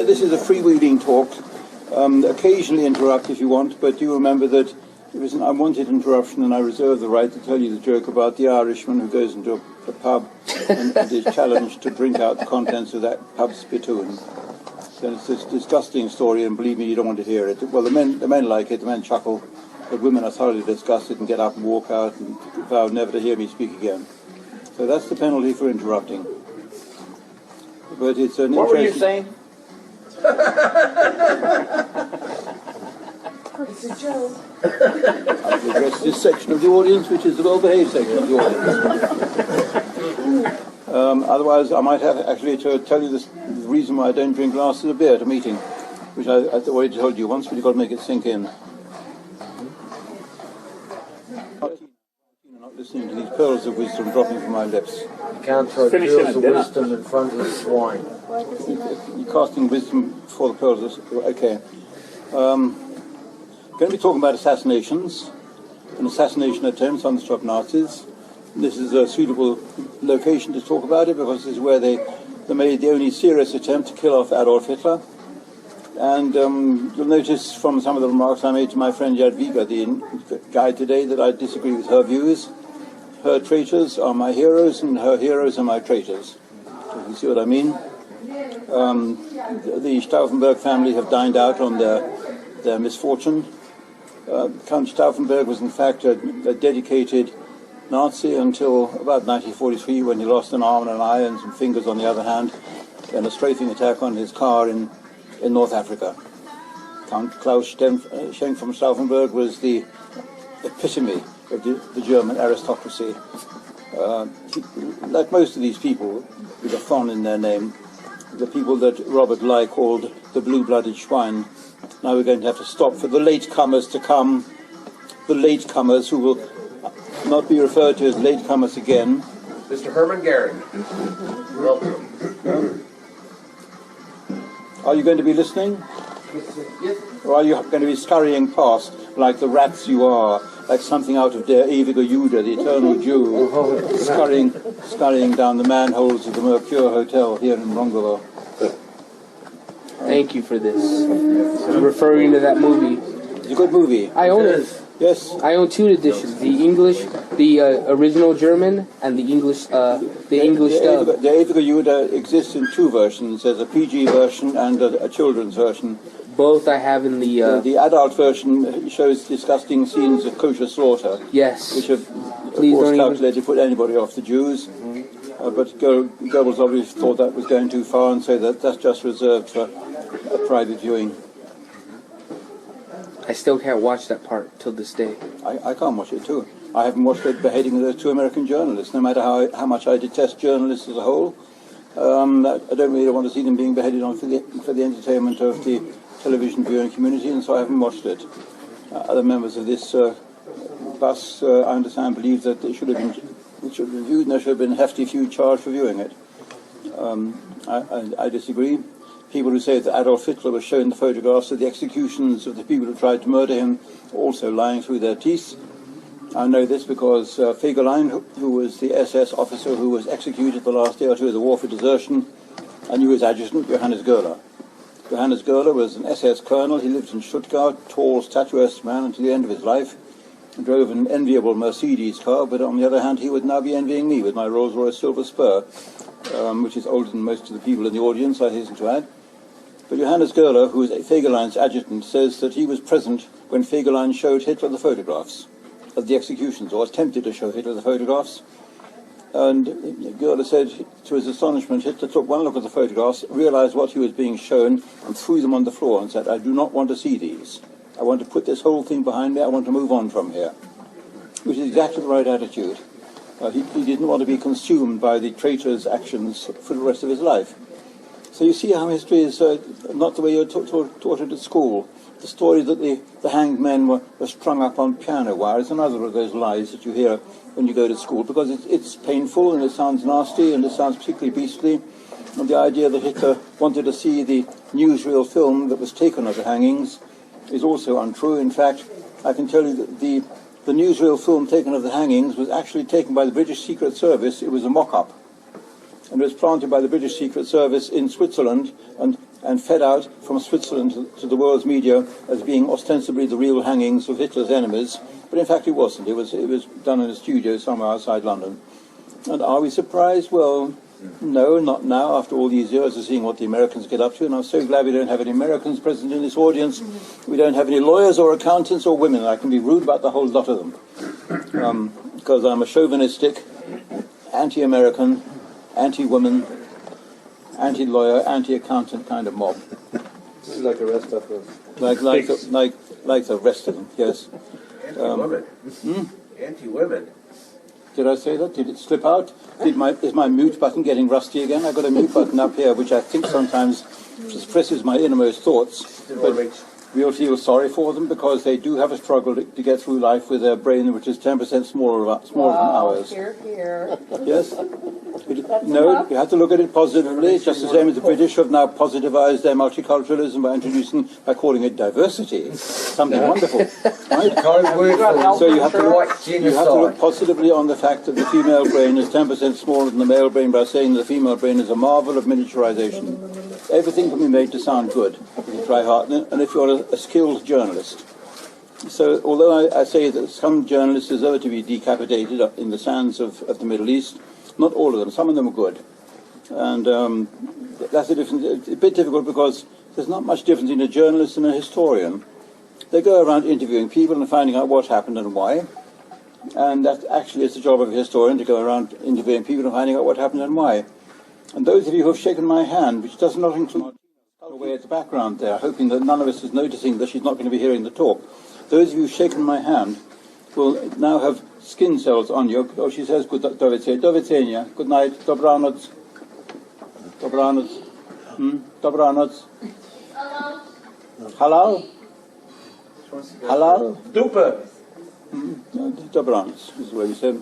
this is a freewheeling talk. Occasionally interrupt if you want, but do remember that it was an unwanted interruption, and I reserve the right to tell you the joke about the Irishman who goes into a pub and is challenged to drink out the contents of that pub spittoon. So it's this disgusting story, and believe me, you don't want to hear it. Well, the men like it, the men chuckle, but women are thoroughly disgusted and get up and walk out and vow never to hear me speak again. So that's the penalty for interrupting. But it's an What were you saying? It's a joke. I've addressed this section of the audience, which is the well-behaved section of the audience. Otherwise, I might have actually to tell you the reason why I don't drink glasses of beer at a meeting, which I've already told you once, but you've got to make it sink in. Not listening to these pearls of wisdom dropping from my lips. You can't throw pearls of wisdom in front of the swine. You're casting wisdom for the pearls of... Okay. Going to be talking about assassinations and assassination attempts on the stop Nazis. This is a suitable location to talk about it because this is where they made the only serious attempt to kill off Adolf Hitler. And you'll notice from some of the remarks I made to my friend Jadwiga, the guide today, that I disagree with her views. Her traitors are my heroes and her heroes are my traitors. So you see what I mean? The Stauffenberg family have dined out on their misfortune. Count Stauffenberg was in fact a dedicated Nazi until about 1943, when he lost an arm and an eye and some fingers on the other hand in a strafing attack on his car in North Africa. Count Klaus Schenk from Stauffenberg was the epitome of the German aristocracy. Like most of these people with a thon in their name, the people that Robert Bly called the blue-blooded swine. Now we're going to have to stop for the latecomers to come, the latecomers who will not be referred to as latecomers again. Mr. Herman Goering. Welcome. Are you going to be listening? Yes. Or are you going to be scurrying past like the rats you are, like something out of Der ewige Jude, the eternal Jew, scurrying down the manholes of the Mercure Hotel here in Rongovo? Thank you for this. I'm referring to that movie. It's a good movie. I own it. Yes. I own two editions: the English, the original German, and the English dub. The ewige Jude exists in two versions. There's a PG version and a children's version. Both I have in the... The adult version shows disgusting scenes of kosher slaughter. Yes. Which have, of course, calculated to put anybody off the Jews. But Goebbels obviously thought that was going too far and so that's just reserved for a private viewing. I still can't watch that part till this day. I can't watch it too. I haven't watched the beheading of those two American journalists, no matter how much I detest journalists as a whole. I don't really want to see them being beheaded for the entertainment of the television viewing community, and so I haven't watched it. Other members of this bus, I understand, believe that it should have been viewed, and there should have been a hefty few charged for viewing it. I disagree. People who say that Adolf Hitler was shown the photographs of the executions of the people who tried to murder him, also lying through their teeth. I know this because Fegelein, who was the SS officer who was executed the last day or two of the war for desertion, I knew his adjutant, Johannes Goerler. Johannes Goerler was an SS colonel. He lived in Stuttgart, tall, statuesque man until the end of his life, and drove an enviable Mercedes car, but on the other hand, he would now be envying me with my Rolls-Royce Silver Spur, which is older than most of the people in the audience, I hasten to add. But Johannes Goerler, who is Fegelein's adjutant, says that he was present when Fegelein showed Hitler the photographs of the executions, or attempted to show Hitler the photographs. And Goerler said, to his astonishment, Hitler took one look at the photographs, realized what he was being shown, and threw them on the floor and said, "I do not want to see these. I want to put this whole thing behind me. I want to move on from here." Which is exactly the right attitude. He didn't want to be consumed by the traitor's actions for the rest of his life. So you see how history is not the way you're taught it at school. The story that the hanged men were strung up on piano wire is another of those lies that you hear when you go to school, because it's painful and it sounds nasty and it sounds particularly beastly. And the idea that Hitler wanted to see the newsreel film that was taken of the hangings is also untrue. In fact, I can tell you that the newsreel film taken of the hangings was actually taken by the British Secret Service. It was a mock-up, and it was planted by the British Secret Service in Switzerland, and and fed out from Switzerland to the world's media as being ostensibly the real hangings of Hitler's enemies, but in fact it wasn't. It was done in a studio somewhere outside London. And are we surprised? Well, no, not now, after all these years of seeing what the Americans get up to, and I'm so glad we don't have any Americans present in this audience. We don't have any lawyers or accountants or women. I can be rude about the whole lot of them, because I'm a chauvinistic, anti-American, anti-woman, anti-lawyer, anti-accountant kind of mob. Like the rest of us. Like the rest of them, yes. Anti-women. Anti-women. Did I say that? Did it slip out? Is my mute button getting rusty again? I've got a mute button up here, which I think sometimes expresses my innermost thoughts. But we'll feel sorry for them because they do have a struggle to get through life with their brain, which is 10% smaller than ours. Here, here. Yes? No, you have to look at it positively, just the same as the British have now positivized their multiculturalism by calling it diversity. Something wonderful. Right? So you have to look positively on the fact that the female brain is 10% smaller than the male brain by saying the female brain is a marvel of miniaturization. Everything can be made to sound good if you try hard, and if you're a skilled journalist. So although I say that some journalists deserve to be decapitated in the sands of the Middle East, not all of them. Some of them are good. And that's a bit difficult because there's not much difference in a journalist and a historian. They go around interviewing people and finding out what happened and why. And that actually is the job of a historian, to go around interviewing people and finding out what happened and why. And those of you who have shaken my hand, which does not include away at the background there, hoping that none of us is noticing that she's not going to be hearing the talk, those of you who've shaken my hand will now have skin cells on you. Oh, she says, good Dovidzenia. Good night. Dobranoc. Dobranoc. Dobranoc. Hello? Hello? Dupe. Dobranoc is the way we say.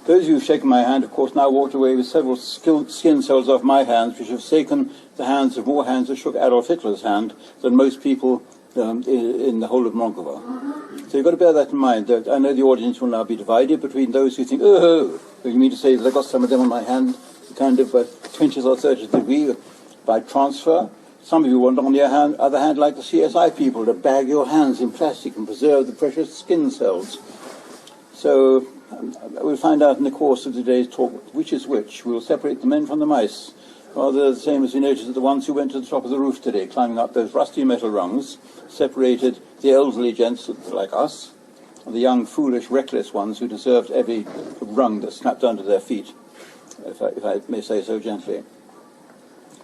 Those of you who've shaken my hand, of course, now walked away with several skin cells off my hands, which have shaken the hands of more hands that shook Adolf Hitler's hand than most people in the whole of Moldova. So you've got to bear that in mind. I know the audience will now be divided between those who think, oh, you mean to say that I got some of them on my hand, kind of 20th or 30th degree by transfer? Some of you want, on the other hand, like the CSI people, to bag your hands in plastic and preserve the precious skin cells. So we'll find out in the course of today's talk which is which. We'll separate the men from the mice. Rather the same as we noticed that the ones who went to the top of the roof today, climbing up those rusty metal rungs, separated the elderly gents like us, and the young, foolish, reckless ones who deserved every rung that snapped under their feet, if I may say so gently.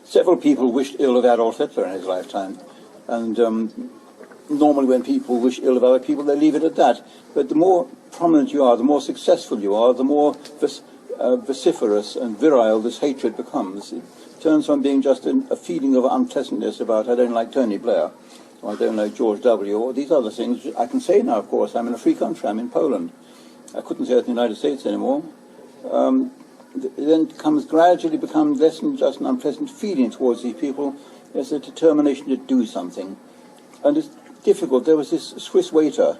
Several people wished ill of Adolf Hitler in his lifetime, and normally when people wish ill of other people, they leave it at that. But the more prominent you are, the more successful you are, the more vociferous and virile this hatred becomes. It turns from being just a feeling of unpleasantness about, I don't like Tony Blair, or I don't like George W., or these other things. I can say now, of course, I'm in a free country, I'm in Poland. I couldn't say it in the United States anymore. It then gradually become less than just an unpleasant feeling towards these people. There's a determination to do something. And it's difficult. There was this Swiss waiter,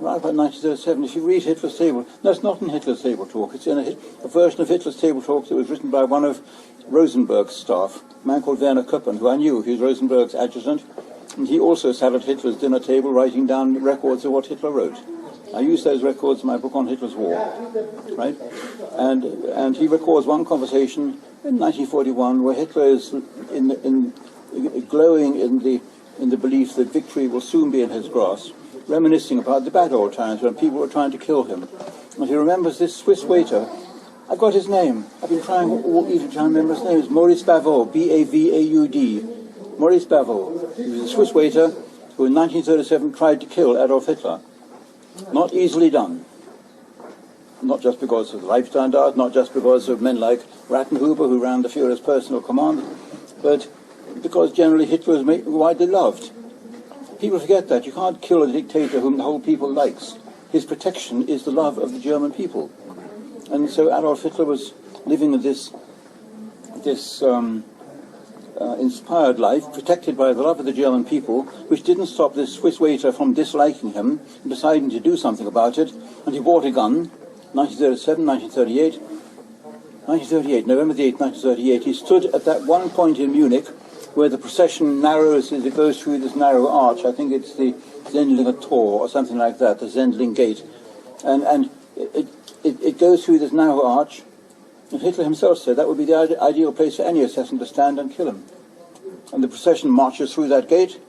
right about 1937, if you read Hitler's Table, no, it's not in Hitler's Table Talk, it's in a version of Hitler's Table Talk that was written by one of Rosenberg's staff, a man called Werner Kuppen, who I knew. He was Rosenberg's adjutant, and he also sat at Hitler's dinner table writing down records of what Hitler wrote. I used those records in my book on Hitler's War, right? And he records one conversation in 1941 where Hitler is glowing in the belief that victory will soon be in his grasp, reminiscing about the bad old times when people were trying to kill him. And he remembers this Swiss waiter. I've got his name. I've been trying all evening to remember his name. It's Maurice Bavaud, B-A-V-A-U-D. Maurice Bavaud. He was a Swiss waiter who in 1937 tried to kill Adolf Hitler. Not easily done. Not just because of the Leibstandard, not just because of men like Rattenhuber, who ran the Führer's personal command, but because generally Hitler was widely loved. People forget that. You can't kill a dictator whom the whole people likes. His protection is the love of the German people. And so Adolf Hitler was living in this inspired life, protected by the love of the German people, which didn't stop this Swiss waiter from disliking him and deciding to do something about it. And he bought a gun, 1937, 1938, 1938, November the 8th, 1938, he stood at that one point in Munich where the procession narrows as it goes through this narrow arch. I think it's the Sendlinger Tor or something like that, the Sendling Gate. And it goes through this narrow arch, and Hitler himself said that would be the ideal place for any assassin to stand and kill him. And the procession marches through that gate,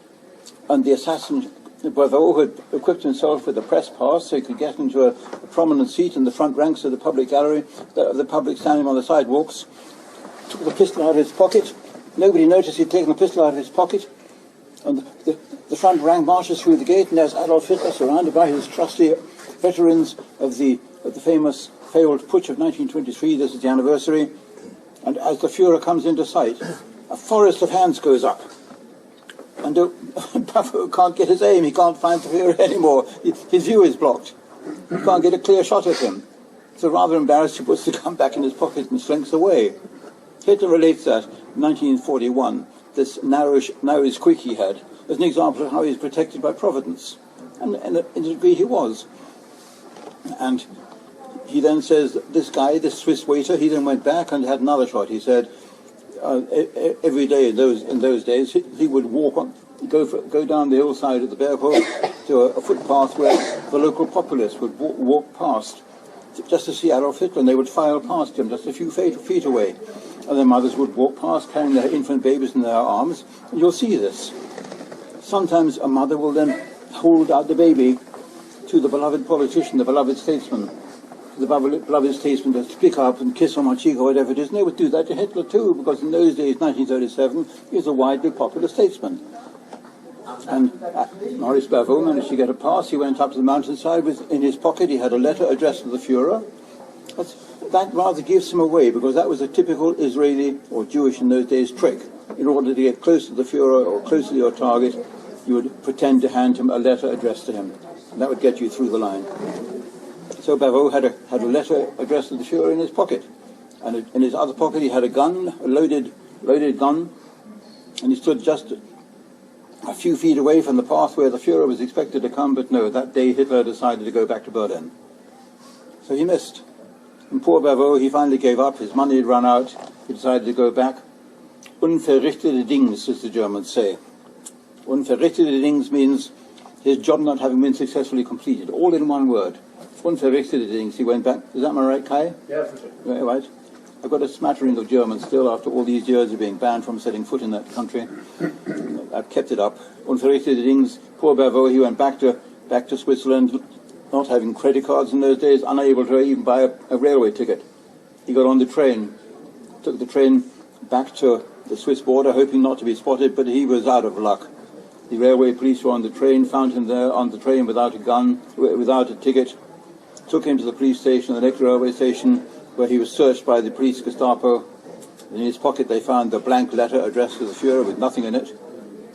and the assassin, Bavot, had equipped himself with a press pass so he could get into a prominent seat in the front ranks of the public gallery, the public standing on the sidewalks, took the pistol out of his pocket. Nobody noticed he'd taken the pistol out of his pocket, and the front rank marches through the gate, and there's Adolf Hitler surrounded by his trusty veterans of the famous failed putsch of 1923. This is the anniversary. And as the Fuhrer comes into sight, a forest of hands goes up. And Bavot can't get his aim. He can't find the Fuhrer anymore. His view is blocked. He can't get a clear shot at him. So rather embarrassed, he puts the gun back in his pocket and slinks away. Hitler relates that in 1941, this narrow squeak he had, as an example of how he was protected by Providence. And in a degree he was. And he then says that this guy, this Swiss waiter, he then went back and had another shot. He said every day in those days he would go down the hillside of the Berghof to a footpath where the local populace would walk past just to see Adolf Hitler, and they would file past him just a few feet away. And their mothers would walk past carrying their infant babies in their arms. And you'll see this. Sometimes a mother will then hold out the baby to the beloved politician, the beloved statesman, the beloved statesman to speak up and kiss on my cheek or whatever it is. And they would do that to Hitler too, because in those days, 1937, he was a widely popular statesman. And Maurice Bavot managed to get a pass. He went up to the mountainside in his pocket. He had a letter addressed to the Fuhrer. That rather gives him away, because that was a typical Israeli or Jewish in those days trick. In order to get close to the Fuhrer or close to your target, you would pretend to hand him a letter addressed to him. And that would get you through the line. So Bavot had a letter addressed to the Fuhrer in his pocket. And in his other pocket he had a gun, a loaded gun, and he stood just a few feet away from the path where the Fuhrer was expected to come, but no, that day Hitler decided to go back to Berlin. So he missed. And poor Bavot, he finally gave up. His money had run out. He decided to go back. Unverrichtete Dings, as the Germans say. Unverrichtete Dings means his job not having been successfully completed. All in one word. Unverrichtete Dings. He went back. Is that my right, Kai? Yeah, for sure. Yeah, right. I've got a smattering of German still after all these years of being banned from setting foot in that country. I've kept it up. Unverrichtete Dings. Poor Bavot, he went back to Switzerland, not having credit cards in those days, unable to even buy a railway ticket. He got on the train, took the train back to the Swiss border, hoping not to be spotted, but he was out of luck. The railway police were on the train, found him there on the train without a gun, without a ticket, took him to the police station, the next railway station, where he was searched by the police Gestapo. In his pocket they found the blank letter addressed to the Fuhrer with nothing in it,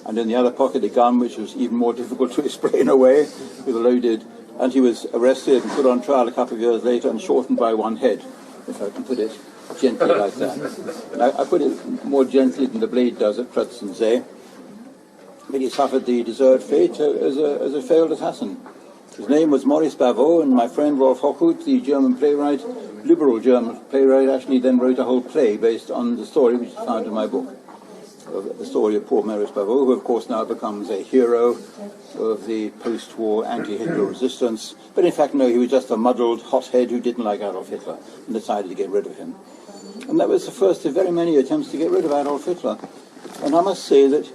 and in the other pocket a gun which was even more difficult to explain away, with a loaded. And he was arrested and put on trial a couple of years later and shortened by one head, if I can put it gently like that. I put it more gently than the blade does at Kreutzensee. But he suffered the deserved fate as a failed assassin. His name was Maurice Bavot, and my friend Rolf Hochhuth, the German playwright, liberal German playwright, actually then wrote a whole play based on the story which is found in my book. The story of poor Maurice Bavot, who of course now becomes a hero of the post-war anti-Hitler resistance. But in fact, no, he was just a muddled hothead who didn't like Adolf Hitler and decided to get rid of him. And that was the first of very many attempts to get rid of Adolf Hitler. And I must say that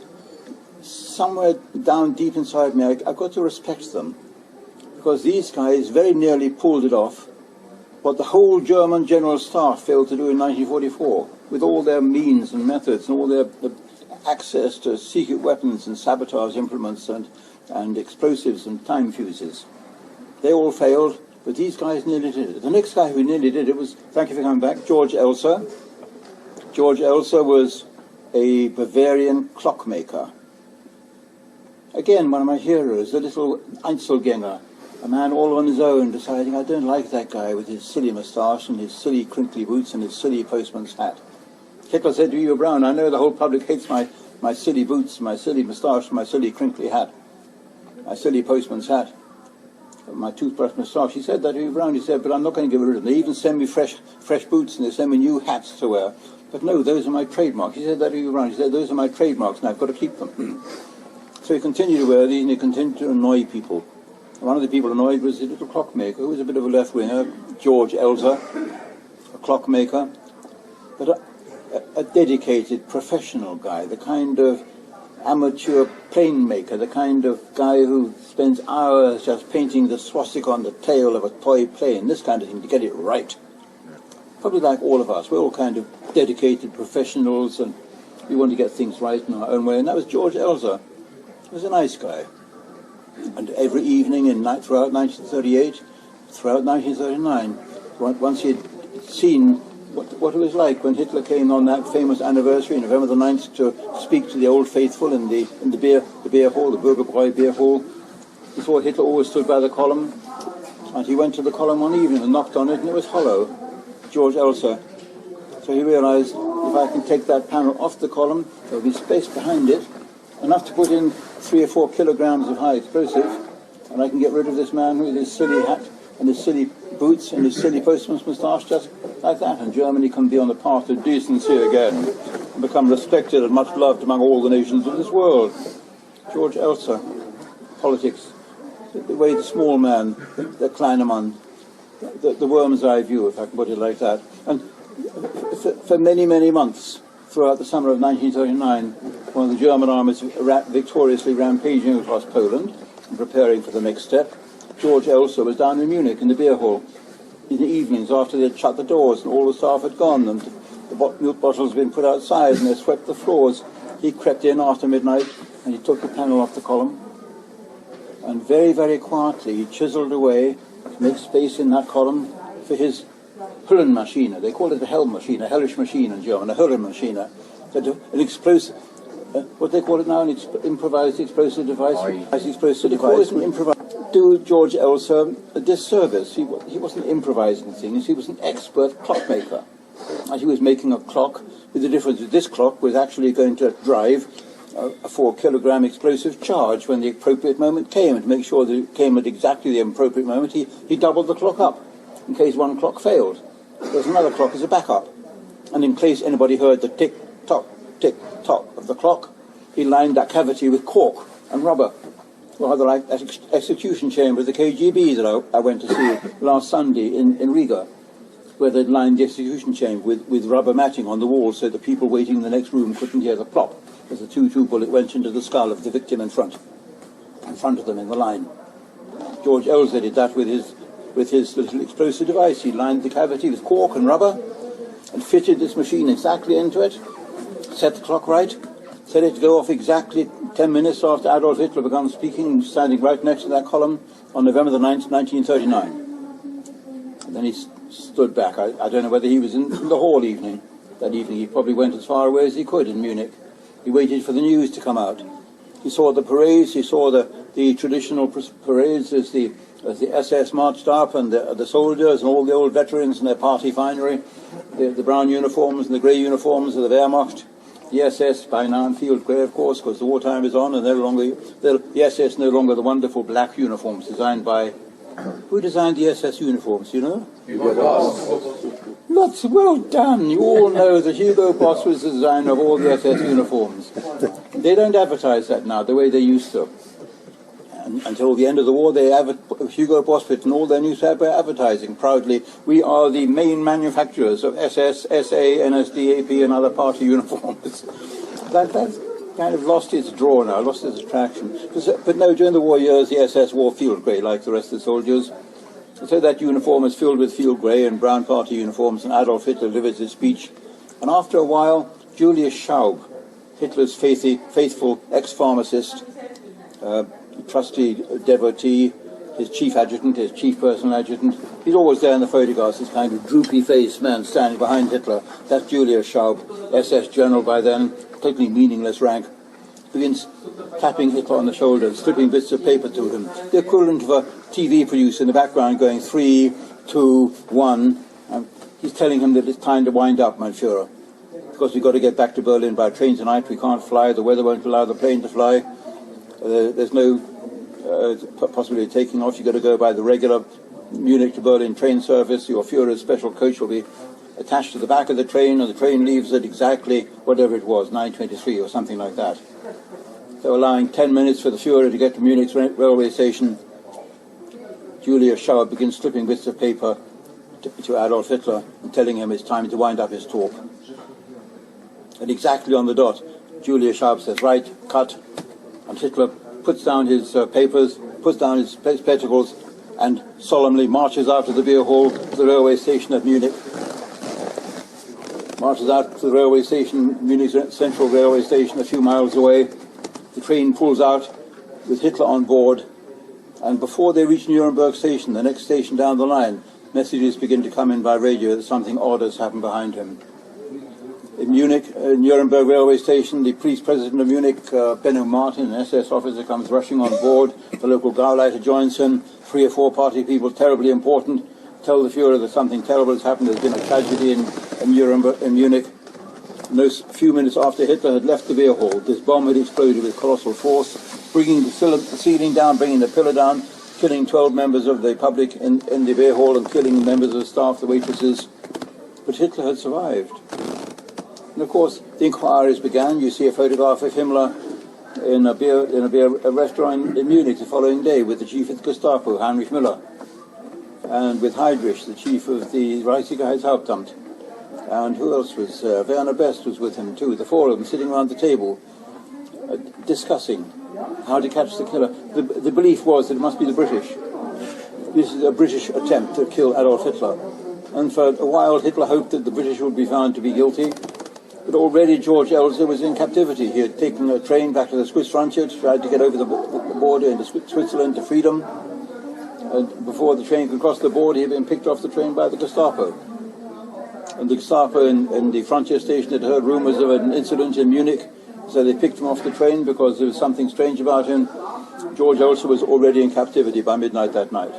somewhere down deep inside me, I've got to respect them, because these guys very nearly pulled it off what the whole German General Staff failed to do in 1944, with all their means and methods and all their access to secret weapons and sabotage implements and explosives and time fuses. They all failed, but these guys nearly did it. The next guy who nearly did it was, thank you for coming back, George Elser. George Elser was a Bavarian clockmaker. Again, one of my heroes, a little Einzelgänger, a man all on his own, deciding, I don't like that guy with his silly moustache and his silly crinkly boots and his silly postman's hat. Hitler said to Eva Braun, I know the whole public hates my silly boots, my silly moustache, my silly crinkly hat, my silly postman's hat. my toothbrush moustache. He said that he was around. He said, but I'm not going to get rid of them. They even send me fresh boots and they send me new hats to wear. But no, those are my trademarks. He said that he was around. He said, those are my trademarks and I've got to keep them. So he continued to wear these and he continued to annoy people. One of the people annoyed was the little clockmaker, who was a bit of a left-winger, George Elser, a clockmaker, but a dedicated professional guy, the kind of amateur plane maker, the kind of guy who spends hours just painting the swastika on the tail of a toy plane, this kind of thing, to get it right. Probably like all of us, we're all kind of dedicated professionals and we want to get things right in our own way, and that was George Elser. He was a nice guy. And every evening throughout 1938, throughout 1939, once he had seen what it was like when Hitler came on that famous anniversary, November the 9th, to speak to the old faithful in the beer hall, the Bürgerbräu beer hall. He saw Hitler always stood by the column, and he went to the column one evening and knocked on it, and it was hollow. George Elser. So he realized, if I can take that panel off the column, there'll be space behind it, enough to put in 3 or 4 kilograms of high explosive, and I can get rid of this man with his silly hat and his silly boots and his silly postman's moustache just like that, and Germany can be on the path of decency again and become respected and much loved among all the nations of this world. George Elser, politics, the way the small man, the kleiner man, the worm's eye view, if I can put it like that. And for many, many months throughout the summer of 1939, while the German armies victoriously rampaging across Poland and preparing for the next step, George Elser was down in Munich in the beer hall in the evenings after they'd shut the doors and all the staff had gone and the milk bottles had been put outside and they swept the floors. He crept in after midnight and he took the panel off the column and very, very quietly he chiseled away to make space in that column for his Hüllenmaschine. They call it a Hell machine, a hellish machine in German, a Hüllenmaschine. An explosive, what they call it now, an improvised explosive device. Explosive device. Do George Elser a disservice. He wasn't improvising things, he was an expert clockmaker. And he was making a clock, with the difference that this clock was actually going to drive a 4-kilogram explosive charge when the appropriate moment came, and to make sure that it came at exactly the appropriate moment, he doubled the clock up, in case one clock failed. There's another clock as a backup. And in case anybody heard the tick-tock of the clock, he lined that cavity with cork and rubber. Rather like that execution chamber of the KGB that I went to see last Sunday in Riga, where they'd lined the execution chamber with rubber matting on the wall so that people waiting in the next room couldn't hear the plop as the 2-2 bullet went into the skull of the victim in front of them in the line. George Elser did that with his little explosive device. He lined the cavity with cork and rubber and fitted this machine exactly into it, set the clock right, set it to go off exactly 10 minutes after Adolf Hitler began speaking, standing right next to that column on November the 9th, 1939. And then he stood back. I don't know whether he was in the hall evening. That evening he probably went as far away as he could in Munich. He waited for the news to come out. He saw the parades, he saw the traditional parades as the SS marched up and the soldiers and all the old veterans in their party finery, the brown uniforms and the grey uniforms of the Wehrmacht. The SS, by now in field grey, of course, because the wartime is on, and the SS no longer the wonderful black uniforms designed by... Who designed the SS uniforms, you know? Hugo Boss. Lots, well done. You all know that Hugo Boss was the designer of all the SS uniforms. They don't advertise that now the way they used to. And until the end of the war, Hugo Boss put in all their newspaper advertising proudly, we are the main manufacturers of SS, SA, NSD, AP, and other party uniforms. That's kind of lost its draw now, lost its attraction. But no, during the war years, the SS wore field grey like the rest of the soldiers. So that uniform is filled with field grey and brown party uniforms, and Adolf Hitler delivers his speech. And after a while, Julius Schaub, Hitler's faithful ex-pharmacist, trusty devotee, his chief adjutant, his chief personal adjutant. He's always there in the photographs, this kind of droopy-faced man standing behind Hitler. That's Julius Schaub, SS general by then, totally meaningless rank. Begins tapping Hitler on the shoulder, slipping bits of paper to him. The equivalent of a TV producer in the background going 3, 2, 1. He's telling him that it's time to wind up, mein Führer. Because we've got to get back to Berlin by train tonight. We can't fly. The weather won't allow the plane to fly. There's no possibly taking off. You've got to go by the regular Munich to Berlin train service. Your Führer's special coach will be attached to the back of the train, and the train leaves at exactly whatever it was, 9:23 or something like that. So allowing 10 minutes for the Führer to get to Munich's railway station, Julius Schauer begins slipping bits of paper to Adolf Hitler and telling him it's time to wind up his talk. And exactly on the dot, Julius Schauer says, right, cut, and Hitler puts down his papers, puts down his spectacles, and solemnly marches out of the beer hall to the railway station at Munich. Marches out to the railway station, Munich's central railway station, a few miles away. The train pulls out with Hitler on board, and before they reach Nuremberg station, the next station down the line, messages begin to come in by radio that something odd has happened behind him. In Munich, Nuremberg railway station, the police president of Munich, Benno Martin, an SS officer, comes rushing on board. The local Gauleiter joins him. 3 or 4 party people, terribly important, tell the Führer that something terrible has happened. There's been a tragedy in Munich. No few minutes after Hitler had left the beer hall, this bomb had exploded with colossal force, bringing the ceiling down, bringing the pillar down, killing 12 members of the public in the beer hall and killing members of the staff, the waitresses. But Hitler had survived. And of course, the inquiries began. You see a photograph of Himmler in a restaurant in Munich the following day with the chief of the Gestapo, Heinrich Müller, and with Heydrich, the chief of the Reichssicherheitshauptamt. And who else was there? Werner Best was with him too. The 4 of them sitting around the table discussing how to catch the killer. The belief was that it must be the British. This is a British attempt to kill Adolf Hitler. And for a while Hitler hoped that the British would be found to be guilty. But already George Elser was in captivity. He had taken a train back to the Swiss frontier, tried to get over the border into Switzerland to freedom. And before the train could cross the border, he had been picked off the train by the Gestapo. And the Gestapo in the frontier station had heard rumours of an incident in Munich, so they picked him off the train because there was something strange about him. George Elser was already in captivity by midnight that night.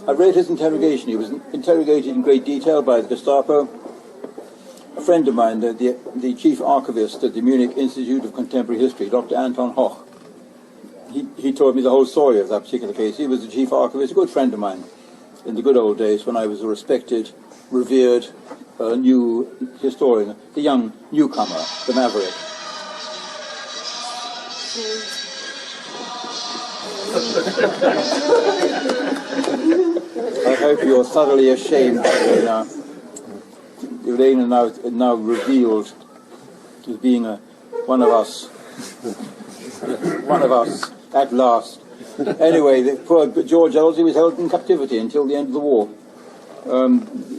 I read his interrogation. He was interrogated in great detail by the Gestapo. A friend of mine, the chief archivist at the Munich Institute of Contemporary History, Dr. Anton Hoch, he told me the whole story of that particular case. He was the chief archivist, a good friend of mine in the good old days when I was a respected, revered new historian, the young newcomer, the maverick. I hope you're thoroughly ashamed now. Elaine now revealed as being one of us. One of us, at last. Anyway, the poor George Elser was held in captivity until the end of the war.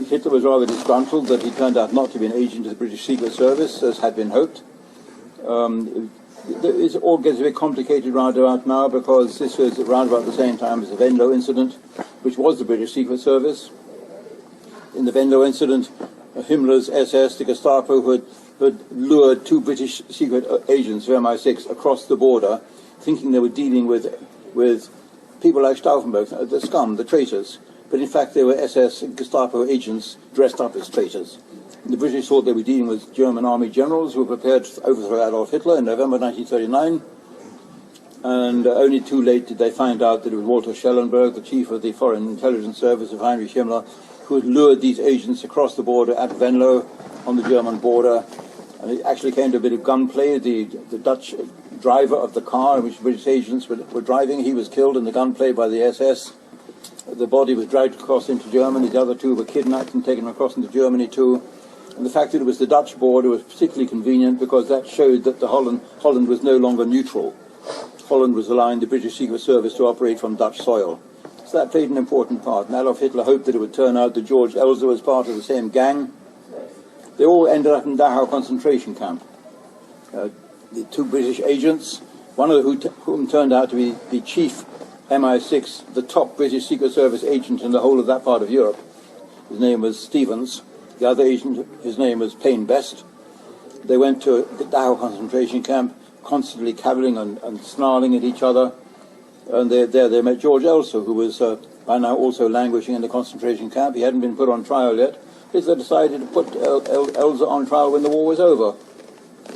Hitler was rather disgruntled that he turned out not to be an agent of the British Secret Service, as had been hoped. It all gets a bit complicated round about now because this was around about the same time as the Venlo incident, which was the British Secret Service. In the Venlo incident, Himmler's SS, the Gestapo, who had lured 2 British secret agents of MI6 across the border, thinking they were dealing with people like Stauffenberg, the scum, the traitors. But in fact they were SS and Gestapo agents dressed up as traitors. The British thought they were dealing with German army generals who were prepared to overthrow Adolf Hitler in November 1939. And only too late did they find out that it was Walter Schellenberg, the chief of the Foreign Intelligence Service of Heinrich Himmler, who had lured these agents across the border at Venlo on the German border. And it actually came to a bit of gunplay. The Dutch driver of the car in which British agents were driving, he was killed in the gunplay by the SS. The body was dragged across into Germany. The other 2 were kidnapped and taken across into Germany too. And the fact that it was the Dutch border was particularly convenient because that showed that Holland was no longer neutral. Holland was allowing the British Secret Service to operate from Dutch soil. So that played an important part. And Adolf Hitler hoped that it would turn out that George Elser was part of the same gang. They all ended up in Dachau concentration camp. The 2 British agents, one of whom turned out to be the chief MI6, the top British Secret Service agent in the whole of that part of Europe. His name was Stevens. The other agent, his name was Payne Best. They went to the Dachau concentration camp, constantly cavilling and snarling at each other. And there they met George Elser, who was by now also languishing in the concentration camp. He hadn't been put on trial yet. Hitler decided to put Elser on trial when the war was over.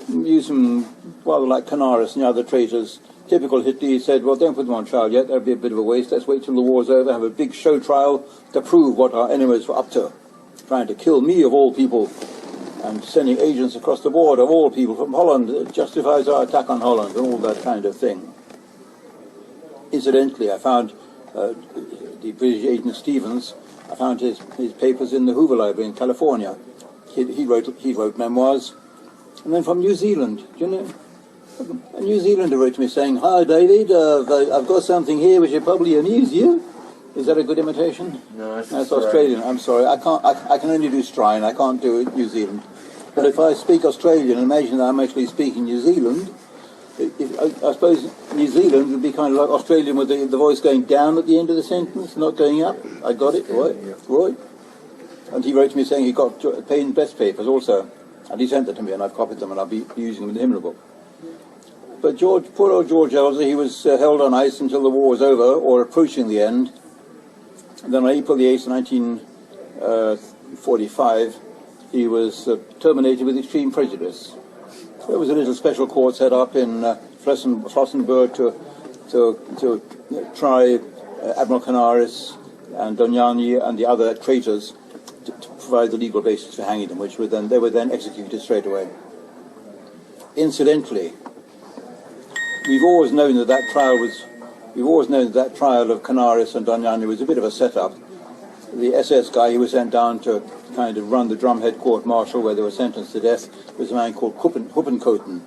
Use him rather like Canaris and the other traitors typical Hitler, he said, well, don't put them on trial yet, that'd be a bit of a waste, let's wait till the war's over, have a big show trial to prove what our enemies were up to, trying to kill me of all people, and sending agents across the border of all people from Holland. It justifies our attack on Holland and all that kind of thing. Incidentally, I found the British agent Stevens, I found his papers in the Hoover Library in California. He wrote memoirs. And then from New Zealand, do you know? A New Zealander wrote to me saying, "Hi David, I've got something here which will probably amuse you." Is that a good imitation? No, that's Australian. I'm sorry, I can only do Strine. I can't do New Zealand. But if I speak Australian, imagine that I'm actually speaking New Zealand. I suppose New Zealand would be kind of like Australian with the voice going down at the end of the sentence, not going up. I got it, right? Right. And he wrote to me saying he got Payne's best papers also, and he sent them to me, and I've copied them, and I'll be using them in the hymnal book. But poor old George Elser, he was held on ice until the war was over, or approaching the end. And then on April the 8th, 1945, he was terminated with extreme prejudice. There was a little special court set up in Flossenburg to try Admiral Canaris and Dognani and the other traitors to provide the legal basis for hanging them, which they were then executed straight away. Incidentally, we've always known that trial of Canaris and Dognani was a bit of a setup. The SS guy who was sent down to kind of run the drumhead court-martial where they were sentenced to death was a man called Huppenkoten.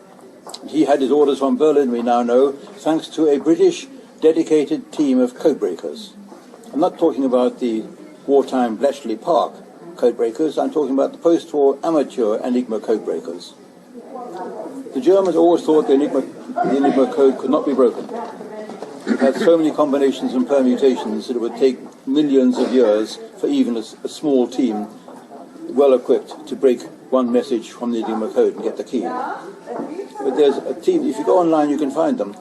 He had his orders from Berlin, we now know, thanks to a British dedicated team of codebreakers. I'm not talking about the wartime Bletchley Park codebreakers, I'm talking about the post-war amateur Enigma codebreakers. The Germans always thought the Enigma code could not be broken. It had so many combinations and permutations that it would take millions of years for even a small team well-equipped to break one message from the Enigma code and get the key. But there's a team, if you go online you can find them.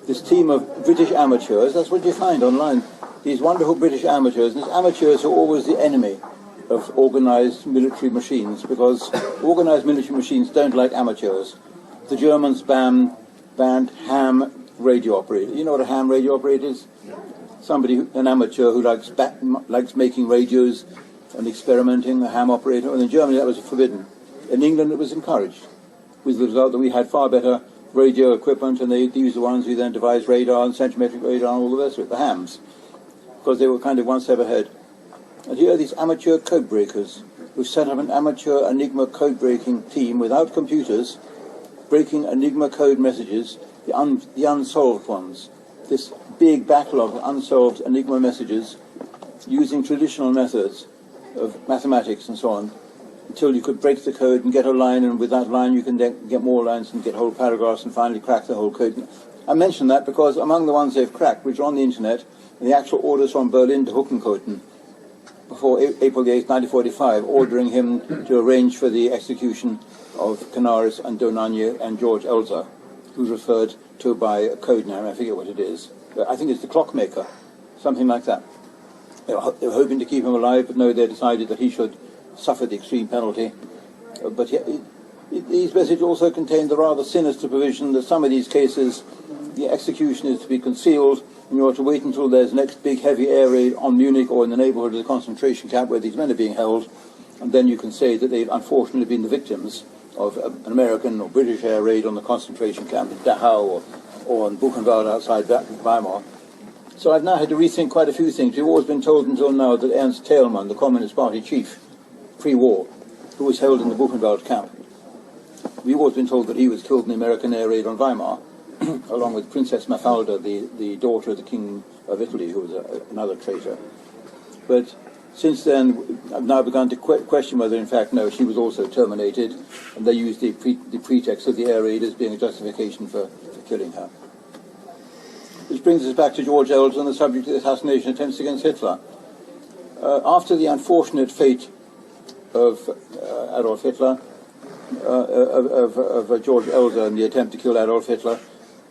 This team of British amateurs, that's what you find online. These wonderful British amateurs, and these amateurs are always the enemy of organised military machines, because organised military machines don't like amateurs. The Germans banned ham radio operator. You know what a ham radio operator is? An amateur who likes making radios and experimenting, a ham operator. And in Germany that was forbidden. In England it was encouraged, with the result that we had far better radio equipment, and they used the ones who then devised radar and centimetric radar and all the rest of it, the hams, because they were kind of one step ahead. And here are these amateur code breakers who set up an amateur Enigma code breaking team without computers, breaking Enigma code messages, the unsolved ones. This big backlog of unsolved Enigma messages using traditional methods of mathematics and so on, until you could break the code and get a line, and with that line you can then get more lines and get whole paragraphs and finally crack the whole code. I mention that because among the ones they've cracked, which are on the internet, are the actual orders from Berlin to Huppenkoten before April the 8th, 1945, ordering him to arrange for the execution of Canaris and Dognani and George Elser, who's referred to by a code name, I forget what it is. I think it's the clockmaker, something like that. They were hoping to keep him alive, but no, they decided that he should suffer the extreme penalty. But these messages also contain the rather sinister provision that some of these cases, the execution is to be concealed, and you are to wait until there's next big heavy air raid on Munich or in the neighbourhood of the concentration camp where these men are being held, and then you can say that they've unfortunately been the victims of an American or British air raid on the concentration camp in Dachau or in Buchenwald outside Weimar. So I've now had to rethink quite a few things. We've always been told until now that Ernst Thälmann, the Communist Party chief, pre-war, who was held in the Buchenwald camp, we've always been told that he was killed in the American air raid on Weimar, along with Princess Mafalda, the daughter of the King of Italy, who was another traitor. But since then, I've now begun to question whether, in fact, no, she was also terminated, and they used the pretext of the air raid as being a justification for killing her. Which brings us back to George Elser and the subject of the assassination attempts against Hitler. After the unfortunate fate of Adolf Hitler, of George Elser and the attempt to kill Adolf Hitler,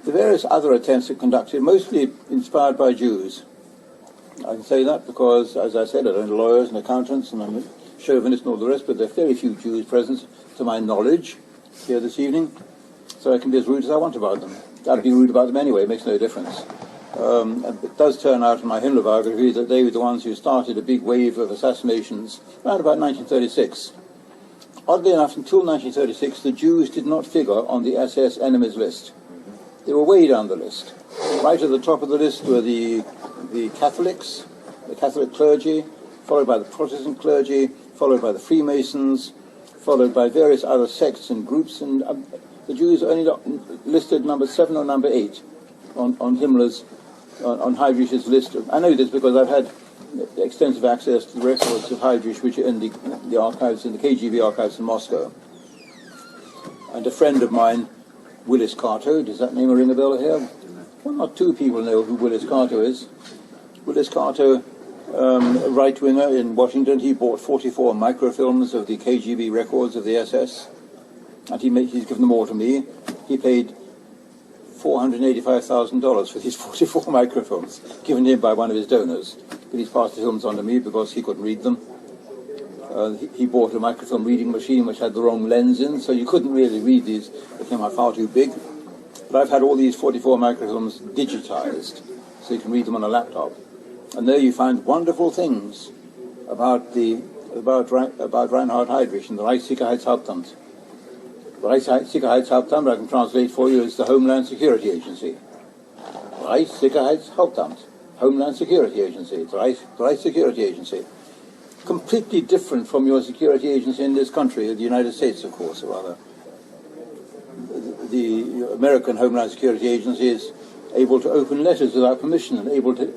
the various other attempts were conducted, mostly inspired by Jews. I can say that because, as I said, I don't know lawyers and accountants, and I'm a chauvinist and all the rest, but there are very few Jews present, to my knowledge, here this evening, so I can be as rude as I want about them. I'd be rude about them anyway, it makes no difference. It does turn out in my Himmler biography that they were the ones who started a big wave of assassinations around about 1936. Oddly enough, until 1936, the Jews did not figure on the SS enemies list. They were way down the list. Right at the top of the list were the Catholics, the Catholic clergy, followed by the Protestant clergy, followed by the Freemasons, followed by various other sects and groups, and the Jews only listed number 7 or number 8 on Himmler's, on Heydrich's list. I know this because I've had extensive access to the records of Heydrich, which are in the archives, in the KGB archives in Moscow. And a friend of mine, Willis Carto, does that name ring a bell here? One or two people know who Willis Carto is. Willis Carto, a right-winger in Washington, he bought 44 microfilms of the KGB records of the SS, and he's given them all to me. He paid $485,000 for these 44 microfilms, given him by one of his donors. But he's passed the films on to me because he couldn't read them. He bought a microfilm reading machine which had the wrong lens in, so you couldn't really read these. They came out far too big. But I've had all these 44 microfilms digitized, so you can read them on a laptop. And there you find wonderful things about Reinhard Heydrich and the Reichssicherheitshauptamt. The Reichssicherheitshauptamt, I can translate for you, is the Homeland Security Agency. Reichssicherheitshauptamt, Homeland Security Agency. It's the Reich Security Agency. Completely different from your security agency in this country, the United States, of course, rather. The American Homeland Security Agency is able to open letters without permission and able to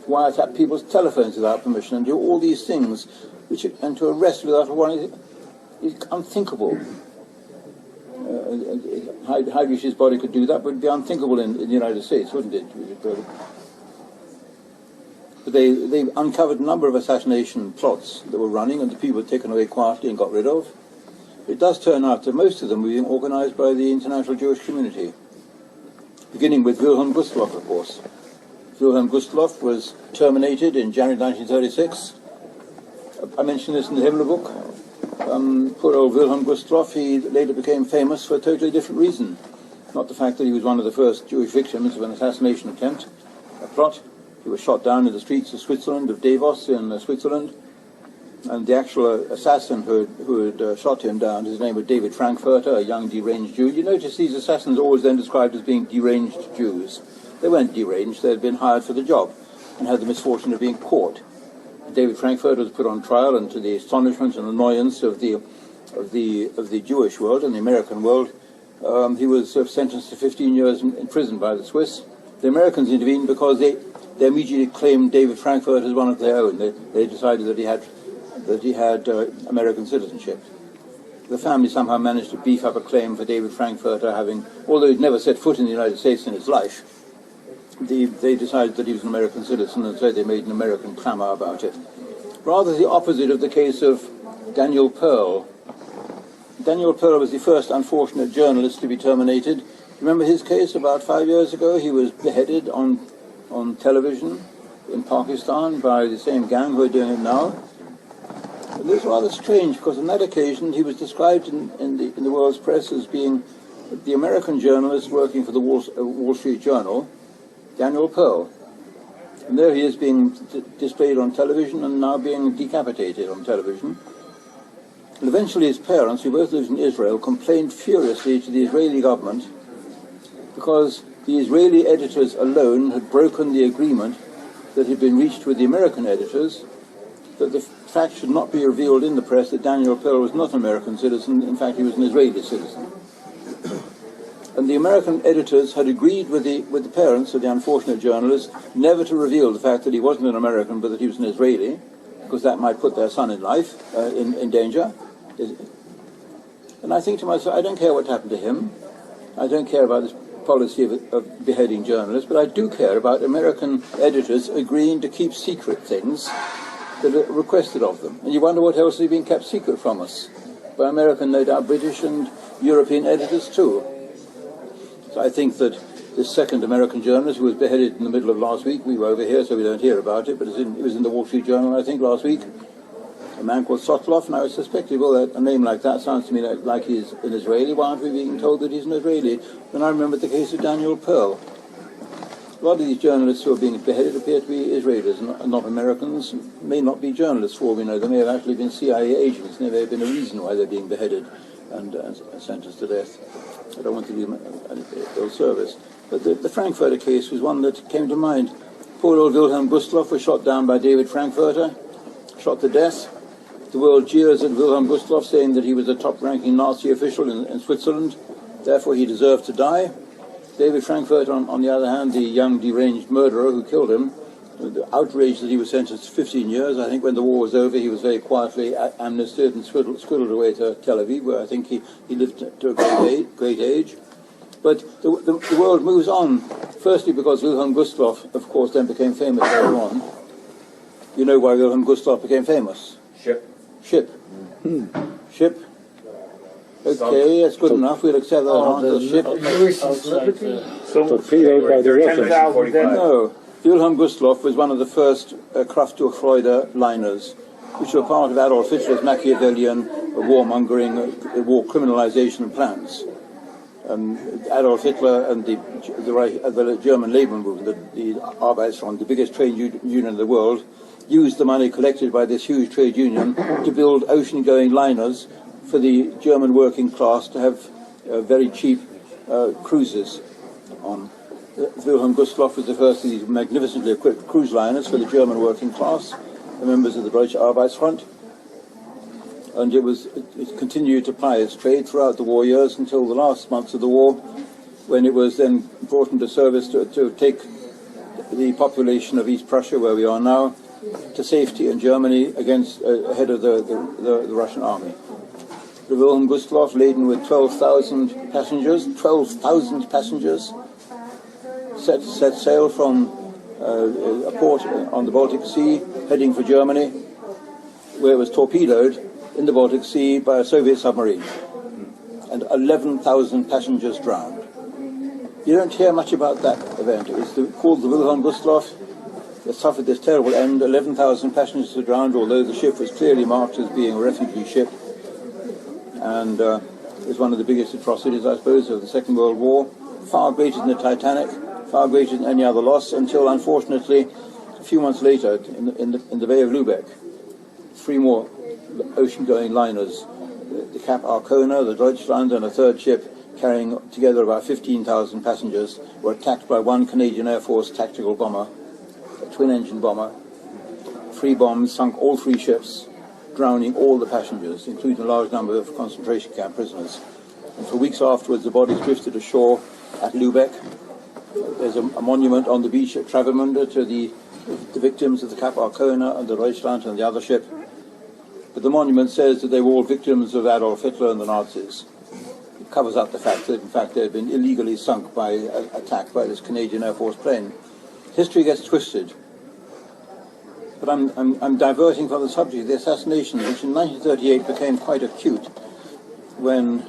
wiretap people's telephones without permission and do all these things, and to arrest without a warrant is unthinkable. Heydrich's body could do that, but it would be unthinkable in the United States, wouldn't it? But they uncovered a number of assassination plots that were running, and the people were taken away quietly and got rid of. It does turn out that most of them were being organized by the international Jewish community, beginning with Wilhelm Gustloff, of course. Wilhelm Gustloff was terminated in January 1936. I mentioned this in the Himmler book. Poor old Wilhelm Gustloff, he later became famous for a totally different reason. Not the fact that he was one of the first Jewish victims of an assassination attempt, a plot. He was shot down in the streets of Switzerland, of Davos in Switzerland. And the actual assassin who had shot him down, his name was David Frankfurter, a young deranged Jew. You notice these assassins are always then described as being deranged Jews. They weren't deranged, they had been hired for the job and had the misfortune of being caught. David Frankfurter was put on trial, and to the astonishment and annoyance of the Jewish world and the American world, he was sentenced to 15 years in prison by the Swiss. The Americans intervened because they immediately claimed David Frankfurter as one of their own. They decided that he had American citizenship. The family somehow managed to beef up a claim for David Frankfurter, although he'd never set foot in the United States in his life. They decided that he was an American citizen, and so they made an American clamor about it. Rather the opposite of the case of Daniel Pearl. Daniel Pearl was the first unfortunate journalist to be terminated. Remember his case about 5 years ago? He was beheaded on television in Pakistan by the same gang who are doing it now. And this is rather strange, because on that occasion he was described in the world's press as being the American journalist working for the Wall Street Journal, Daniel Pearl. And there he is being displayed on television and now being decapitated on television. And eventually his parents, who both lived in Israel, complained furiously to the Israeli government because the Israeli editors alone had broken the agreement that had been reached with the American editors, that the fact should not be revealed in the press that Daniel Pearl was not an American citizen. In fact, he was an Israeli citizen. And the American editors had agreed with the parents of the unfortunate journalist never to reveal the fact that he wasn't an American but that he was an Israeli, because that might put their son in danger. And I think to myself, I don't care what happened to him. I don't care about this policy of beheading journalists, but I do care about American editors agreeing to keep secret things that are requested of them. And you wonder what else is being kept secret from us by American, no doubt British and European editors too. So I think that this second American journalist who was beheaded in the middle of last week, we were over here so we don't hear about it, but it was in the Wall Street Journal, I think, last week. a man called Sotlov, and I was suspected, well, a name like that sounds to me like he's an Israeli. Why aren't we being told that he's an Israeli? Then I remembered the case of Daniel Pearl. A lot of these journalists who are being beheaded appear to be Israelis, not Americans. May not be journalists, for all we know. They may have actually been CIA agents. There may have been a reason why they're being beheaded and sentenced to death. I don't want to do them an ill service. But the Frankfurter case was one that came to mind. Poor old Wilhelm Gustloff was shot down by David Frankfurter, shot to death. The world jeers at Wilhelm Gustloff, saying that he was a top-ranking Nazi official in Switzerland. Therefore, he deserved to die. David Frankfurter, on the other hand, the young deranged murderer who killed him, the outrage that he was sentenced to 15 years. I think when the war was over, he was very quietly amnestied and squiddled away to Tel Aviv, where I think he lived to a great age. But the world moves on, firstly because Wilhelm Gustloff, of course, then became famous later on. You know why Wilhelm Gustloff became famous? Ship. Ship. Okay, that's good enough. We'll accept that answer. Ship. Torpedoed by the Russians. No. Wilhelm Gustloff was one of the first Kraft-Durchfreude liners, which were part of Adolf Hitler's Machiavellian warmongering, war criminalization plans. Adolf Hitler and the German Labour movement, the Arbeitsfront, the biggest trade union in the world, used the money collected by this huge trade union to build ocean-going liners for the German working class to have very cheap cruises on. Wilhelm Gustloff was the first of these magnificently equipped cruise liners for the German working class, the members of the Deutsche Arbeitsfront. And it continued to ply its trade throughout the war years until the last months of the war, when it was then brought into service to take the population of East Prussia, where we are now, to safety in Germany ahead of the Russian army. The Wilhelm Gustloff, laden with 12,000 passengers, set sail from a port on the Baltic Sea, heading for Germany, where it was torpedoed in the Baltic Sea by a Soviet submarine, and 11,000 passengers drowned. You don't hear much about that event. It was called the Wilhelm Gustloff. It suffered this terrible end. 11,000 passengers were drowned, although the ship was clearly marked as being a refugee ship. And it was one of the biggest atrocities, I suppose, of the Second World War. Far greater than the Titanic, far greater than any other loss, until, unfortunately, a few months later, in the Bay of Lubeck, 3 more ocean-going liners, the Cap Arcona, the Deutschland, and a third ship carrying together about 15,000 passengers, were attacked by one Canadian Air Force tactical bomber, a twin-engine bomber. 3 bombs sunk all 3 ships, drowning all the passengers, including a large number of concentration camp prisoners. And for weeks afterwards, the bodies drifted ashore at Lubeck. There's a monument on the beach at Travemünde to the victims of the Cap Arcona and the Deutschland and the other ship. But the monument says that they were all victims of Adolf Hitler and the Nazis. It covers up the fact that, in fact, they had been illegally sunk by attack by this Canadian Air Force plane. History gets twisted. But I'm diverting from the subject of the assassination, which in 1938 became quite acute when,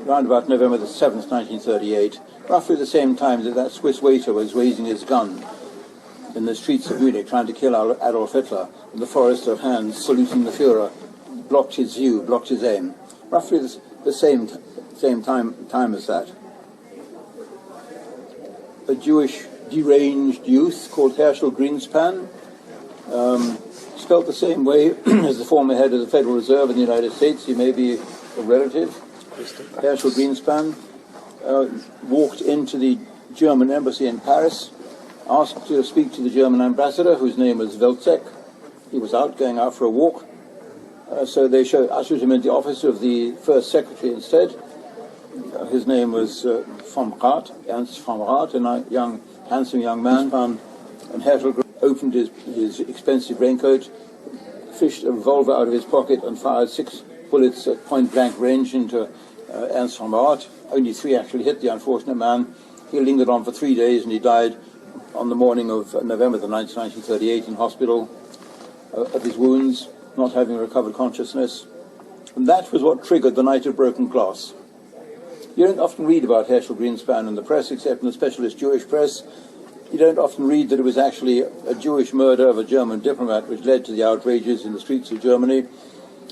round about November the 7th, 1938, roughly the same time that Swiss waiter was raising his gun in the streets of Munich trying to kill Adolf Hitler, and the forest of hands saluting the Führer blocked his view, blocked his aim. Roughly the same time as that. A Jewish deranged youth called Herschel Greenspan, spelt the same way as the former head of the Federal Reserve in the United States. He may be a relative. Herschel Greenspan walked into the German embassy in Paris, asked to speak to the German ambassador, whose name was Welzek. He was going out for a walk. So they ushered him into the office of the first secretary instead. His name was Ernst von Rath, a handsome young man. And Herschel opened his expensive raincoat, fished a revolver out of his pocket and fired 6 bullets at point-blank range into Ernst von Rath. Only 3 actually hit the unfortunate man. He lingered on for 3 days and he died on the morning of November the 9th, 1938 in hospital of his wounds, not having recovered consciousness. And that was what triggered the Night of Broken Glass. You don't often read about Herschel Greenspan in the press, except in the specialist Jewish press. You don't often read that it was actually a Jewish murder of a German diplomat which led to the outrages in the streets of Germany.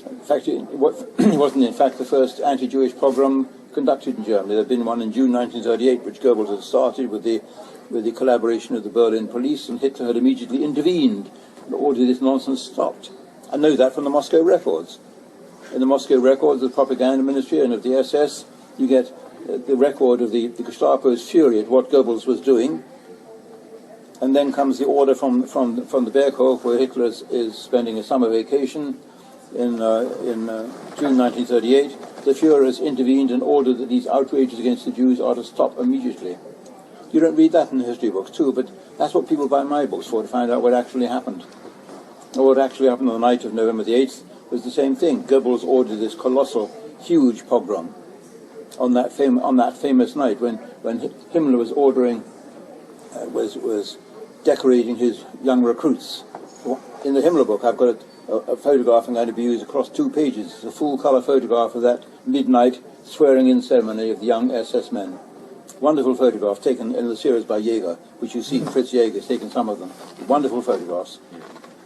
In fact, it wasn't in fact the first anti-Jewish pogrom conducted in Germany. There had been one in June 1938 which Goebbels had started with the collaboration of the Berlin police, and Hitler had immediately intervened and ordered this nonsense stopped. I know that from the Moscow records. In the Moscow records of the propaganda ministry and of the SS, you get the record of the Gestapo's fury at what Goebbels was doing. And then comes the order from the Berghof, where Hitler is spending a summer vacation in June 1938. The Führer has intervened and ordered that these outrages against the Jews are to stop immediately. You don't read that in the history books too, but that's what people buy my books for, to find out what actually happened. And what actually happened on the night of November the 8th was the same thing. Goebbels ordered this colossal, huge pogrom on that famous night when Himmler was ordering, was decorating his young recruits. In the Himmler book, I've got a photograph I'm going to be used across 2 pages. It's a full-colour photograph of that midnight swearing-in ceremony of the young SS men. Wonderful photograph taken in the series by Jaeger, which you see Fritz Jaeger's taken some of them. Wonderful photographs.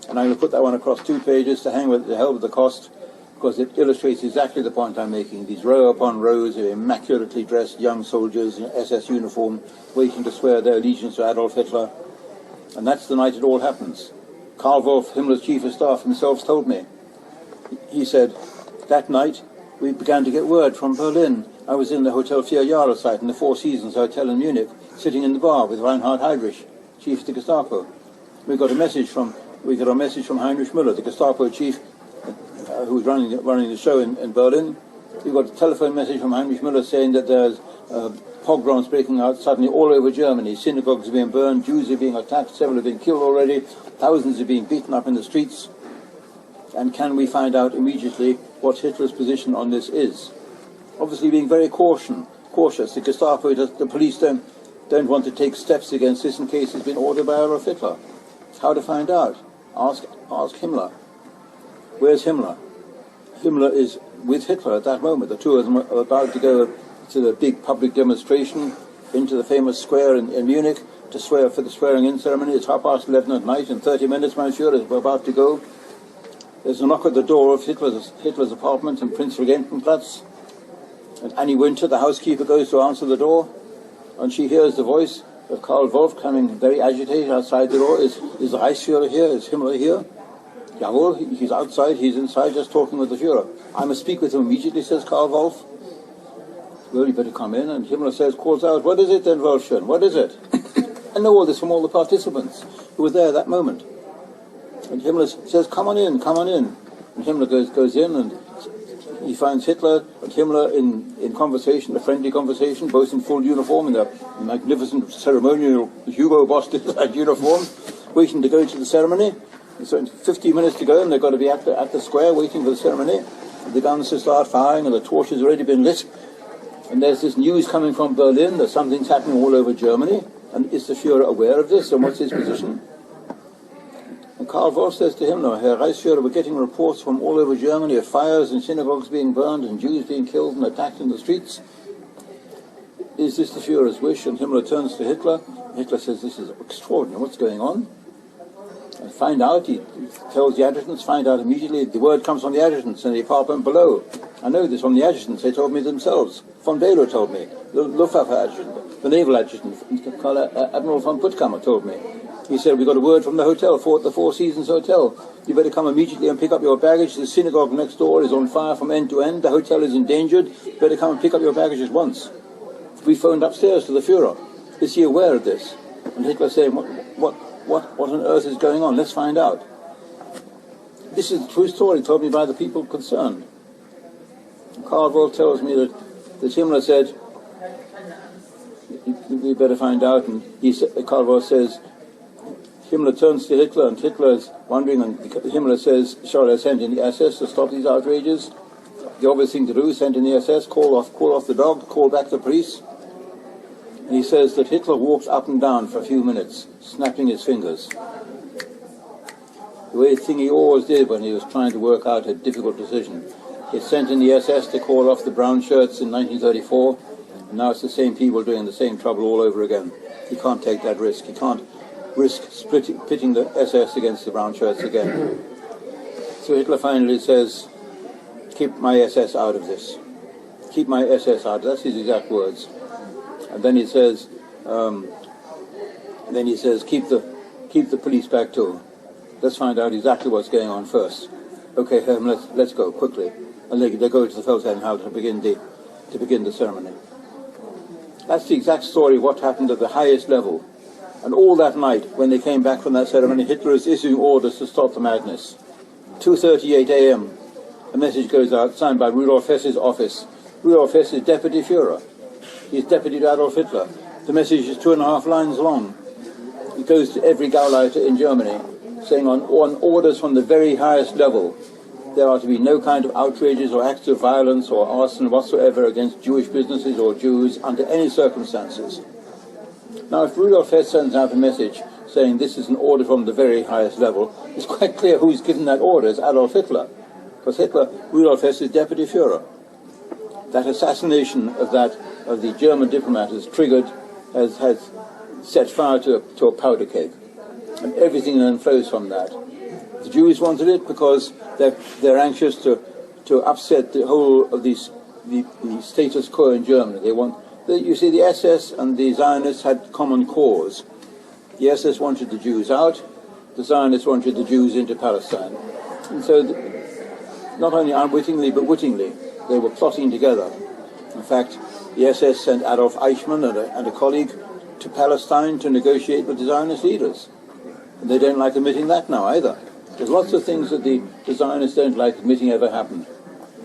And I'm going to put that one across 2 pages to hang with the hell with the cost, because it illustrates exactly the point I'm making. These row upon rows of immaculately dressed young soldiers in SS uniform waiting to swear their allegiance to Adolf Hitler. And that's the night it all happens. Karl Wolff, Himmler's chief of staff himself, told me. He said, that night we began to get word from Berlin. I was in the Hotel Vier Jahre site in the Four Seasons Hotel in Munich, sitting in the bar with Reinhard Heydrich, chief of the Gestapo. We got a message from Heinrich Müller, the Gestapo chief, who was running the show in Berlin. We got a telephone message from Heinrich Müller saying that there's pogroms breaking out suddenly all over Germany. Synagogues are being burned, Jews are being attacked, several have been killed already, thousands are being beaten up in the streets. And can we find out immediately what Hitler's position on this is? Obviously being very cautious. The Gestapo, the police don't want to take steps against this in case it's been ordered by Adolf Hitler. How to find out? Ask Himmler. Where's Himmler? Himmler is with Hitler at that moment. The two of them are about to go to the big public demonstration into the famous square in Munich to swear for the swearing-in ceremony. It's 11:30 at night. In 30 minutes, monsieur, as we're about to go, there's a knock at the door of Hitler's apartment in Prinz Regentenplatz. And Annie Winter, the housekeeper, goes to answer the door, and she hears the voice of Karl Wolff coming very agitated outside the door. Is the Reichsführer here? Is Himmler here? Jawohl, he's outside, he's inside just talking with the Führer. I must speak with him immediately, says Karl Wolff. Well, you better come in, and Himmler calls out, what is it then, Wolfchen, what is it? I know all this from all the participants who were there that moment. And Himmler says, come on in. And Himmler goes in, and he finds Hitler and Himmler in conversation, a friendly conversation, both in full uniform, in their magnificent ceremonial Hugo Boss uniform, waiting to go to the ceremony. And so in 15 minutes to go, and they've got to be at the square waiting for the ceremony. The guns to start firing, and the torch has already been lit. And there's this news coming from Berlin that something's happening all over Germany. And is the Führer aware of this, and what's his position? And Karl Wolff says to Himmler, Herr Reichsführer, we're getting reports from all over Germany of fires and synagogues being burned and Jews being killed and attacked in the streets. Is this the Führer's wish? And Himmler turns to Hitler. Hitler says, this is extraordinary, what's going on? And find out, he tells the adjutants, find out immediately. The word comes from the adjutants in the apartment below. I know this from the adjutants, they told me themselves. Von Below told me, the Luftwaffe adjutant, the naval adjutant, Admiral von Puttkammer told me. He said, we got a word from the hotel, the Four Seasons Hotel. You better come immediately and pick up your baggage. The synagogue next door is on fire from end to end. The hotel is endangered. You better come and pick up your baggage at once. We phoned upstairs to the Führer. Is he aware of this? And Hitler saying, what on earth is going on? Let's find out. This is a true story told me by the people concerned. Karl Wolff tells me that Himmler said, we better find out. And Karl Wolff says, Himmler turns to Hitler, and Hitler is wondering, and Himmler says, shall I send in the SS to stop these outrages? The obvious thing to do is send in the SS, call off the dog, call back the police. And he says that Hitler walked up and down for a few minutes, snapping his fingers. The thing he always did when he was trying to work out a difficult decision. He sent in the SS to call off the brown shirts in 1934, and now it's the same people doing the same trouble all over again. He can't take that risk. He can't risk pitting the SS against the brown shirts again. So Hitler finally says, keep my SS out of this. Keep my SS out. That's his exact words. And then he says, keep the police back too. Let's find out exactly what's going on first. Okay, Herm, let's go quickly. And they go to the Feldherrnhalle to begin the ceremony. That's the exact story of what happened at the highest level. And all that night, when they came back from that ceremony, Hitler is issuing orders to stop the madness. 2:38 a.m. A message goes out, signed by Rudolf Hess's office. Rudolf Hess is Deputy Führer. He's Deputy to Adolf Hitler. The message is 2.5 lines long. It goes to every Gauleiter in Germany, saying on orders from the very highest level, there are to be no kind of outrages or acts of violence or arson whatsoever against Jewish businesses or Jews under any circumstances. Now, if Rudolf Hess sends out a message saying this is an order from the very highest level, it's quite clear who's given that order. It's Adolf Hitler. Because Rudolf Hess is Deputy Führer. That assassination of the German diplomat has set fire to a powder keg. And everything then flows from that. The Jews wanted it because they're anxious to upset the whole of the status quo in Germany. You see, the SS and the Zionists had common cause. The SS wanted the Jews out, the Zionists wanted the Jews into Palestine. And so, not only unwittingly, but wittingly, they were plotting together. In fact, the SS sent Adolf Eichmann and a colleague to Palestine to negotiate with the Zionist leaders. And they don't like admitting that now either. There's lots of things that the Zionists don't like admitting ever happened.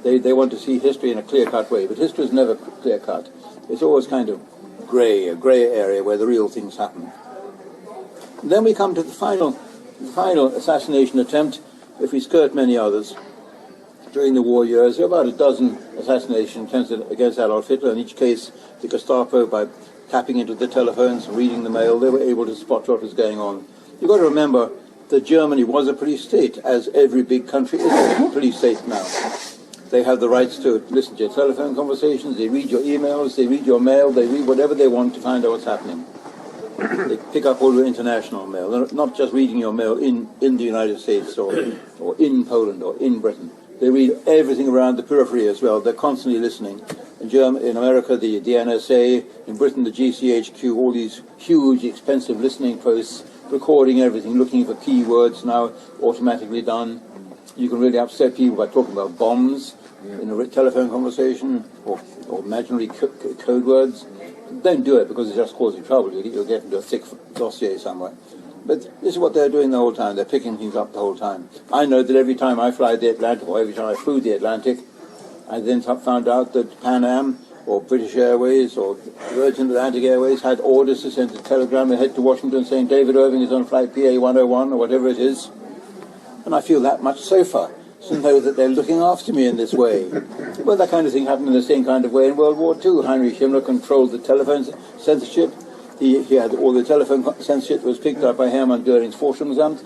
They want to see history in a clear-cut way, but history is never clear-cut. It's always kind of a grey area where the real things happen. And then we come to the final assassination attempt, if we skirt many others. During the war years, there were about a dozen assassination attempts against Adolf Hitler. In each case, the Gestapo, by tapping into the telephones and reading the mail, they were able to spot what was going on. You've got to remember that Germany was a police state, as every big country is a police state now. They have the rights to listen to your telephone conversations, they read your emails, they read your mail, they read whatever they want to find out what's happening. They pick up all your international mail. They're not just reading your mail in the United States or in Poland or in Britain. They read everything around the periphery as well. They're constantly listening. In America, the NSA, in Britain, the GCHQ, all these huge, expensive listening posts, recording everything, looking for keywords now, automatically done. You can really upset people by talking about bombs in a telephone conversation or imaginary code words. Don't do it because it just causes you trouble. You'll get into a thick dossier somewhere. But this is what they're doing the whole time. They're picking things up the whole time. I know that every time I fly the Atlantic, or every time I flew the Atlantic, I then found out that Pan Am or British Airways or Virgin Atlantic Airways had orders to send a telegram ahead to Washington saying David Irving is on flight PA 101 or whatever it is. And I feel that much safer to know that they're looking after me in this way. Well, that kind of thing happened in the same kind of way in World War II. Heinrich Himmler controlled the telephone censorship. He had all the telephone censorship that was picked up by Hermann Göring's Forschungsamt.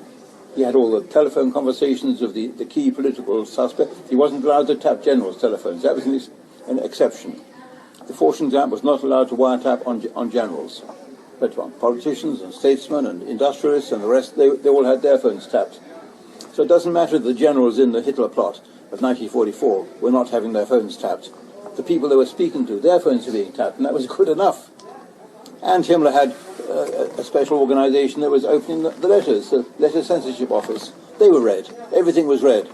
He had all the telephone conversations of the key political suspects. He wasn't allowed to tap generals' telephones. That was an exception. The Forschungsamt was not allowed to wiretap on generals. But on politicians and statesmen and industrialists and the rest, they all had their phones tapped. So it doesn't matter that the generals in the Hitler plot of 1944 were not having their phones tapped. The people they were speaking to, their phones were being tapped, and that was good enough. And Himmler had a special organization that was opening the letters, the letter censorship office. They were read. Everything was read.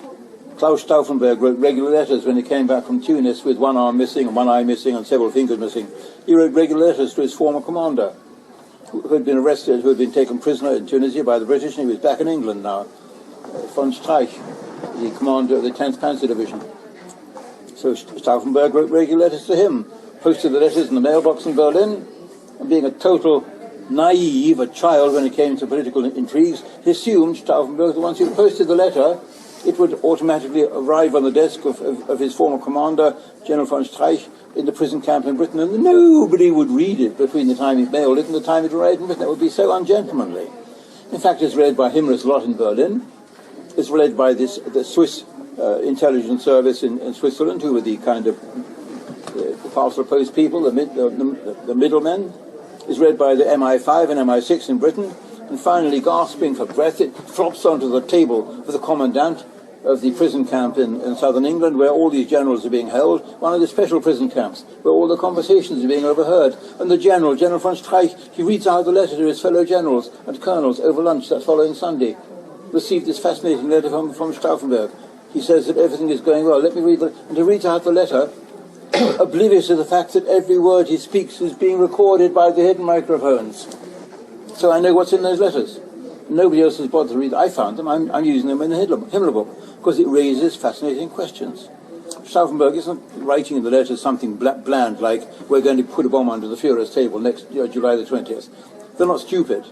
Klaus Stauffenberg wrote regular letters when he came back from Tunis with one arm missing and one eye missing and several fingers missing. He wrote regular letters to his former commander, who had been arrested, who had been taken prisoner in Tunisia by the British, and he was back in England now. Von Streich, the commander of the 10th Panzer Division. So Stauffenberg wrote regular letters to him, posted the letters in the mailbox in Berlin, and being a total naive, a child when it came to political intrigues, he assumed, Stauffenberg, that once you posted the letter, it would automatically arrive on the desk of his former commander, General von Streich, in the prison camp in Britain, and nobody would read it between the time he mailed it and the time it arrived in Britain. That would be so ungentlemanly. In fact, it's read by Himmler's lot in Berlin. It's read by the Swiss intelligence service in Switzerland, who were the kind of the parcel post people, the middlemen. is read by the MI5 and MI6 in Britain, and finally, gasping for breath, it flops onto the table of the commandant of the prison camp in southern England, where all these generals are being held, one of the special prison camps, where all the conversations are being overheard. And the General von Streich, he reads out the letter to his fellow generals and colonels over lunch that following Sunday. Received this fascinating letter from Stauffenberg. He says that everything is going well. Let me read and he reads out the letter, oblivious of the fact that every word he speaks is being recorded by the hidden microphones. So I know what's in those letters. Nobody else has bothered to read. I found them. I'm using them in the Himmler book because it raises fascinating questions. Stauffenberg isn't writing in the letters something bland like we're going to put a bomb under the Führer's table next July the 20th. They're not stupid.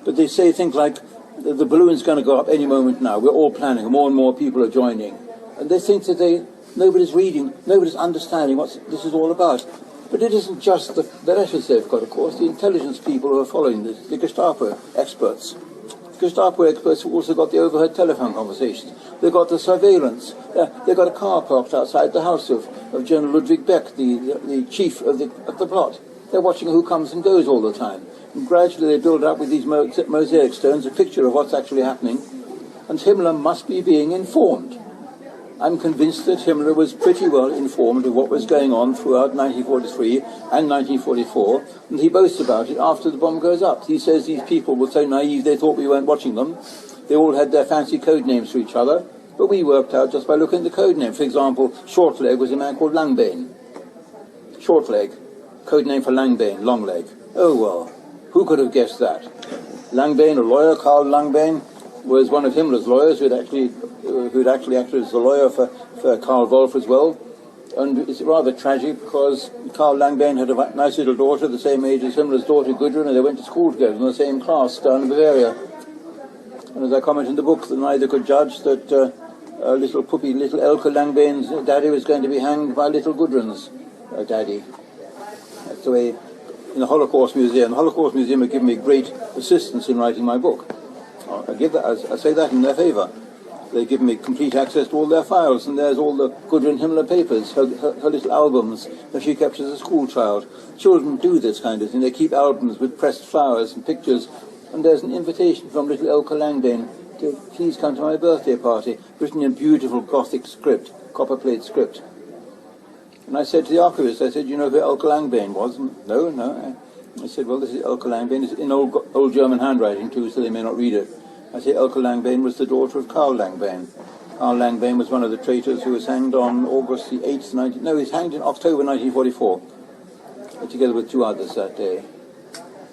But they say things like the balloon's going to go up any moment now. We're all planning. More and more people are joining. And they think that nobody's reading, nobody's understanding what this is all about. But it isn't just the letters they've got, of course. The intelligence people who are following this, the Gestapo experts. Gestapo experts have also got the overheard telephone conversations. They've got the surveillance. They've got a car parked outside the house of General Ludwig Beck, the chief of the plot. They're watching who comes and goes all the time. And gradually they build up with these mosaic stones a picture of what's actually happening. And Himmler must be being informed. I'm convinced that Himmler was pretty well informed of what was going on throughout 1943 and 1944, and he boasts about it after the bomb goes up. He says these people were so naive they thought we weren't watching them. They all had their fancy code names for each other, but we worked out just by looking at the code name. For example, Shortleg was a man called Langbane. Shortleg, code name for Langbane, long leg. Oh well, who could have guessed that? Langbane, a lawyer, Karl Langbane, was one of Himmler's lawyers who'd actually acted as a lawyer for Karl Wolff as well. And it's rather tragic because Karl Langbane had a nice little daughter the same age as Himmler's daughter Gudrun, and they went to school together in the same class down in Bavaria. And as I comment in the book, that neither could judge that little Elke Langbane's daddy was going to be hanged by little Gudrun's daddy. That's the way in the Holocaust Museum. The Holocaust Museum have given me great assistance in writing my book. I say that in their favour. They've given me complete access to all their files, and there's all the Gudrun Himmler papers, her little albums that she kept as a school child. Children do this kind of thing. They keep albums with pressed flowers and pictures, and there's an invitation from little Elke Langbane to please come to my birthday party, written in beautiful Gothic script, copperplate script. And I said to the archivist, I said, you know who Elke Langbane was? No. I said, well, this is Elke Langbane. It's in old German handwriting too, so they may not read it. I say Elke Langbane was the daughter of Karl Langbane. Karl Langbane was one of the traitors who was hanged on August the 8th, he was hanged in October 1944, together with two others that day.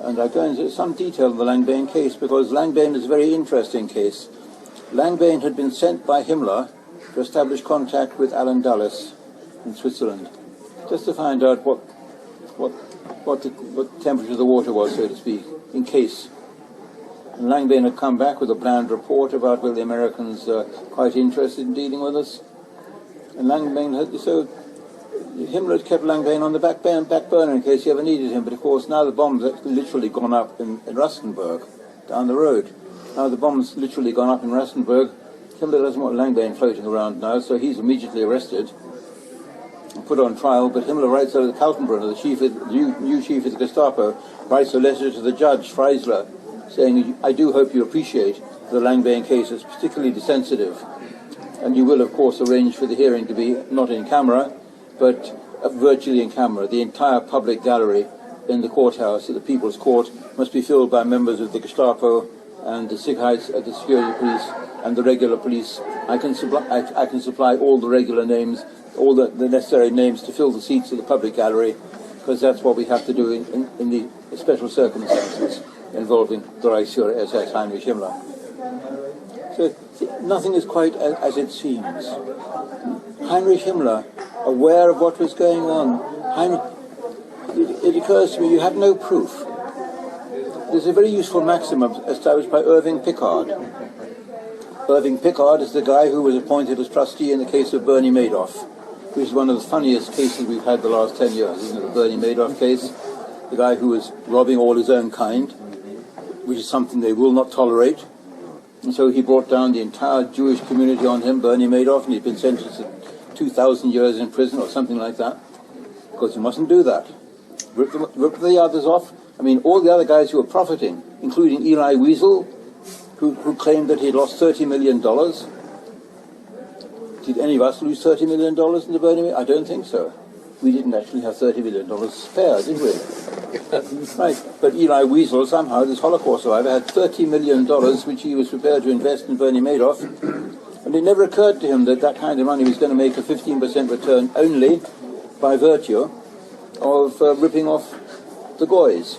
And I go into some detail in the Langbane case, because Langbane is a very interesting case. Langbane had been sent by Himmler to establish contact with Alan Dulles in Switzerland, just to find out what temperature of the water was, so to speak, in case. And Langbane had come back with a bland report about whether the Americans are quite interested in dealing with us. And so Himmler had kept Langbane on the back burner in case he ever needed him. But of course now the bomb's literally gone up in Rustenburg, down the road. Now the bomb's literally gone up in Rustenburg. Himmler doesn't want Langbane floating around now, so he's immediately arrested and put on trial. But Himmler writes out of Kaltenbrunner, the new chief of the Gestapo, writes a letter to the judge, Freisler, saying, I do hope you appreciate the Langbane case is particularly sensitive, and you will of course arrange for the hearing to be not in camera, but virtually in camera. The entire public gallery in the courthouse at the People's Court must be filled by members of the Gestapo and the Sicherheits, the security police and the regular police. I can supply all the regular names, all the necessary names to fill the seats of the public gallery, because that's what we have to do in the special circumstances involving the Reichsführer SS Heinrich Himmler. So nothing is quite as it seems. Heinrich Himmler, aware of what was going on, it occurs to me, you have no proof. There's a very useful maxim established by Irving Pickard. Irving Pickard is the guy who was appointed as trustee in the case of Bernie Madoff, which is one of the funniest cases we've had the last 10 years, isn't it? The Bernie Madoff case, the guy who was robbing all his own kind, which is something they will not tolerate. And so he brought down the entire Jewish community on him, Bernie Madoff, and he'd been sentenced to 2,000 years in prison or something like that, because you mustn't do that. Rip the others off, I mean, all the other guys who were profiting, including Eli Wiesel, who claimed that he'd lost $30 million. Did any of us lose $30 million in the Bernie? I don't think so. We didn't actually have $30 million spare, did we? Right. But Eli Wiesel, somehow, this Holocaust survivor, had $30 million which he was prepared to invest in Bernie Madoff. And it never occurred to him that that kind of money was going to make a 15% return only by virtue of ripping off the Goys.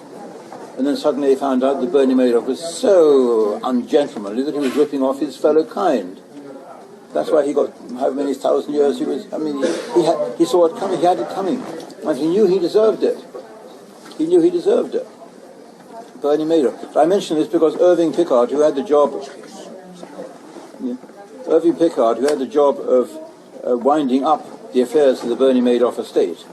And then suddenly they found out that Bernie Madoff was so ungentlemanly that he was ripping off his fellow kind. That's why he got how many thousand years he was. I mean, he saw it coming. He had it coming, and he knew he deserved it. He knew he deserved it. Bernie Madoff. I mention this because Irving Pickard, who had the job, of winding up the affairs of the Bernie Madoff estate,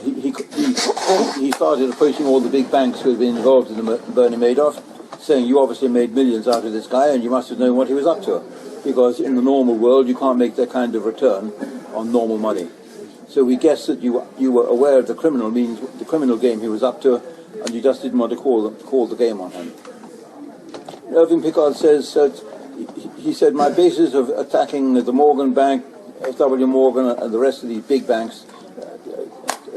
he started approaching all the big banks who had been involved in the Bernie Madoff, saying, "You obviously made millions out of this guy, and you must have known what he was up to." Because in the normal world, you can't make that kind of return on normal money. So we guess that you were aware of the criminal game he was up to, and you just didn't want to call the game on him. Irving Pickard says he said, "My basis of attacking the Morgan Bank, F.W. Morgan, and the rest of these big banks,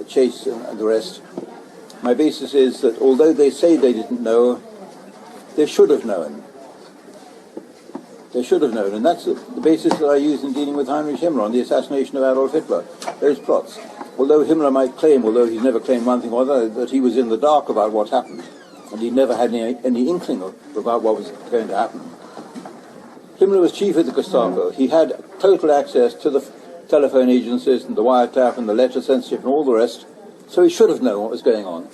Chase and the rest, my basis is that although they say they didn't know, they should have known." They should have known, and that's the basis that I use in dealing with Heinrich Himmler on the assassination of Adolf Hitler, those plots. Although Himmler might claim, although he's never claimed one thing or another, that he was in the dark about what happened, and he never had any inkling about what was going to happen. Himmler was chief of the Gestapo. He had total access to the telephone agencies and the wiretap and the letter censorship and all the rest, so he should have known what was going on.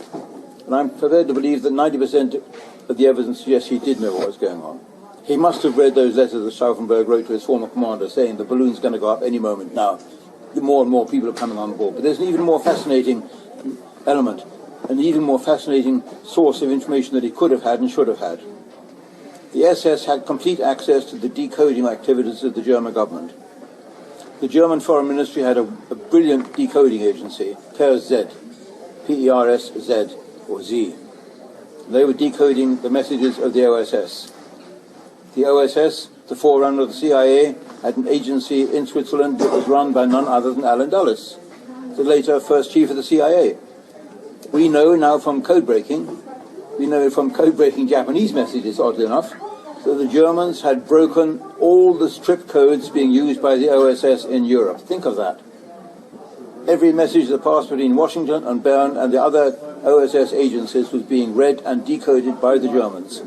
And I'm prepared to believe that 90% of the evidence suggests he did know what was going on. He must have read those letters that Stauffenberg wrote to his former commander saying the balloon's going to go up any moment now. More and more people are coming on board. But there's an even more fascinating element, an even more fascinating source of information that he could have had and should have had. The SS had complete access to the decoding activities of the German government. The German Foreign Ministry had a brilliant decoding agency, PERZ, P-E-R-S-Z, or Z. They were decoding the messages of the OSS. The OSS, the forerunner of the CIA, had an agency in Switzerland that was run by none other than Allen Dulles, the later first chief of the CIA. We know now from code-breaking Japanese messages, oddly enough, that the Germans had broken all the strip codes being used by the OSS in Europe. Think of that. Every message that passed between Washington and Bern and the other OSS agencies was being read and decoded by the Germans,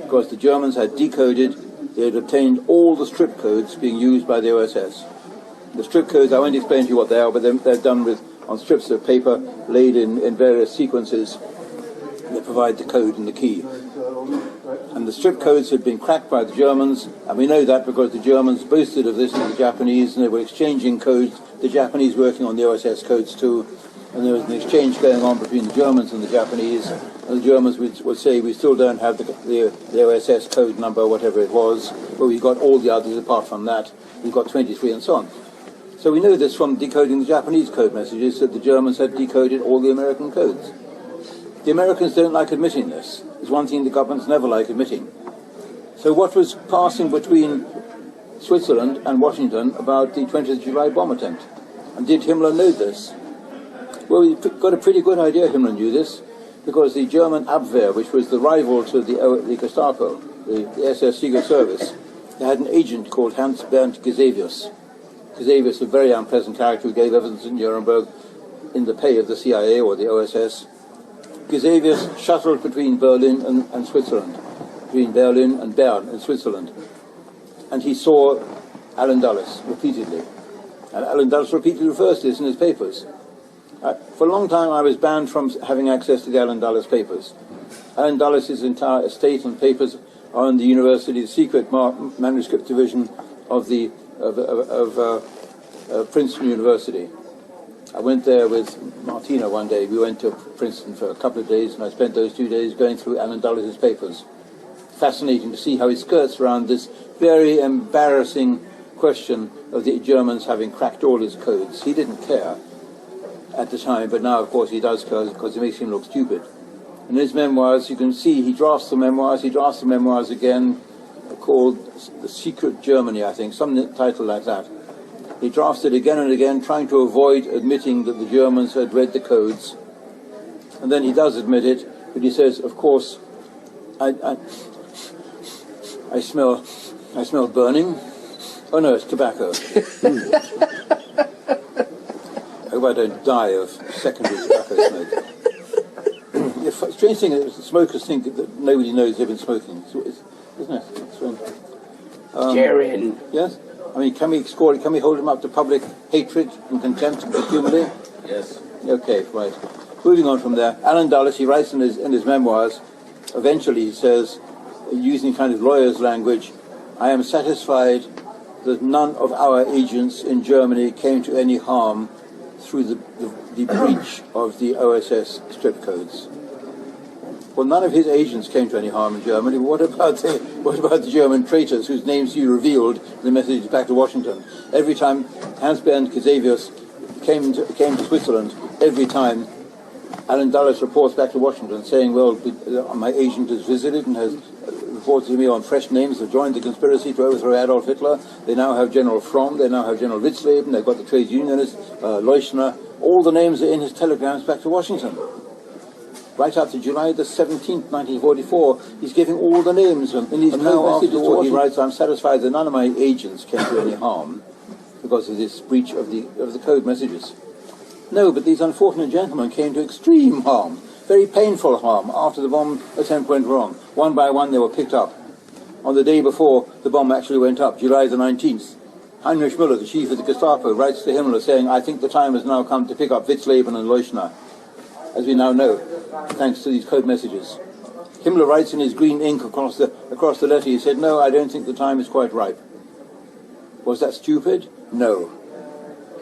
because the Germans had decoded, they had obtained all the strip codes being used by the OSS. The strip codes, I won't explain to you what they are, but they're done on strips of paper laid in various sequences that provide the code and the key. And the strip codes had been cracked by the Germans, and we know that because the Germans boasted of this to the Japanese, and they were exchanging codes, the Japanese working on the OSS codes too, and there was an exchange going on between the Germans and the Japanese, and the Germans would say, we still don't have the OSS code number, whatever it was, but we got all the others apart from that, we got 23 and so on. So we know this from decoding the Japanese code messages, that the Germans had decoded all the American codes. The Americans don't like admitting this. It's one thing the governments never like admitting. So what was passing between Switzerland and Washington about the 20th of July bomb attempt? And did Himmler know this? Well, we got a pretty good idea Himmler knew this, because the German Abwehr, which was the rival to the Gestapo, the SS Secret Service, they had an agent called Hans Bernd Gisevius. Gisevius, a very unpleasant character who gave evidence in Nuremberg in the pay of the CIA or the OSS. Gisevius shuttled between Berlin and Switzerland, between Berlin and Bern in Switzerland. And he saw Allen Dulles repeatedly. And Allen Dulles repeatedly refers to this in his papers. For a long time I was banned from having access to the Allen Dulles papers. Allen Dulles' entire estate and papers are in the university, the secret manuscript division of Princeton University. I went there with Martina one day. We went to Princeton for a couple of days, and I spent those 2 days going through Allen Dulles' papers. Fascinating to see how he skirts around this very embarrassing question of the Germans having cracked all his codes. He didn't care at the time, but now, of course, he does care because it makes him look stupid. In his memoirs, you can see he drafts the memoirs again, called The Secret Germany, I think, some title like that. He drafts it again and again, trying to avoid admitting that the Germans had read the codes. And then he does admit it, but he says, of course, I smell burning. Oh no, it's tobacco. I hope I don't die of secondary tobacco smoke. The strange thing is smokers think that nobody knows they've been smoking, isn't it? Jaron. Yes? I mean, can we hold him up to public hatred and contempt and contumely? Yes. Okay, right. Moving on from there, Alan Dulles, he writes in his memoirs, eventually he says, using kind of lawyer's language, I am satisfied that none of our agents in Germany came to any harm through the breach of the OSS strip codes. Well, none of his agents came to any harm in Germany. What about the German traitors whose names he revealed in the messages back to Washington? Every time Hans-Bernd Casavius came to Switzerland, every time Alan Dulles reports back to Washington saying, well, my agent has visited and has reported to me on fresh names have joined the conspiracy to overthrow Adolf Hitler. They now have General Fromm, they now have General Witzleben, they've got the trade unionist, Leuschner. All the names are in his telegrams back to Washington. Right up to July the 17th, 1944, he's giving all the names. And now afterward he writes, I'm satisfied that none of my agents came to any harm because of this breach of the code messages. No, but these unfortunate gentlemen came to extreme harm, very painful harm, after the bomb attempt went wrong. One by one they were picked up. On the day before the bomb actually went up, July the 19th, Heinrich Müller, the chief of the Gestapo, writes to Himmler saying, I think the time has now come to pick up Witzleben and Leuschner, as we now know, thanks to these code messages. Himmler writes in his green ink across the letter, he said, no, I don't think the time is quite ripe. Was that stupid? No.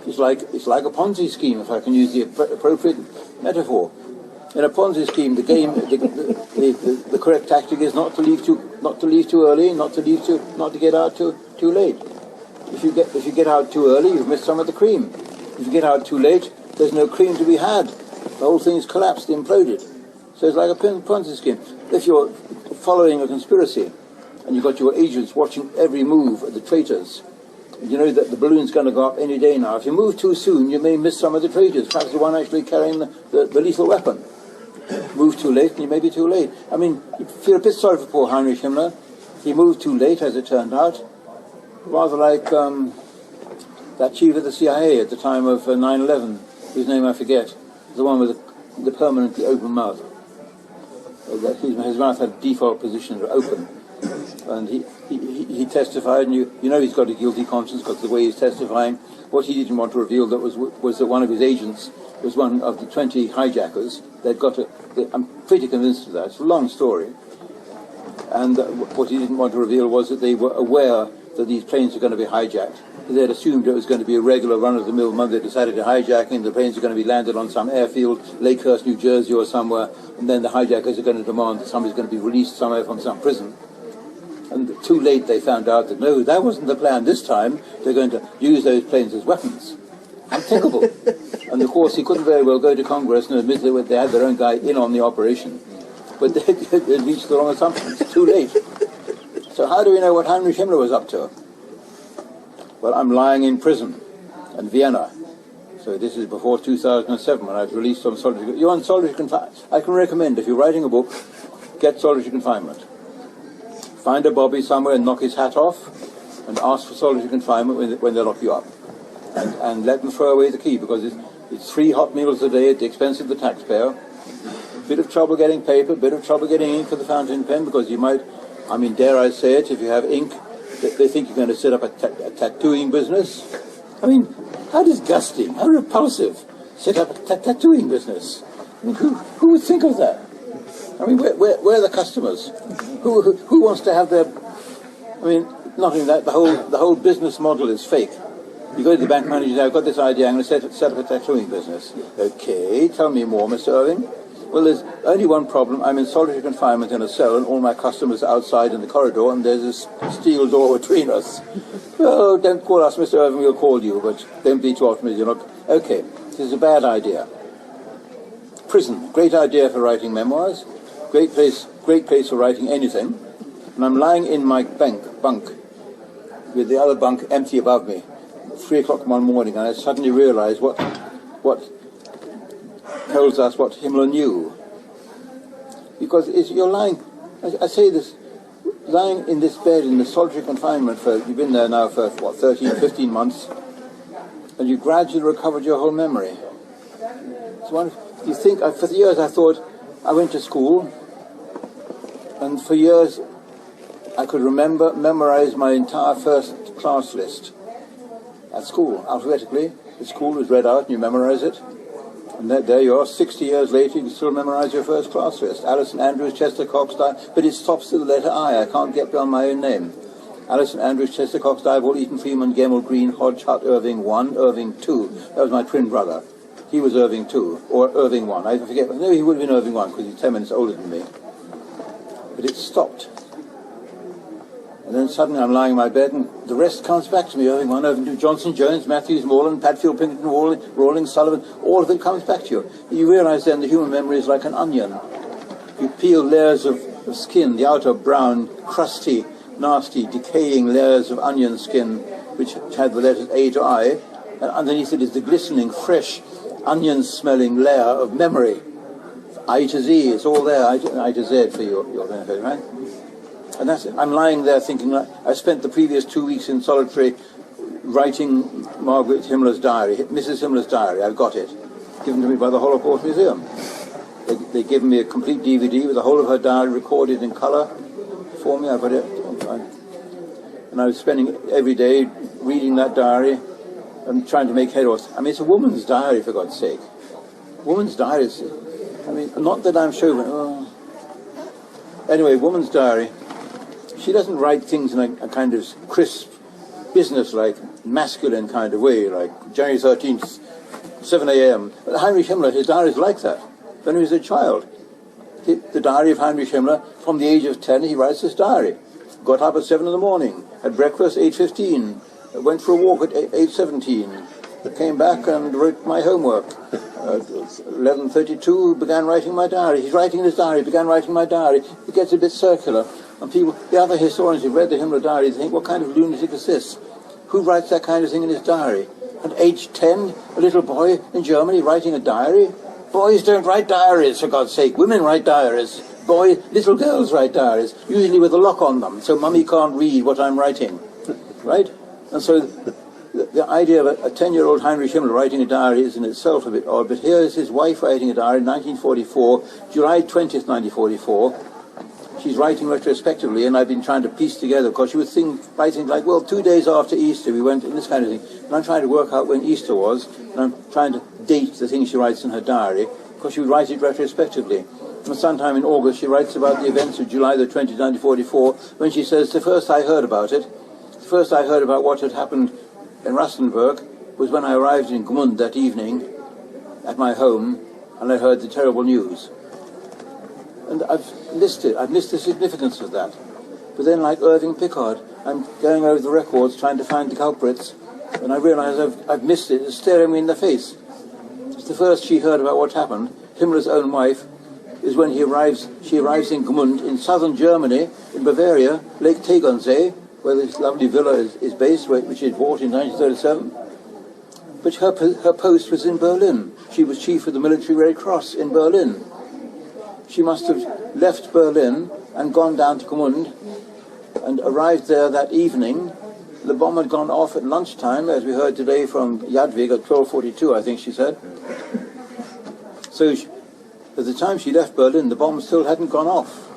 It's like a Ponzi scheme, if I can use the appropriate metaphor. In a Ponzi scheme, the correct tactic is not to leave too early, not to get out too late. If you get out too early, you've missed some of the cream. If you get out too late, there's no cream to be had. The whole thing's collapsed, imploded. So it's like a Ponzi scheme. If you're following a conspiracy and you've got your agents watching every move of the traitors, you know that the balloon's going to go up any day now. If you move too soon, you may miss some of the traitors, perhaps the one actually carrying the lethal weapon. Move too late, and you may be too late. I mean, you feel a bit sorry for poor Heinrich Himmler. He moved too late, as it turned out. Rather like that chief of the CIA at the time of 9/11, whose name I forget, the one with the permanently open mouth. His mouth had a default position open. And he testified, and you know he's got a guilty conscience because of the way he's testifying. What he didn't want to reveal was that one of his agents was one of the 20 hijackers. I'm pretty convinced of that. It's a long story. And what he didn't want to reveal was that they were aware that these planes were going to be hijacked. They had assumed it was going to be a regular run-of-the-mill Monday to Saturday hijacking. The planes are going to be landed on some airfield, Lakehurst, New Jersey or somewhere, and then the hijackers are going to demand that somebody's going to be released somewhere from some prison. And too late they found out that no, that wasn't the plan this time. They're going to use those planes as weapons. Unthinkable. And of course he couldn't very well go to Congress and admit that they had their own guy in on the operation. But they'd reached the wrong assumptions. Too late. So how do we know what Heinrich Himmler was up to? Well, I'm lying in prison in Vienna. So this is before 2007 when I was released from solitary. You're on solitary confinement. I can recommend, if you're writing a book, get solitary confinement. Find a bobby somewhere and knock his hat off and ask for solitary confinement when they lock you up. And let them throw away the key, because it's 3 hot meals a day at the expense of the taxpayer. Bit of trouble getting paper, bit of trouble getting ink for the fountain pen, because you might, I mean, dare I say it, if you have ink, they think you're going to set up a tattooing business. I mean, how disgusting, how repulsive. Set up a tattooing business. I mean, who would think of that? I mean, where are the customers? Who wants to have their... I mean, not only that, the whole business model is fake. You go to the bank manager and say, I've got this idea, I'm going to set up a tattooing business. Okay, tell me more, Mr. Irving. Well, there's only one problem. I'm in solitary confinement in a cell, and all my customers are outside in the corridor, and there's this steel door between us. Oh, don't call us Mr. Irving, we'll call you, but don't be too optimistic. You're not... Okay, this is a bad idea. Prison, great idea for writing memoirs. great place for writing anything. And I'm lying in my bunk, with the other bunk empty above me, 3 o'clock one morning, and I suddenly realized what tells us what Himmler knew. Because you're lying, I say this, lying in this bed in the solitary confinement you've been there now for, 13, 15 months, and you gradually recovered your whole memory. So you think, for years I thought, I went to school, and for years I could memorize my entire first class list at school, alphabetically. The school was read out and you memorize it. And there you are, 60 years later, you can still memorize your first class list. Alison Andrews, Chester Cox, but it stops at the letter I. I can't get beyond my own name. Alison Andrews, Chester Cox, Dival, Eaton, Freeman, Gemmell, Green, Hodge, Hutt, Irving 1, Irving 2. That was my twin brother. He was Irving 2, or Irving 1. I forget. No, he would have been Irving 1 because he's 10 minutes older than me. But it stopped. And then suddenly I'm lying in my bed and the rest comes back to me. Irving 1, Irving 2, Johnson, Jones, Matthews, Morland, Padfield, Pinkerton, Rawlings, Sullivan, all of it comes back to you. You realize then the human memory is like an onion. You peel layers of skin, the outer brown, crusty, nasty, decaying layers of onion skin, which had the letters A to I, and underneath it is the glistening, fresh, onion-smelling layer of memory. I to Z, it's all there, I to Z for your benefit, right? And I'm lying there thinking, I spent the previous 2 weeks in solitary writing Margaret Himmler's diary, Mrs. Himmler's diary. I've got it, given to me by the Holocaust Museum. They've given me a complete DVD with the whole of her diary recorded in colour for me. I've got it. And I was spending every day reading that diary and trying to make head of it. I mean, it's a woman's diary, for God's sake. Woman's diary is, I mean, not that I'm sure, anyway, woman's diary. She doesn't write things in a kind of crisp, business-like, masculine kind of way, like January 13th, 7 a.m. But Heinrich Himmler, his diary is like that. When he was a child, the diary of Heinrich Himmler, from the age of 10, he writes his diary. Got up at 7 in the morning, had breakfast 8:15, went for a walk at 8:17, came back and wrote my homework. 11:32, began writing my diary. He's writing his diary, began writing my diary. It gets a bit circular. And people, the other historians who've read the Himmler diary, think, what kind of lunatic is this? Who writes that kind of thing in his diary? At age 10, a little boy in Germany writing a diary? Boys don't write diaries, for God's sake. Women write diaries. Little girls write diaries, usually with a lock on them, so mummy can't read what I'm writing. Right? And so the idea of a 10-year-old Heinrich Himmler writing a diary is in itself a bit odd, but here is his wife writing a diary in 1944, July 20th, 1944. She's writing retrospectively, and I've been trying to piece together, because she would write things like, well, 2 days after Easter we went, in this kind of thing. And I'm trying to work out when Easter was, and I'm trying to date the things she writes in her diary, because she would write it retrospectively. And sometime in August she writes about the events of July the 20th, 1944, when she says, the first I heard about what had happened in Rustenburg was when I arrived in Gmund that evening at my home, and I heard the terrible news. And I've missed the significance of that. But then, like Irving Pickard, I'm going over the records trying to find the culprits, and I realise I've missed it. It's staring me in the face. It's the first she heard about what happened. Himmler's own wife is when she arrives in Gmund in southern Germany, in Bavaria, Lake Tegernsee, where this lovely villa is based, which she bought in 1937. But her post was in Berlin. She was chief of the Military Red Cross in Berlin. She must have left Berlin and gone down to Gmund and arrived there that evening. The bomb had gone off at lunchtime, as we heard today from Jadwig at 12:42, I think she said. So at the time she left Berlin, the bomb still hadn't gone off.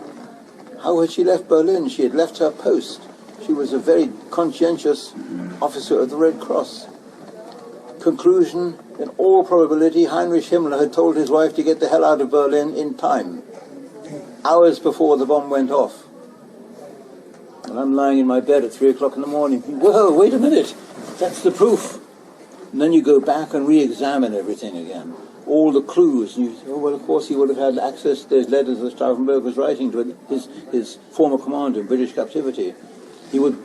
How had she left Berlin? She had left her post. She was a very conscientious officer of the Red Cross. Conclusion, in all probability, Heinrich Himmler had told his wife to get the hell out of Berlin in time, hours before the bomb went off. And I'm lying in my bed at 3 o'clock in the morning. Whoa, wait a minute, that's the proof. And then you go back and re-examine everything again. All the clues. And you say, oh, well, of course he would have had access to those letters that Stauffenberg was writing to his former commander in British captivity. He would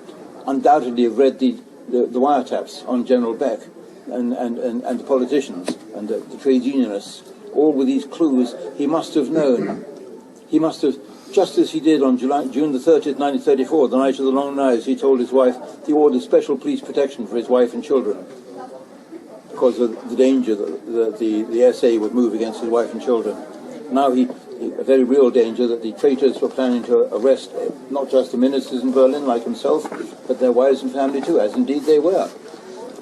undoubtedly have read the wiretaps on General Beck and the politicians and the trade unionists. All with these clues, he must have known. he must have, just as he did on June the 30th, 1934, the night of the Long Knives, he told his wife he ordered special police protection for his wife and children because of the danger that the SA would move against his wife and children. Now a very real danger that the traitors were planning to arrest not just the ministers in Berlin like himself, but their wives and family too, as indeed they were.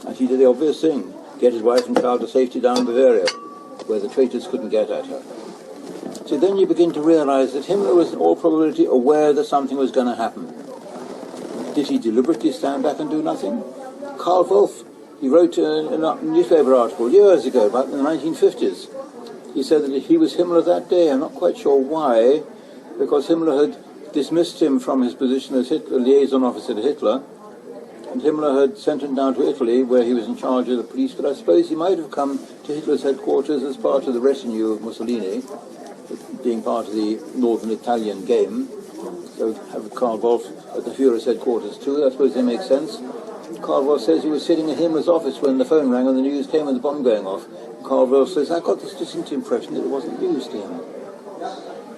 And he did the obvious thing, get his wife and child to safety down in Bavaria, where the traitors couldn't get at her. So then you begin to realize that Himmler was in all probability aware that something was going to happen. Did he deliberately stand back and do nothing? Karl Wolff, he wrote in a newspaper article years ago, about in the 1950s, he said that he was Himmler that day. I'm not quite sure why, because Himmler had dismissed him from his position as liaison officer to Hitler, and Himmler had sent him down to Italy, where he was in charge of the police, but I suppose he might have come to Hitler's headquarters as part of the retinue of Mussolini, being part of the northern Italian game. So have Karl Wolff at the Führer's headquarters too, I suppose they make sense. Karl Wolff says he was sitting in Himmler's office when the phone rang and the news came and the bomb going off. Karl Wolff says, I got this distinct impression that it wasn't news to him.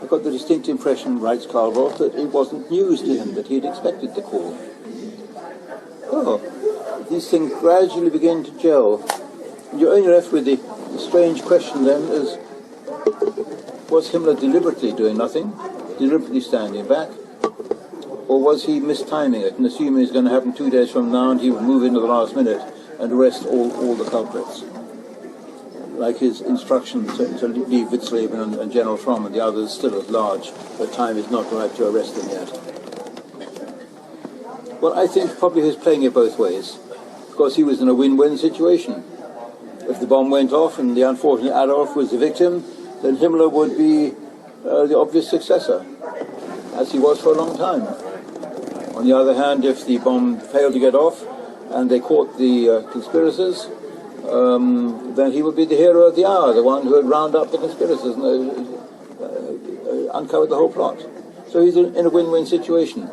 I got the distinct impression, writes Karl Wolff, that it wasn't news to him, that he'd expected the call. Oh, these things gradually begin to gel. You're only left with the strange question then is, was Himmler deliberately doing nothing, deliberately standing back, or was he mistiming it and assuming it's going to happen 2 days from now and he would move into the last minute and arrest all the culprits? Like his instruction to leave Witzleben and General Fromm and the others still at large, but time is not right to arrest them yet. Well, I think probably he was playing it both ways, because he was in a win-win situation. If the bomb went off and the unfortunate Adolf was the victim, then Himmler would be the obvious successor, as he was for a long time. On the other hand, if the bomb failed to get off and they caught the conspirators, then he would be the hero of the hour, the one who had rounded up the conspirators and uncovered the whole plot. So he's in a win-win situation.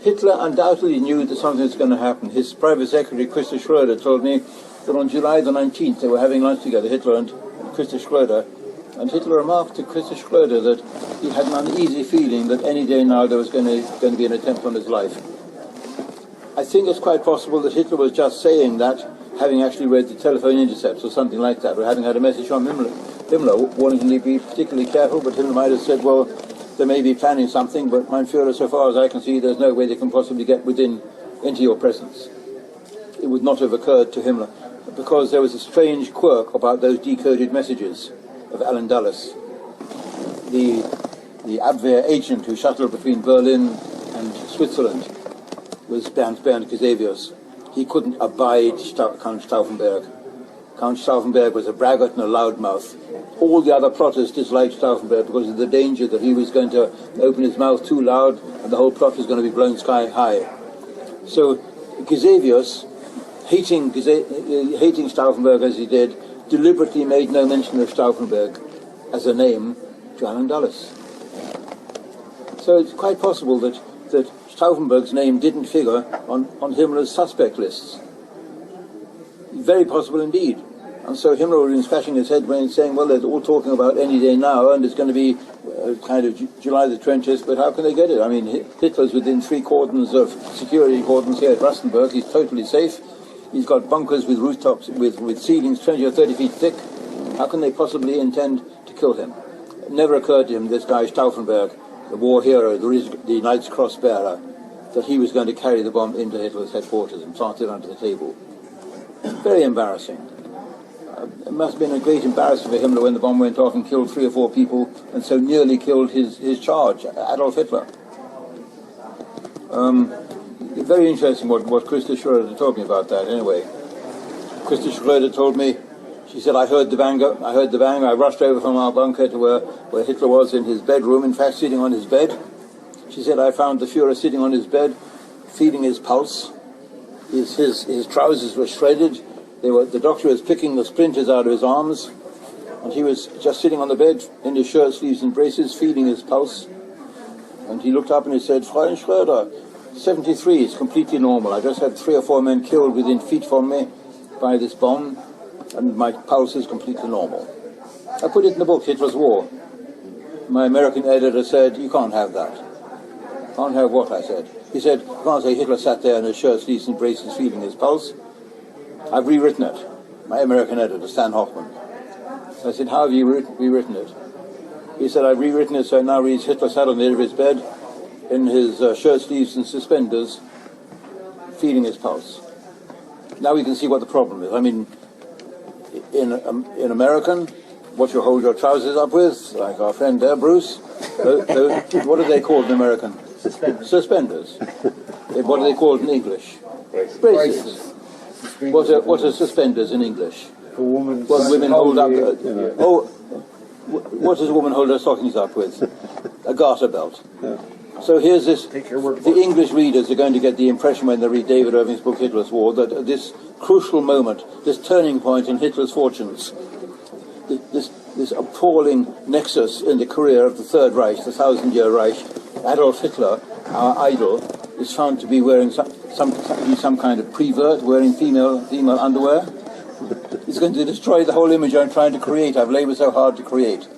Hitler undoubtedly knew that something was going to happen. His private secretary, Christa Schroeder, told me that on July the 19th they were having lunch together, Hitler and Christa Schroeder, and Hitler remarked to Christa Schroeder that he had an uneasy feeling that any day now there was going to be an attempt on his life. I think it's quite possible that Hitler was just saying that, having actually read the telephone intercepts or something like that, or having had a message from Himmler warning him to be particularly careful, but Himmler might have said, well, they may be planning something, but mein Führer, so far as I can see, there's no way they can possibly get into your presence. It would not have occurred to Himmler, because there was a strange quirk about those decoded messages of Alan Dulles, the Abwehr agent who shuttled between Berlin and Switzerland, was Bernd Casavius. He couldn't abide Count Stauffenberg. Count Stauffenberg was a braggart and a loudmouth. All the other plotters disliked Stauffenberg because of the danger that he was going to open his mouth too loud and the whole plot was going to be blown sky high. So Casavius, hating Stauffenberg as he did, deliberately made no mention of Stauffenberg as a name to Alan Dulles. So it's quite possible that Stauffenberg's name didn't figure on Himmler's suspect lists. Very possible indeed. And so Himmler would have been scratching his head when saying, well, they're all talking about any day now, and it's going to be kind of July the 20th, but how can they get it? I mean, Hitler's within 3 cordons of security cordons here at Rustenburg. He's totally safe. He's got bunkers with rooftops, with ceilings 20 or 30 feet thick. How can they possibly intend to kill him? It never occurred to him, this guy Stauffenberg, the war hero, the Knight's Cross bearer, that he was going to carry the bomb into Hitler's headquarters and plant it under the table. Very embarrassing. It must have been a great embarrassment for Himmler when the bomb went off and killed 3 or 4 people and so nearly killed his charge, Adolf Hitler. Very interesting what Christa Schroeder told me about that anyway. Christa Schroeder told me, she said, I heard the bang, I rushed over from our bunker to where Hitler was in his bedroom, in fact sitting on his bed. She said, I found the Fuhrer sitting on his bed, feeling his pulse. His trousers were shredded. The doctor was picking the splinters out of his arms, and he was just sitting on the bed in his shirt sleeves and braces, feeling his pulse. And he looked up and he said, Fräulein Schröder, 73 is completely normal. I just had 3 or 4 men killed within feet from me by this bomb, and my pulse is completely normal. I put it in the book, Hitler's War. my American editor said, you can't have that. Can't have what, I said. He said, you can't say Hitler sat there in his shirt sleeves and braces feeling his pulse. I've rewritten it. My American editor, Stan Hoffman. I said, how have you rewritten it? He said, I've rewritten it so it now reads, Hitler sat on the edge of his bed in his shirt sleeves and suspenders, feeling his pulse. Now we can see what the problem is. I mean, in American, what you hold your trousers up with, like our friend there, Bruce, what are they called in American? Suspenders. What are they called in English? Braces. What are suspenders in English? For women, what women hold up. What does a woman hold her stockings up with? A garter belt. Yeah. So here's this. The English readers are going to get the impression when they read David Irving's book Hitler's War that at this crucial moment, this turning point in Hitler's fortunes, this appalling nexus in the career of the Third Reich, the 1,000-year Reich, Adolf Hitler, our idol, is found to be wearing some kind of prevert, wearing female underwear. It's going to destroy the whole image I'm trying to create. I've labored so hard to create.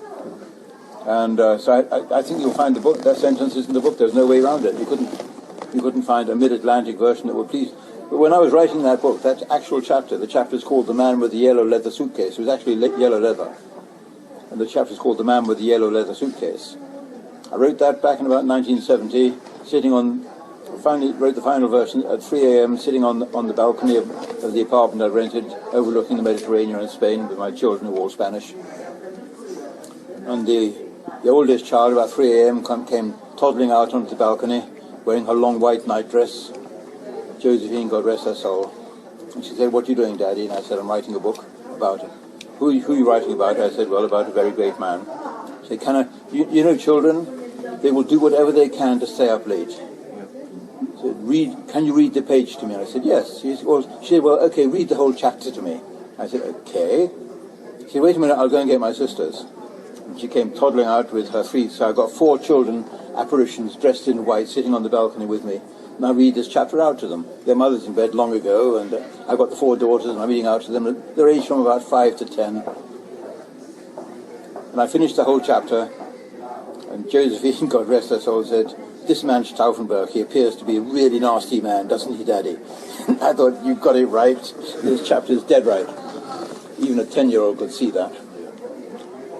And so I think you'll find the book, that sentence is in the book. There's no way around it. You couldn't find a mid-Atlantic version that would please. But when I was writing that book, that actual chapter, the chapter is called The Man with the Yellow Leather Suitcase. It was actually yellow leather. And the chapter is called The Man with the Yellow Leather Suitcase. I wrote that back in about 1970, finally wrote the final version at 3 a.m., sitting on the balcony of the apartment I rented, overlooking the Mediterranean and Spain, with my children who were all Spanish. And the oldest child, about 3 a.m., came toddling out onto the balcony, wearing her long white nightdress. Josephine, God rest her soul. And she said, what are you doing, Daddy? And I said, I'm writing a book about it. Who are you writing about? I said, well, about a very great man. She said, you know, children, they will do whatever they can to stay up late. She said, can you read the page to me? And I said, yes. She said, well, okay, read the whole chapter to me. I said, okay. She said, wait a minute, I'll go and get my sisters. And she came toddling out with her three, so I got 4 children, apparitions, dressed in white, sitting on the balcony with me. And I read this chapter out to them. Their mother's in bed long ago, and I've got the 4 daughters, and I'm reading out to them. They're aged from about 5 to 10. And I finished the whole chapter, and Josephine, God rest her soul, said, this man Stauffenberg, he appears to be a really nasty man, doesn't he, Daddy? I thought, you've got it right. This chapter is dead right. Even a 10-year-old could see that.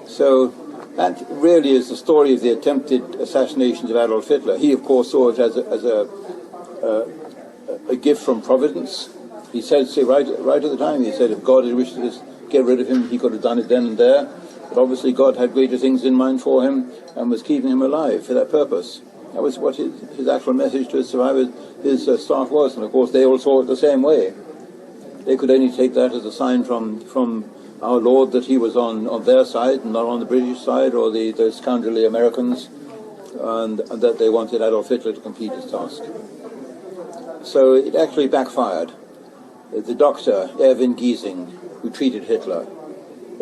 So that really is the story of the attempted assassinations of Adolf Hitler. He, of course, saw it as a gift from Providence. He said, right at the time, he said, if God had wished to just get rid of him, he could have done it then and there. But obviously God had greater things in mind for him and was keeping him alive for that purpose. That was what his actual message to his survivors, his staff was. And of course they all saw it the same way. They could only take that as a sign from our Lord that he was on their side and not on the British side or the scoundrelly Americans, and that they wanted Adolf Hitler to complete his task. So it actually backfired. The doctor, Irving Giesing, who treated Hitler.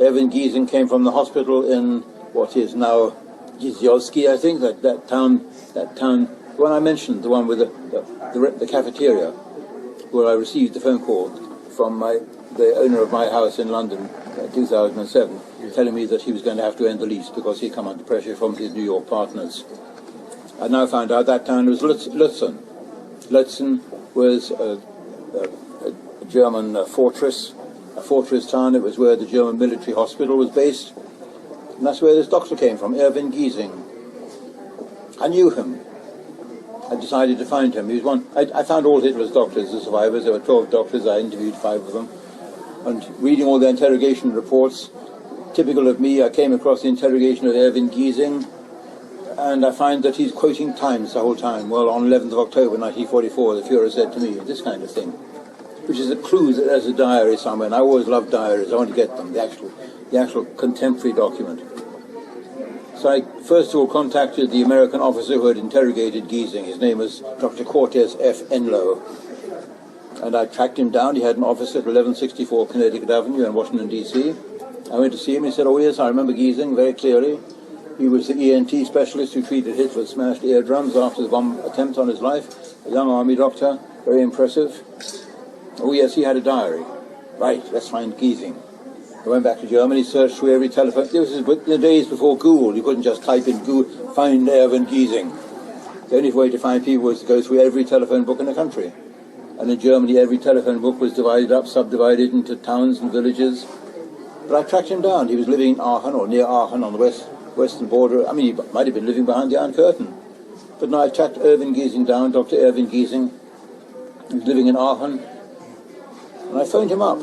Irving Giesing came from the hospital in what is now Gizioski, I think, that town, the one I mentioned, the one with the cafeteria, where I received the phone call from the owner of my house in London in 2007, telling me that he was going to have to end the lease because he'd come under pressure from his New York partners. I now found out that town was Lutzen. Lutzen was a German fortress, a fortress town. It was where the German military hospital was based. And that's where this doctor came from, Irving Giesing. I knew him. I decided to find him. He was one. I found all Hitler's doctors, the survivors. There were 12 doctors. I interviewed 5 of them. And reading all their interrogation reports, typical of me, I came across the interrogation of Irving Giesing, and I find that he's quoting Times the whole time. Well, on 11th of October 1944, the Fuhrer said to me, this kind of thing, which is a clue that there's a diary somewhere, and I always love diaries. I want to get them, the actual contemporary document. So I first of all contacted the American officer who had interrogated Giesing. His name was Dr. Cortez F. Enlow. And I tracked him down. He had an office at 1164 Connecticut Avenue in Washington, D.C. I went to see him. He said, oh, yes, I remember Giesing very clearly. He was the ENT specialist who treated Hitler's smashed eardrums after the bomb attempt on his life. A young army doctor, very impressive. Oh, yes, he had a diary. Right, let's find Giesing. I went back to Germany, searched through every telephone. This was the days before Google. You couldn't just type in Google, find Irving Giesing. The only way to find people was to go through every telephone book in the country. And in Germany, every telephone book was divided up, subdivided into towns and villages. But I tracked him down. He was living in Aachen, or near Aachen, on the western border. I mean, he might have been living behind the Iron Curtain. But now I tracked Irving Giesing down, Dr. Irving Giesing. He was living in Aachen. And I phoned him up.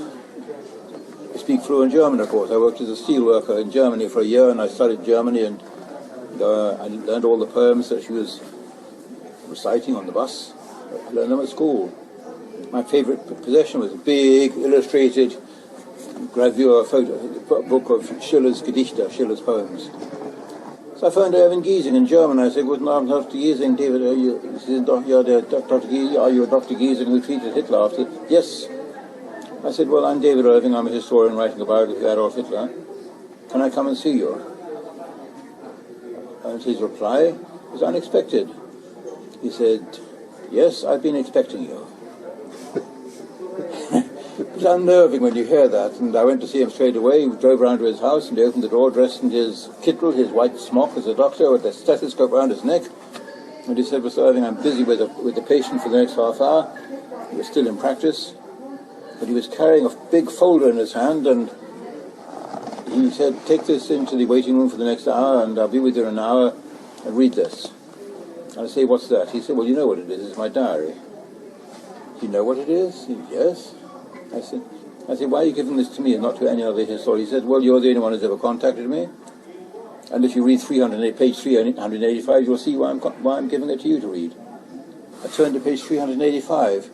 I speak fluent German, of course. I worked as a steel worker in Germany for a year, and I studied Germany, and I learned all the poems that she was reciting on the bus. I learned them at school. My favorite possession was a big, illustrated gravure book of Schiller's Gedichte, Schiller's poems. So I phoned Irving Giesing in German. I said, "Guten Abend, Dr. Giesing. David, are you Dr. Giesing who treated Hitler after?" "Yes." I said, "Well, I'm David Irving. I'm a historian writing a biography of Adolf Hitler. Can I come and see you?" And his reply was unexpected. He said, "Yes, I've been expecting you." It's unnerving when you hear that, and I went to see him straight away. We drove round to his house, and he opened the door dressed in his kittel, his white smock as a doctor, with a stethoscope round his neck. And he said, "Mr. Irving, I'm busy with the patient for the next half hour." He was still in practice, but he was carrying a big folder in his hand, and he said, "Take this into the waiting room for the next hour, and I'll be with you in an hour, and read this." And I say, "What's that?" He said, "Well, you know what it is. It's my diary." "You know what it is?" He said, "Yes." I said, "Why are you giving this to me and not to any other historian?" He said, "Well, you're the only one who's ever contacted me. And if you read page 385, you'll see why I'm giving it to you to read." I turned to page 385.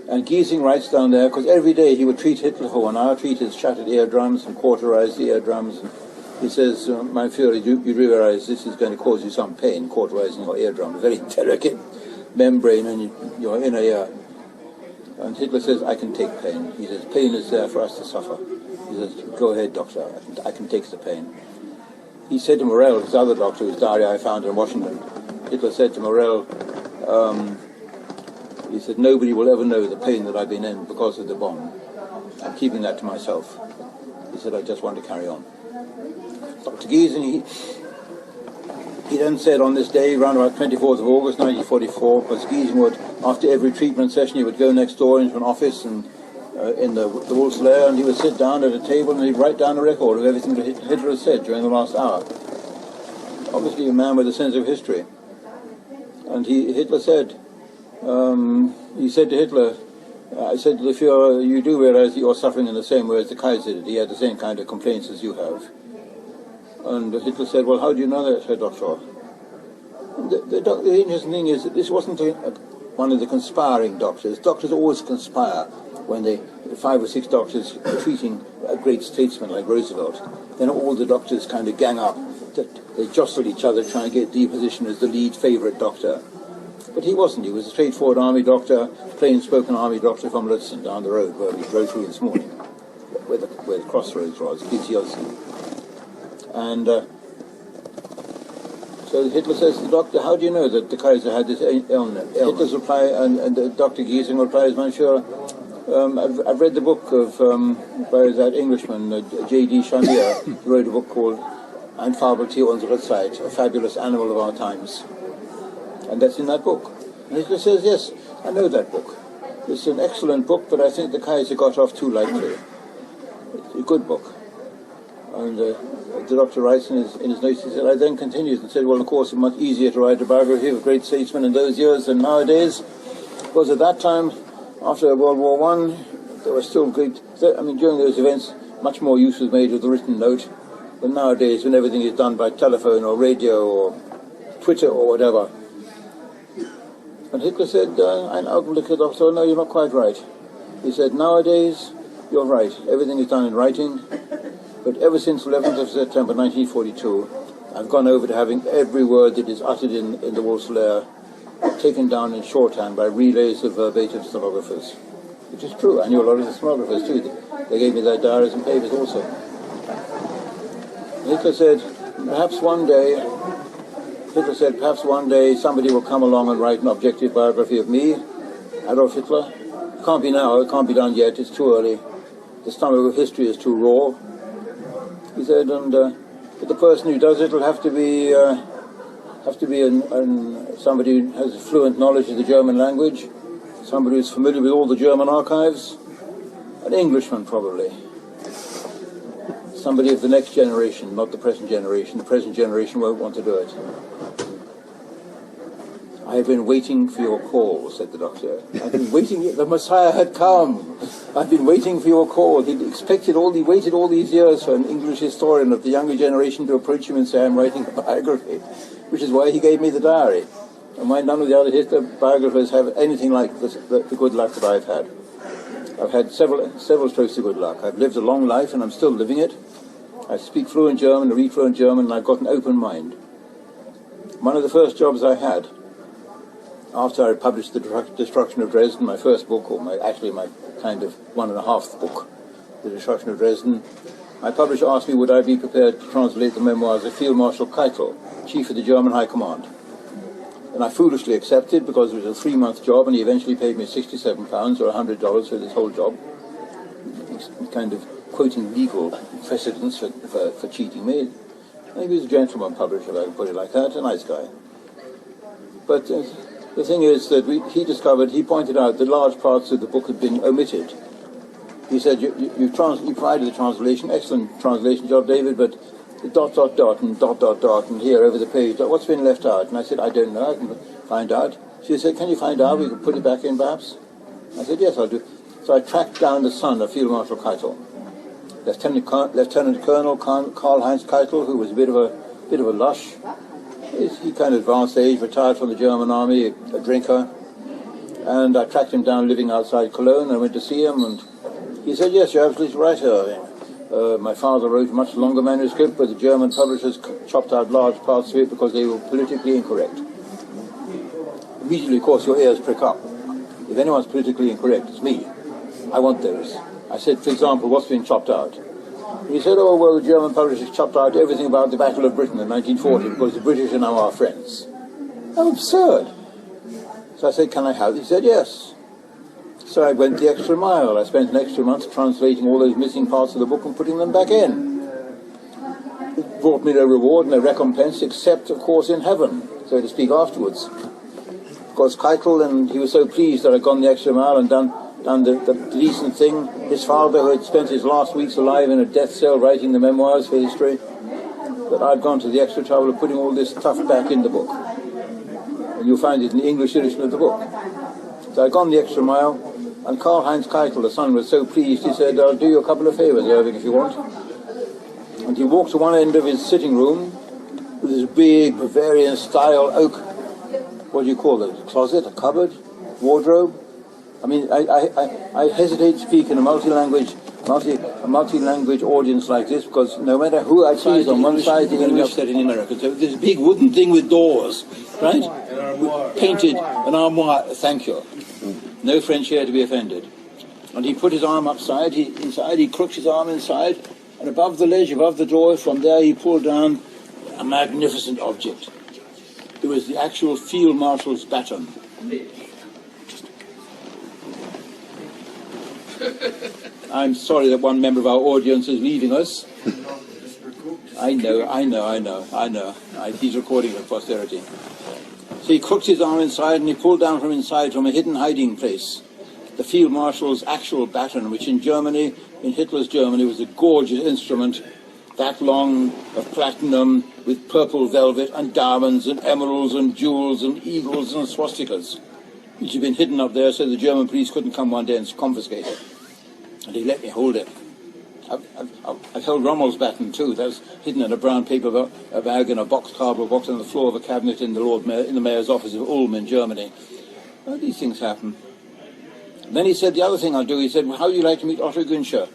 And Giesing writes down there, because every day he would treat Hitler for 1 hour, treat his shattered eardrums and cauterize the eardrums. And he says, "Mein Führer, you realize this is going to cause you some pain, cauterizing your eardrum, a very delicate membrane in your inner ear." And Hitler says, "I can take pain." He says, "Pain is there for us to suffer." He says, "Go ahead, doctor, I can take the pain." He said to Morell, his other doctor, whose diary I found in Washington, Hitler said to Morell, he said, "Nobody will ever know the pain that I've been in because of the bomb. I'm keeping that to myself." He said, "I just want to carry on." Dr. Giesing, he then said on this day, around about 24th of August 1944, because Giesing would, after every treatment session, he would go next door into an office and in the Wolf's Lair, and he would sit down at a table and he'd write down a record of everything that Hitler had said during the last hour. Obviously a man with a sense of history. And Hitler said, he said to Hitler, I said to the Führer, "You do realize that you're suffering in the same way as the Kaiser did. He had the same kind of complaints as you have." And Hitler said, "Well, how do you know that, Herr Doctor?" The interesting thing is that this wasn't one of the conspiring doctors. Doctors always conspire when 5 or 6 doctors are treating a great statesman like Roosevelt. Then all the doctors kind of gang up. They jostle each other trying to get the position as the lead favourite doctor. But he wasn't. He was a straightforward army doctor, plain-spoken army doctor from Lutzen down the road where we drove through this morning, where the crossroads was, Kielce. And so Hitler says to the doctor, "How do you know that the Kaiser had this illness?" Hitler's reply, and Dr. Giesing replies, "Man, sure, I've read the book of by that Englishman, J.D. Shamir, who wrote a book called Ein Fabeltier unserer Zeit, a fabulous animal of our times. And that's in that book." And Hitler says, "Yes, I know that book. It's an excellent book, but I think the Kaiser got off too lightly. It's a good book." And the doctor writes in his notes, he said, "I then continued and said, well, of course, it's much easier to write a biography of a great statesman in those years than nowadays, because at that time, after World War I, there was still great, during those events, much more use was made of the written note than nowadays when everything is done by telephone or radio or Twitter or whatever." And Hitler said, "Ein Augenblick, Herr Doctor, no, you're not quite right." He said, "Nowadays, you're right. Everything is done in writing. But ever since 11th of September 1942, I've gone over to having every word that is uttered in the Wolf's Lair taken down in shorthand by relays of verbatim stenographers." Which is true. I knew a lot of the stenographers too. They gave me their diaries and papers also. Hitler said, perhaps one day somebody will come along and write an objective biography of me, Adolf Hitler. It can't be now, it can't be done yet, it's too early. the stomach of history is too raw. He said, and but the person who does it will have to be somebody who has fluent knowledge of the German language, somebody who's familiar with all the German archives, an Englishman probably. Somebody of the next generation, not the present generation. The present generation won't want to do it. I have been waiting for your call, said the doctor. I've been waiting, the Messiah had come. I've been waiting for your call. He waited all these years for an English historian of the younger generation to approach him and say, I'm writing a biography, which is why he gave me the diary. And why none of the other biographers have anything like the good luck that I've had. I've had several strokes of good luck. I've lived a long life and I'm still living it. I speak fluent German, I read fluent German, and I've got an open mind. One of the first jobs I had, after I published The Destruction of Dresden, my first book, or my kind of 1.5 book, The Destruction of Dresden, my publisher asked me would I be prepared to translate the memoirs of Field Marshal Keitel, Chief of the German High Command. And I foolishly accepted because it was a 3-month job, and he eventually paid me £67 or $100 for this whole job. Kind of quoting legal precedents for cheating me. And he was a gentleman publisher, if I can put it like that, a nice guy. But the thing is that he pointed out that large parts of the book had been omitted. He said, you provided the translation, excellent translation job, David, but the ... and here over the page, what's been left out? And I said, I don't know, I can find out. She said, can you find out? We could put it back in perhaps? I said, yes, I'll do. So I tracked down the son of Field Marshal Keitel, Lieutenant Colonel Karl-Heinz Keitel, who was a bit of a lush. He kind of advanced age, retired from the German army, a drinker. And I tracked him down living outside Cologne, and I went to see him, and he said, yes, you're absolutely right, Irving. My father wrote a much longer manuscript, but the German publishers chopped out large parts of it because they were politically incorrect. Immediately, of course, your ears prick up. If anyone's politically incorrect, it's me. I want those. I said, for example, what's been chopped out? He said, oh, well, the German publishers chopped out everything about the Battle of Britain in 1940 because the British are now our friends. How absurd. So I said, can I have it? He said, yes. So I went the extra mile. I spent an extra month translating all those missing parts of the book and putting them back in. It brought me no reward, no recompense, except, of course, in heaven, so to speak, afterwards. Of course, Keitel, and he was so pleased that I'd gone the extra mile and done the decent thing. His father, who had spent his last weeks alive in a death cell writing the memoirs for history, that I'd gone to the extra trouble of putting all this stuff back in the book. And you'll find it in the English edition of the book. So I'd gone the extra mile, and Karl-Heinz Keitel, the son, was so pleased, he said, I'll do you a couple of favours, Irving, if you want. And he walked to one end of his sitting room with this big Bavarian-style oak, what do you call it, a closet, a cupboard, wardrobe. I mean, I hesitate to speak in a multi-language audience like this, because no matter who I see is on one side, they're going to be upset in America. So this big wooden thing with doors, right? Painted, an armoire, thank you. No French here to be offended. And he put his arm upside, he crooked his arm inside, and above the ledge, above the door, from there he pulled down a magnificent object. It was the actual Field Marshal's baton. I'm sorry that one member of our audience is leaving us. I know. He's recording for posterity. So he crooked his arm inside and he pulled down from inside, from a hidden hiding place, the Field Marshal's actual baton, which in Germany, in Hitler's Germany, was a gorgeous instrument, that long, of platinum, with purple velvet and diamonds and emeralds and jewels and eagles and swastikas, which had been hidden up there so the German police couldn't come one day and confiscate it. And he let me hold it. I've held Rommel's baton too. That was hidden in a brown paper bag in a cardboard box on the floor of a cabinet in the mayor's office of Ulm in Germany. Well, these things happen. And then he said, the other thing I'll do, he said, well, how would you like to meet Otto Günscher?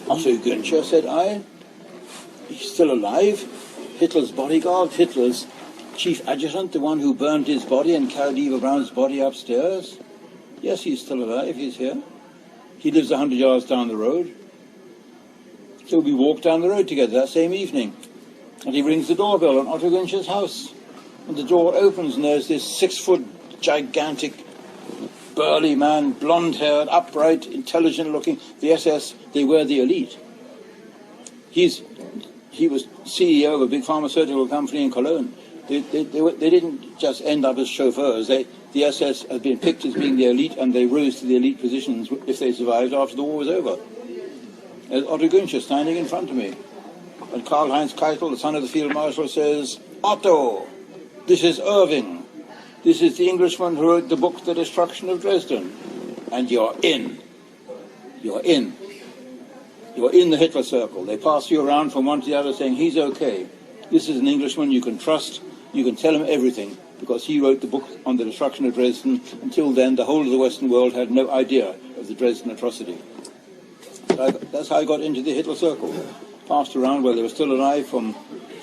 Otto Günscher, said I. He's still alive? Hitler's bodyguard, Hitler's chief adjutant, the one who burned his body and carried Eva Braun's body upstairs? Yes, he's still alive, he's here. He lives 100 yards down the road. So we walked down the road together that same evening. And he rings the doorbell on Otto Günscher's house. And the door opens and there's this 6-foot gigantic burly man, blonde-haired, upright, intelligent-looking. The SS, they were the elite. He was CEO of a big pharmaceutical company in Cologne. They didn't just end up as chauffeurs. The SS had been picked as being the elite, and they rose to the elite positions if they survived after the war was over. There's Otto Günsche standing in front of me. And Karl-Heinz Keitel, the son of the Field Marshal, says, "Otto, this is Irving. This is the Englishman who wrote the book, The Destruction of Dresden. And you're in. You're in. You're in the Hitler circle. They pass you around from one to the other saying, he's okay. This is an Englishman you can trust. You can tell him everything because he wrote the book on the destruction of Dresden. Until then, the whole of the Western world had no idea of the Dresden atrocity." That's how I got into the Hitler circle. Passed around while they were still alive, from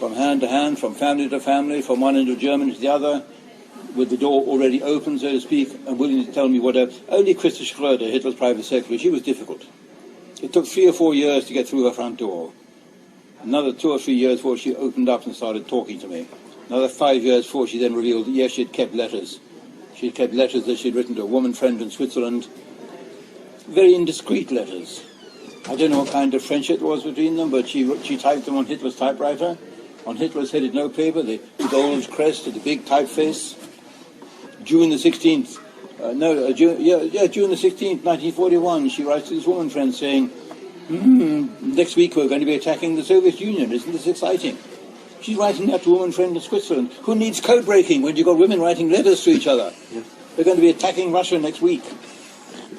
hand to hand, from family to family, from one end of Germany to the other, with the door already open, so to speak, and willing to tell me whatever. Only Christa Schröder, Hitler's private secretary, she was difficult. It took 3 or 4 years to get through her front door. Another 2 or 3 years before she opened up and started talking to me. Another 5 years before she then revealed that, yes, she'd kept letters. She'd kept letters that she'd written to a woman friend in Switzerland. Very indiscreet letters. I don't know what kind of friendship there was between them, but she typed them on Hitler's typewriter, on Hitler's headed notepaper, the gold crest with the big typeface. June the 16th, June the 16th, 1941, she writes to this woman friend saying, next week we're going to be attacking the Soviet Union. Isn't this exciting? She's writing that to a woman friend in Switzerland. Who needs code breaking when you've got women writing letters to each other? Yes. They're going to be attacking Russia next week.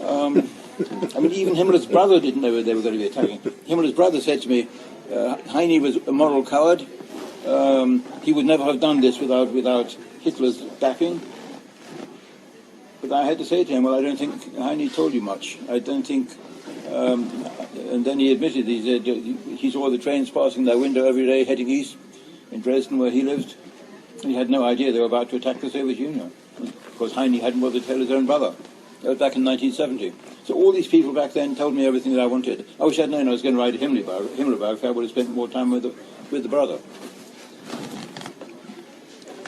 I mean, even Himmler's brother didn't know they were going to be attacking. Himmler's brother said to me, Heine was a moral coward. He would never have done this without Hitler's backing. But I had to say to him, well, I don't think Heine told you much. I don't think... and then he admitted, he said he saw the trains passing their window every day heading east in Dresden where he lived. And he had no idea they were about to attack the Soviet Union. Because Heine hadn't bothered to tell his own brother. That was back in 1970. So all these people back then told me everything that I wanted. I wish I'd known I was going to write a Himmler biography. I would have spent more time with the brother.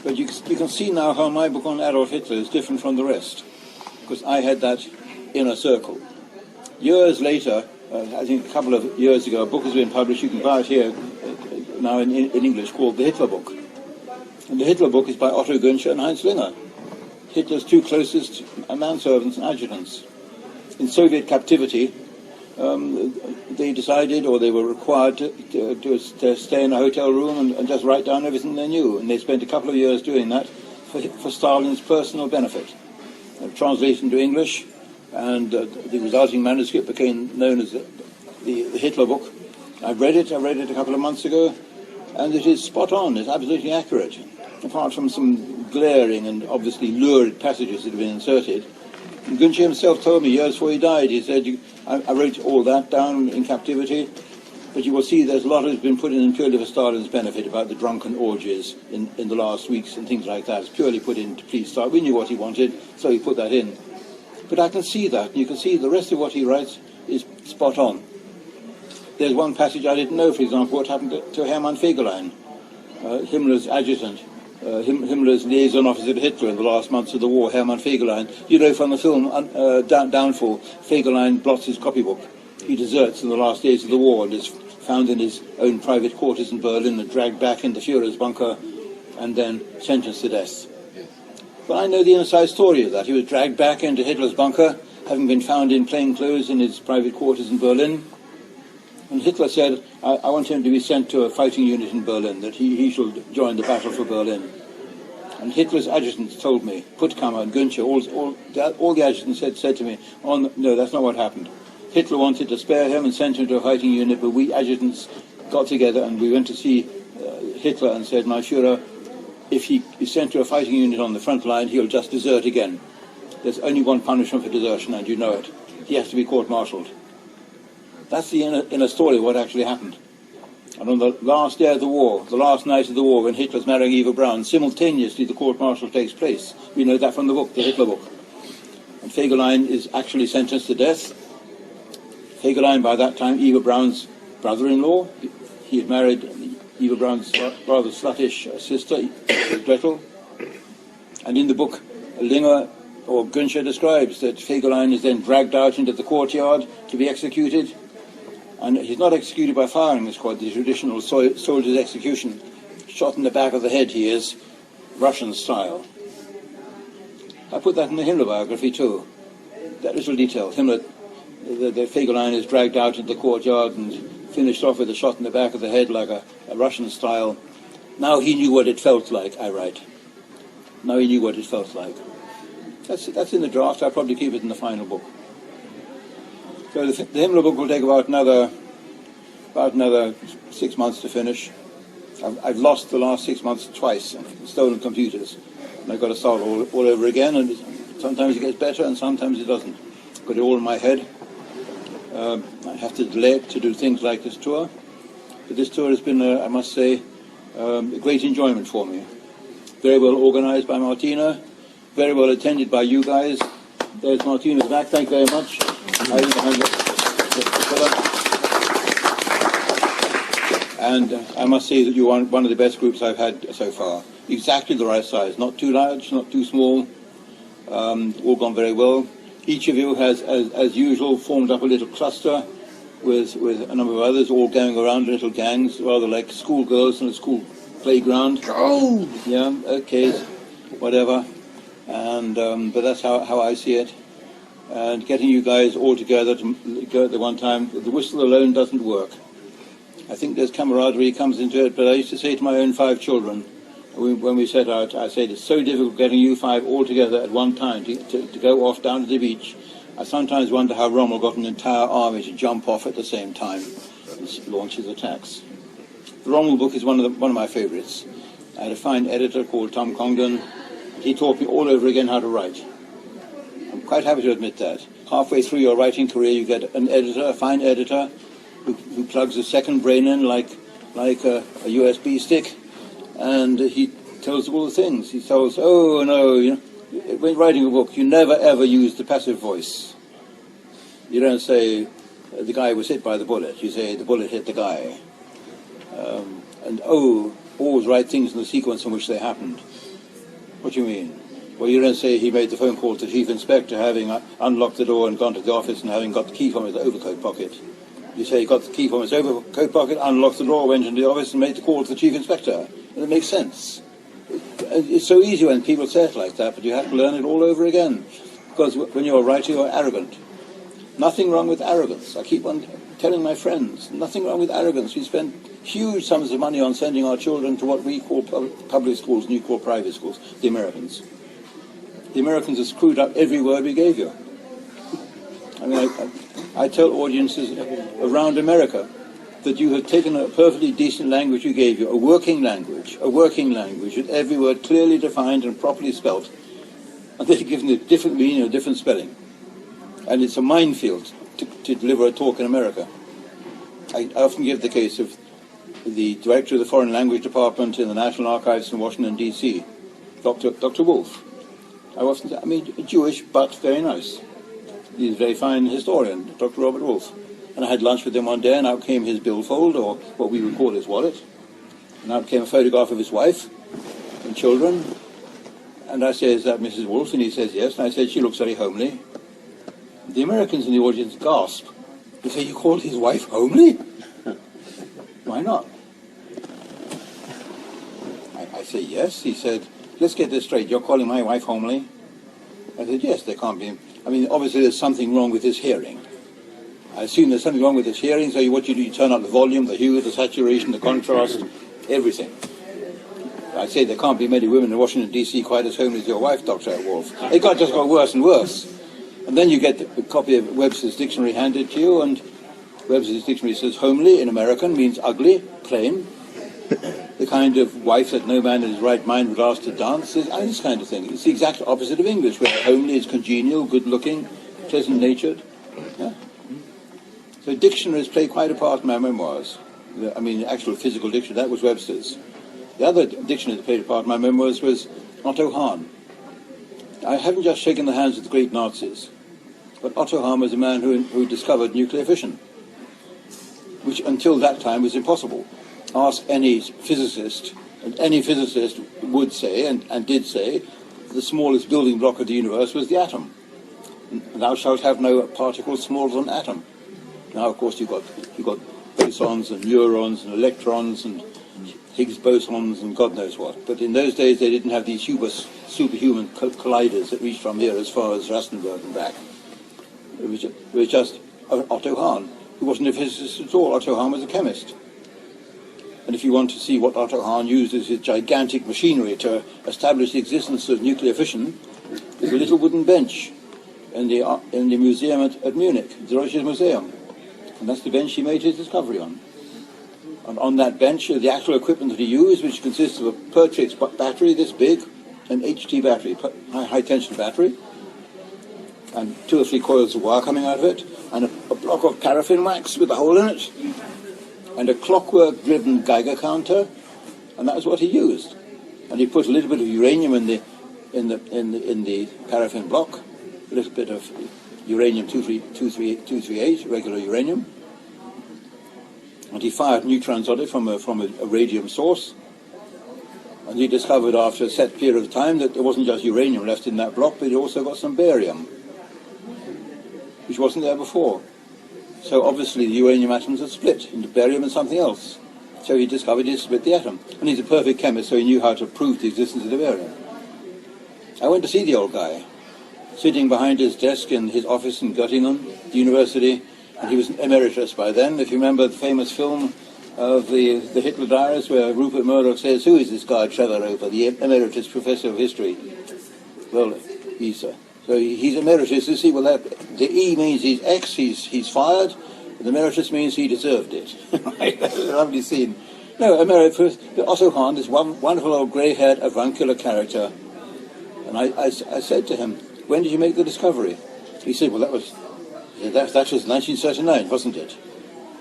But you can see now how my book on Adolf Hitler is different from the rest, because I had that inner circle. Years later, I think a couple of years ago, a book has been published. You can buy it here now in English, called The Hitler Book. And the Hitler Book is by Otto Günsche and Heinz Linger, Hitler's two closest manservants and adjutants. In Soviet captivity, they decided, or they were required to stay in a hotel room and just write down everything they knew. And they spent a couple of years doing that for Stalin's personal benefit. Translated into English, and the resulting manuscript became known as the Hitler Book. I read it a couple of months ago, and it is spot on. It's absolutely accurate, apart from some glaring and obviously lurid passages that have been inserted. And Günsche himself told me years before he died, he said, I wrote all that down in captivity, but you will see there's a lot has been put in purely for Stalin's benefit about the drunken orgies in the last weeks and things like that. It's purely put in to please Stalin. We knew what he wanted, so he put that in. But I can see that, and you can see the rest of what he writes is spot on. There's one passage I didn't know, for example, what happened to Hermann Fegelein, Himmler's adjutant. Himmler's liaison officer to Hitler in the last months of the war, Hermann Fegelein. You know from the film Downfall, Fegelein blots his copybook. He deserts in the last days of the war and is found in his own private quarters in Berlin and dragged back into Führer's bunker and then sentenced to death. But I know the inside story of that. He was dragged back into Hitler's bunker, having been found in plain clothes in his private quarters in Berlin. And Hitler said, I want him to be sent to a fighting unit in Berlin, that he shall join the battle for Berlin. And Hitler's adjutants told me, Puttkammer and Günsche, all the adjutants said to me, no, that's not what happened. Hitler wanted to spare him and sent him to a fighting unit, but we adjutants got together and we went to see Hitler and said, my Führer, if he is sent to a fighting unit on the front line, he'll just desert again. There's only one punishment for desertion, and you know it. He has to be court-martialed. That's the inner story of what actually happened. And on the last day of the war, the last night of the war, when Hitler's marrying Eva Braun, simultaneously the court-martial takes place. We know that from the book, the Hitler book. And Fegelein is actually sentenced to death. Fegelein, by that time, Eva Braun's brother-in-law. He had married Eva Braun's rather sluttish sister, Gretel. And in the book, Linger or Günscher describes, that Fegelein is then dragged out into the courtyard to be executed. And he's not executed by firing the squad, the traditional soldier's execution. Shot in the back of the head, he is, Russian style. I put that in the Himmler biography too. That little detail. Himmler, the Fegelein is dragged out into the courtyard and finished off with a shot in the back of the head like a Russian style. Now he knew what it felt like, I write. Now he knew what it felt like. That's in the draft. I'll probably keep it in the final book. So the Himmler book will take about another 6 months to finish. I've lost the last 6 months twice, stolen computers. And I've got to start all over again, and sometimes it gets better and sometimes it doesn't. Got it all in my head. I have to delay it to do things like this tour. But this tour has been, I must say, a great enjoyment for me. Very well organized by Martina, very well attended by you guys. There's Martina's back, thank you very much. And I must say that you're one of the best groups I've had so far. Exactly the right size, not too large, not too small. All gone very well. Each of you has, as usual, formed up a little cluster with a number of others, all going around in little gangs, rather like schoolgirls in a school playground. Oh! Yeah, okay, whatever. And but that's how I see it. And getting you guys all together to go at the one time, the whistle alone doesn't work. I think there's camaraderie comes into it, but I used to say to my own 5 children, when we set out, I said, it's so difficult getting you 5 all together at one time to go off down to the beach. I sometimes wonder how Rommel got an entire army to jump off at the same time and launch his attacks. The Rommel book is one of my favourites. I had a fine editor called Tom Congdon. He taught me all over again how to write. I'm quite happy to admit that. Halfway through your writing career, you get an editor, a fine editor, who plugs a second brain in like a USB stick, and he tells all the things. He tells, oh no, when writing a book, you never ever use the passive voice. You don't say the guy was hit by the bullet. You say the bullet hit the guy. And always write things in the sequence in which they happened. What do you mean? Well, you don't say he made the phone call to the chief inspector, having unlocked the door and gone to the office and having got the key from his overcoat pocket. You say he got the key from his overcoat pocket, unlocked the door, went into the office and made the call to the chief inspector. And it makes sense. It's so easy when people say it like that, but you have to learn it all over again. Because when you're a writer, you're arrogant. Nothing wrong with arrogance. I keep on telling my friends, nothing wrong with arrogance. We spend huge sums of money on sending our children to what we call public schools and you call private schools, the Americans. The Americans have screwed up every word we gave you. I mean, I tell audiences around America that you have taken a perfectly decent language we gave you, a working language with every word clearly defined and properly spelt, and they've given it a different meaning, a different spelling. And it's a minefield to deliver a talk in America. I often give the case of the director of the Foreign Language Department in the National Archives in Washington, D.C., Dr. Wolf. I often say, Jewish, but very nice. He's a very fine historian, Dr. Robert Wolf. And I had lunch with him one day, and out came his billfold, or what we would call his wallet. And out came a photograph of his wife and children. And I said, is that Mrs. Wolf? And he says, yes. And I said, she looks very homely. The Americans in the audience gasp. They say, you called his wife homely? Why not? I say, yes. He said, let's get this straight. You're calling my wife homely? I said, yes, there can't be. Obviously there's something wrong with his hearing. I assume there's something wrong with his hearing, so what you do, you turn up the volume, the hue, the saturation, the contrast, everything. I say there can't be many women in Washington, D.C. quite as homely as your wife, Dr. Wolf. It just got worse and worse. And then you get a copy of Webster's Dictionary handed to you, and Webster's Dictionary says homely in American means ugly, plain, the kind of wife that no man in his right mind would ask to dance, this kind of thing. It's the exact opposite of English, where homely is congenial, good-looking, pleasant-natured. Yeah? So dictionaries play quite a part in my memoirs. The actual physical dictionary, that was Webster's. The other dictionary that played a part in my memoirs was Otto Hahn. I haven't just shaken the hands of the great Nazis, but Otto Hahn was a man who discovered nuclear fission, which until that time was impossible. Ask any physicist, and any physicist would say, and did say, the smallest building block of the universe was the atom. Thou shalt have no particle smaller than an atom. Now, of course, you've got bosons and neurons and electrons and Higgs bosons and God knows what. But in those days, they didn't have these superhuman colliders that reached from here as far as Rastenburg and back. It was just Otto Hahn, who wasn't a physicist at all. Otto Hahn was a chemist. And if you want to see what Otto Hahn used as his gigantic machinery to establish the existence of nuclear fission, there's a little wooden bench in the museum at Munich, the Deutsches Museum. And that's the bench he made his discovery on. And on that bench, the actual equipment that he used, which consists of a Pertrix battery this big, an HT battery, high-tension battery, and 2 or 3 coils of wire coming out of it, and a block of paraffin wax with a hole in it, and a clockwork-driven Geiger counter, and that was what he used. And he put a little bit of uranium in the paraffin block, a little bit of uranium-238, regular uranium, and he fired neutrons on it from a radium source. And he discovered after a set period of time that there wasn't just uranium left in that block, but he also got some barium, which wasn't there before. So obviously the uranium atoms had split into barium and something else. So he discovered he split the atom. And he's a perfect chemist, so he knew how to prove the existence of the barium. I went to see the old guy, sitting behind his desk in his office in Göttingen, the university, and he was an emeritus by then. If you remember the famous film of the Hitler Diaries, where Rupert Murdoch says, "Who is this guy Trevor Roper, the emeritus professor of history?" Well, he's emeritus. You see, well, the E means he's ex, he's fired. The emeritus means he deserved it. That's a lovely scene. No, emeritus, Otto Hahn, this wonderful old grey-haired avuncular character. And I said to him, "When did you make the discovery?" He said, "Well, that was 1939, wasn't it?"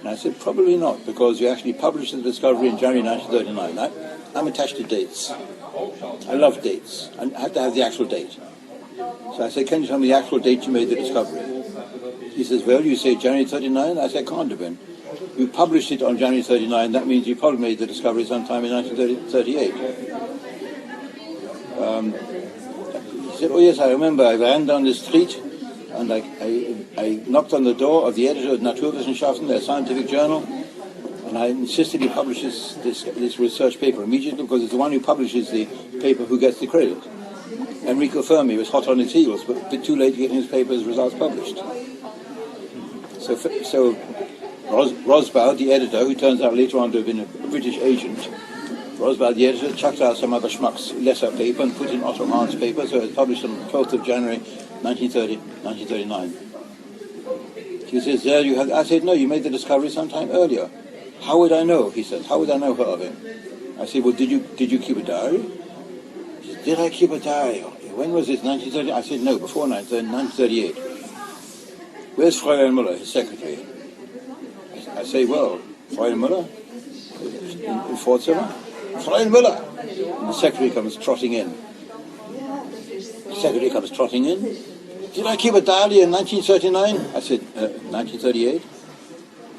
And I said, "Probably not, because you actually published the discovery in January 1939. I'm attached to dates. I love dates. I have to have the actual date." So I said, "Can you tell me the actual date you made the discovery?" He says, "Well, you say January 39? I said, "Can't have been. You published it on January 39, that means you probably made the discovery sometime in 1938. He said, "Oh yes, I remember. I ran down the street and I knocked on the door of the editor of Naturwissenschaften, their scientific journal, and I insisted he publishes this research paper immediately, because it's the one who publishes the paper who gets the credit." Enrico Fermi was hot on his heels, but a bit too late to get his paper's results published. So Rosbaud, the editor, who turns out later on to have been a British agent, Rosbaud, the editor, chucked out some other schmuck's lesser paper and put in Otto Hahn's paper, so it was published on the 12th of January 1939. He says, "There you have." I said, "No, you made the discovery sometime earlier." "How would I know?" he says. "How would I know of it?" I said, "Well, did you keep a diary?" He said, "Did I keep a diary? When was this, 1930? I said, "No, before 1938. "Where's Fräulein Müller, his secretary?" I say, "Well, Fräulein Müller? In Vorzimmer? Fräulein Müller!" And the secretary comes trotting in. "Did I keep a diary in 1939? I said, 1938.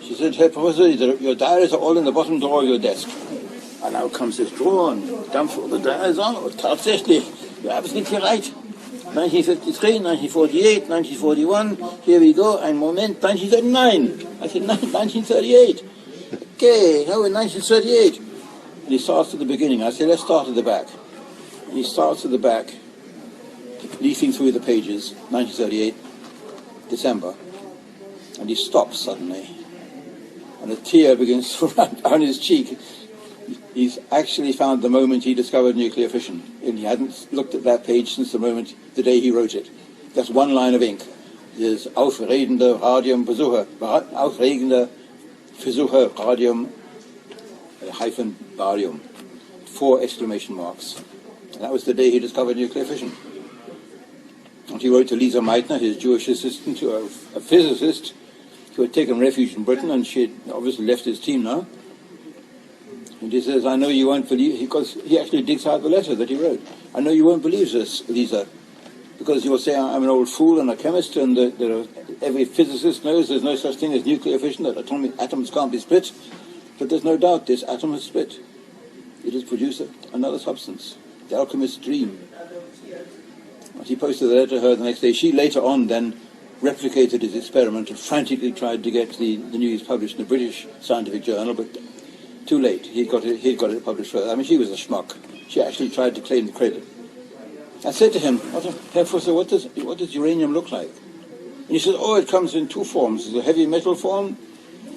She said, "Herr Professor, your diaries are all in the bottom drawer of your desk." And now comes this drawer and dumps all the diaries on. Oh, tatsächlich, you're absolutely right. 1953, 1948, 1941, here we go, ein Moment, 1939. I said, 1938. Okay, no, in 1938. And he starts at the beginning. I said, "Let's start at the back." And he starts at the back, leafing through the pages, 1938, December. And he stops suddenly. And a tear begins to run down his cheek. He's actually found the moment he discovered nuclear fission. And he hadn't looked at that page since the day he wrote it. That's one line of ink. There's aufregende Versuche, Radium, hyphen, barium. 4 exclamation marks. And that was the day he discovered nuclear fission. And he wrote to Lisa Meitner, his Jewish assistant, a physicist who had taken refuge in Britain, and she had obviously left his team now. And he says, "I know you won't believe," because he actually digs out the letter that he wrote. "I know you won't believe this, Lisa, because you'll say I'm an old fool and a chemist, and every physicist knows there's no such thing as nuclear fission, that atoms can't be split. But there's no doubt this atom has split. It has produced another substance, the alchemist's dream. He posted the letter to her the next day. She later on then replicated his experiment and frantically tried to get the news published in a British scientific journal, but too late. He'd got it published first. I mean, she was a schmuck. She actually tried to claim the credit. I said to him, Herr Professor, what does uranium look like? And he said, it comes in two forms. There's a heavy metal form,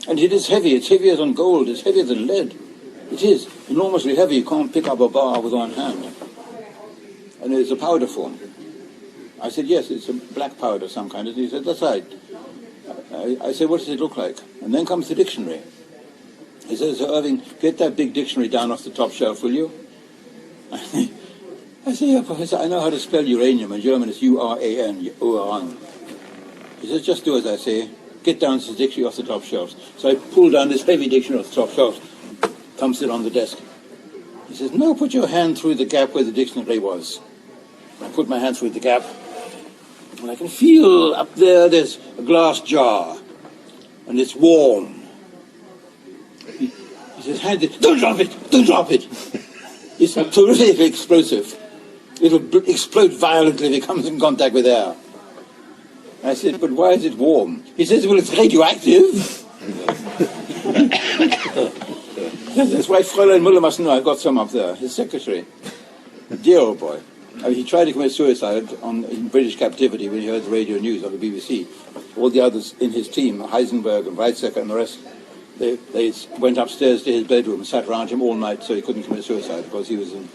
and it is heavy. It's heavier than gold. It's heavier than lead. It is enormously heavy. You can't pick up a bar with one hand. And there's a powder form. I said, yes, it's a black powder of some kind. And he said, that's right. I said, what does it look like? And then comes the dictionary. He says, Irving, get that big dictionary down off the top shelf, will you? I said, yeah, Professor, I know how to spell uranium. In German, it's U-R-A-N, Uran. He says, just do as I say. Get down this dictionary off the top shelf. So I pulled down this heavy dictionary off the top shelf. Comes it on the desk. He says, no, put your hand through the gap where the dictionary was. I put my hand through the gap, and I can feel up there's a glass jar, and it's warm. He says, hand it, don't drop it. It's terrifically explosive. It'll explode violently if it comes in contact with air. I said, but why is it warm? He says, well, it's radioactive. That's why Fräulein Müller must know I've got some up there, his secretary. Dear old boy. I mean, he tried to commit suicide in British captivity when he heard the radio news on the BBC. All the others in his team, Heisenberg and Weizsäcker and the rest, they went upstairs to his bedroom and sat around him all night so he couldn't commit suicide because he was in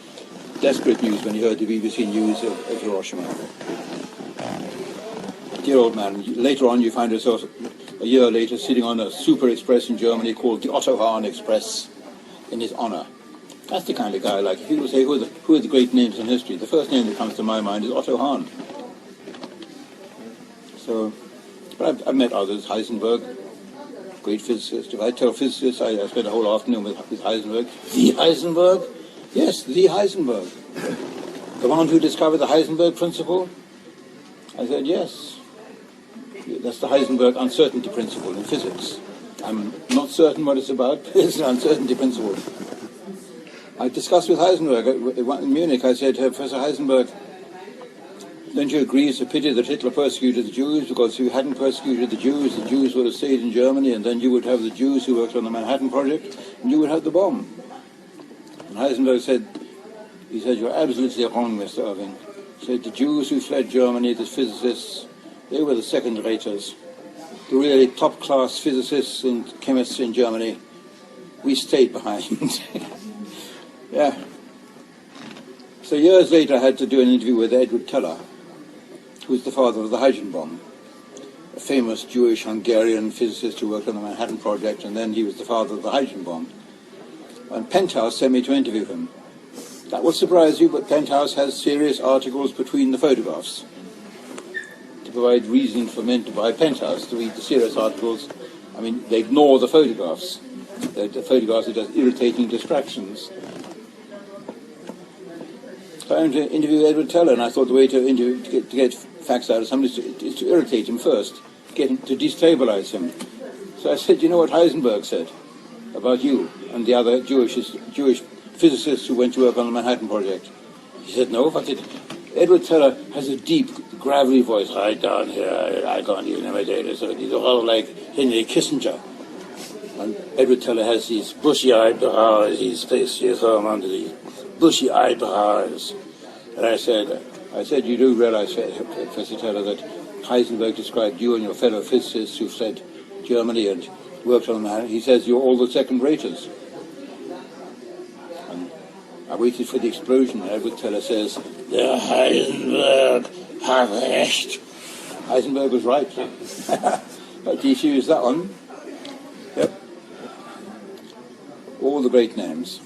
desperate news when he heard the BBC news of Hiroshima. Dear old man, later on you find yourself a year later sitting on a super express in Germany called the Otto Hahn Express in his honor. That's the kind of guy, like, if people say, who are the great names in history, the first name that comes to my mind is Otto Hahn. So, but I've met others, Heisenberg, great physicist. If I tell physicists, I spent a whole afternoon with Heisenberg. The Heisenberg? Yes, the Heisenberg. The one who discovered the Heisenberg principle? I said, yes. That's the Heisenberg uncertainty principle in physics. I'm not certain what it's about, but it's an uncertainty principle. I discussed with Heisenberg in Munich. I said, Professor Heisenberg, don't you agree it's a pity that Hitler persecuted the Jews, because if he hadn't persecuted the Jews would have stayed in Germany, and then you would have the Jews who worked on the Manhattan Project, and you would have the bomb. And Heisenberg said, you're absolutely wrong, Mr. Irving. He said, the Jews who fled Germany, the physicists, they were the second-raters. The really top-class physicists and chemists in Germany, we stayed behind. Yeah. So years later I had to do an interview with Edward Teller, who was the father of the hydrogen bomb, a famous Jewish-Hungarian physicist who worked on the Manhattan Project, and then he was the father of the hydrogen bomb. And Penthouse sent me to interview him. That will surprise you, but Penthouse has serious articles between the photographs to provide reason for men to buy Penthouse, to read the serious articles. I mean, they ignore the photographs. The photographs are just irritating distractions. So I went to interview Edward Teller, and I thought the way to get facts out of somebody is to irritate him first, to destabilize him. So I said, you know what Heisenberg said about you and the other Jewish physicists who went to work on the Manhattan Project? He said, no, but Edward Teller has a deep, gravelly voice. Right down here, I can't even imitate it. So he's all like Henry Kissinger. And Edward Teller has these bushy eyebrows, his face, you throw him under these bushy eyebrows. And I said, you do realize, Professor Teller, that Heisenberg described you and your fellow physicists who fled Germany and worked on the Manhattan. He says you're all the second-raters. And I waited for the explosion, and Edward Teller says, der Heisenberg hat recht. Heisenberg was right. But the issue is that one. Yep. All the great names.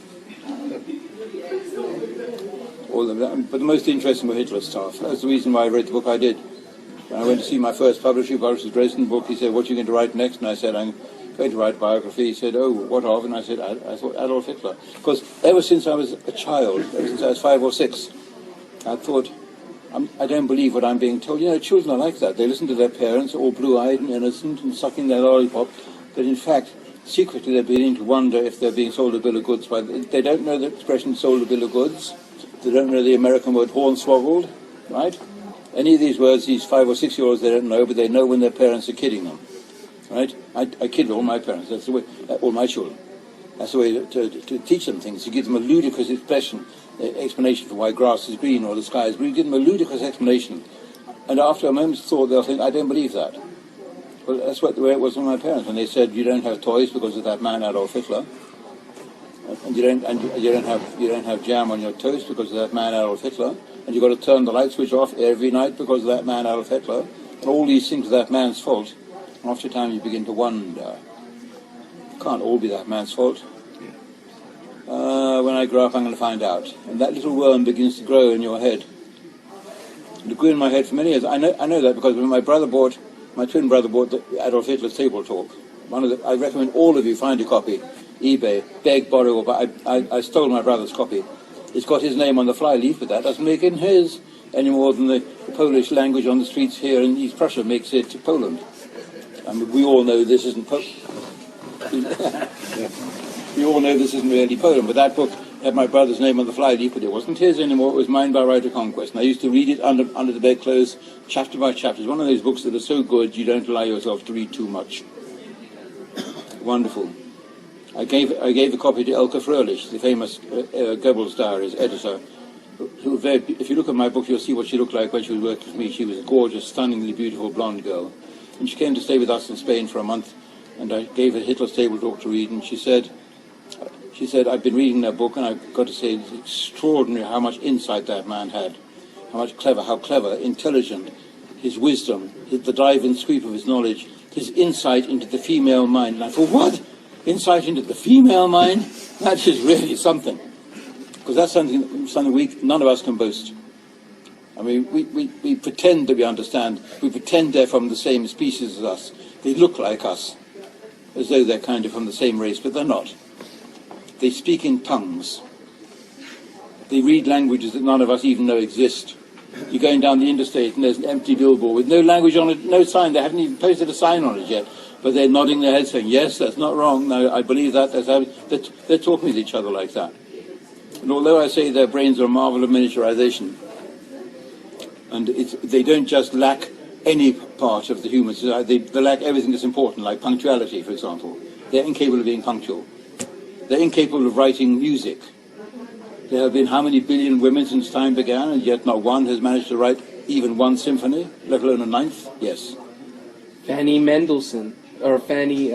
All of them. But the most interesting were Hitler's staff. That's the reason why I wrote the book I did. When I went to see my first publisher, who published the Dresden book, he said, what are you going to write next? And I said, I'm going to write biography. He said, oh, what of? And I said, I thought Adolf Hitler. Because ever since I was a child, ever since I was 5 or 6, I thought, I don't believe what I'm being told. You know, children are like that. They listen to their parents, all blue-eyed and innocent and sucking their lollipop. But in fact, secretly they're beginning to wonder if they're being sold a bill of goods. They don't know the expression sold a bill of goods. They don't know the American word hornswoggled, right? Any of these words, these 5 or 6 year olds, they don't know, but they know when their parents are kidding them. Right? I kid all my parents. That's the way, all my children. That's the way to teach them things. You give them a ludicrous explanation for why grass is green or the sky is blue. You give them a ludicrous explanation. And after a moment's thought, they'll think, I don't believe that. Well, that's the way it was with my parents when they said, you don't have toys because of that man Adolf Hitler. And you don't have jam on your toast because of that man Adolf Hitler. And you've got to turn the light switch off every night because of that man Adolf Hitler. And all these things are that man's fault. After time you begin to wonder. It can't all be that man's fault. When I grow up I'm going to find out. And that little worm begins to grow in your head. It grew in my head for many years. I know that because when my twin brother bought the Adolf Hitler's Table Talk. I recommend all of you find a copy. eBay, beg, borrow, or buy. I stole my brother's copy. It's got his name on the flyleaf, but that doesn't make it his any more than the Polish language on the streets here in East Prussia makes it Poland. I mean, we all know this isn't we all know this isn't really Poland, but that book had my brother's name on the flyleaf, but it wasn't his anymore. It was mine by right of conquest. And I used to read it under the bedclothes, chapter by chapter. It's one of those books that are so good you don't allow yourself to read too much. Wonderful. I gave a copy to Elke Fröhlich, the famous Goebbels Diaries editor, who if you look at my book, you'll see what she looked like when she was working with me. She was a gorgeous, stunningly beautiful blonde girl. And she came to stay with us in Spain for a month, and I gave her Hitler's Table Talk to read, and she said, I've been reading that book, and I've got to say, it's extraordinary how much insight that man had, how clever, intelligent, his wisdom, the dive and sweep of his knowledge, his insight into the female mind. And I thought, what? Insight into the female mind? That is really something. Because that's something none of us can boast. I mean, we pretend that we understand. We pretend they're from the same species as us. They look like us, as though they're kind of from the same race, but they're not. They speak in tongues. They read languages that none of us even know exist. You're going down the interstate and there's an empty billboard with no language on it, no sign. They haven't even posted a sign on it yet. But they're nodding their heads saying, yes, that's not wrong. No, I believe that. They're talking with each other like that. And although I say their brains are a marvel of miniaturization, and they don't just lack any part of the human society, they lack everything that's important, like punctuality, for example. They're incapable of being punctual. They're incapable of writing music. There have been how many billion women since time began, and yet not one has managed to write even one symphony, let alone a ninth? Yes. Fanny Mendelssohn, or Fanny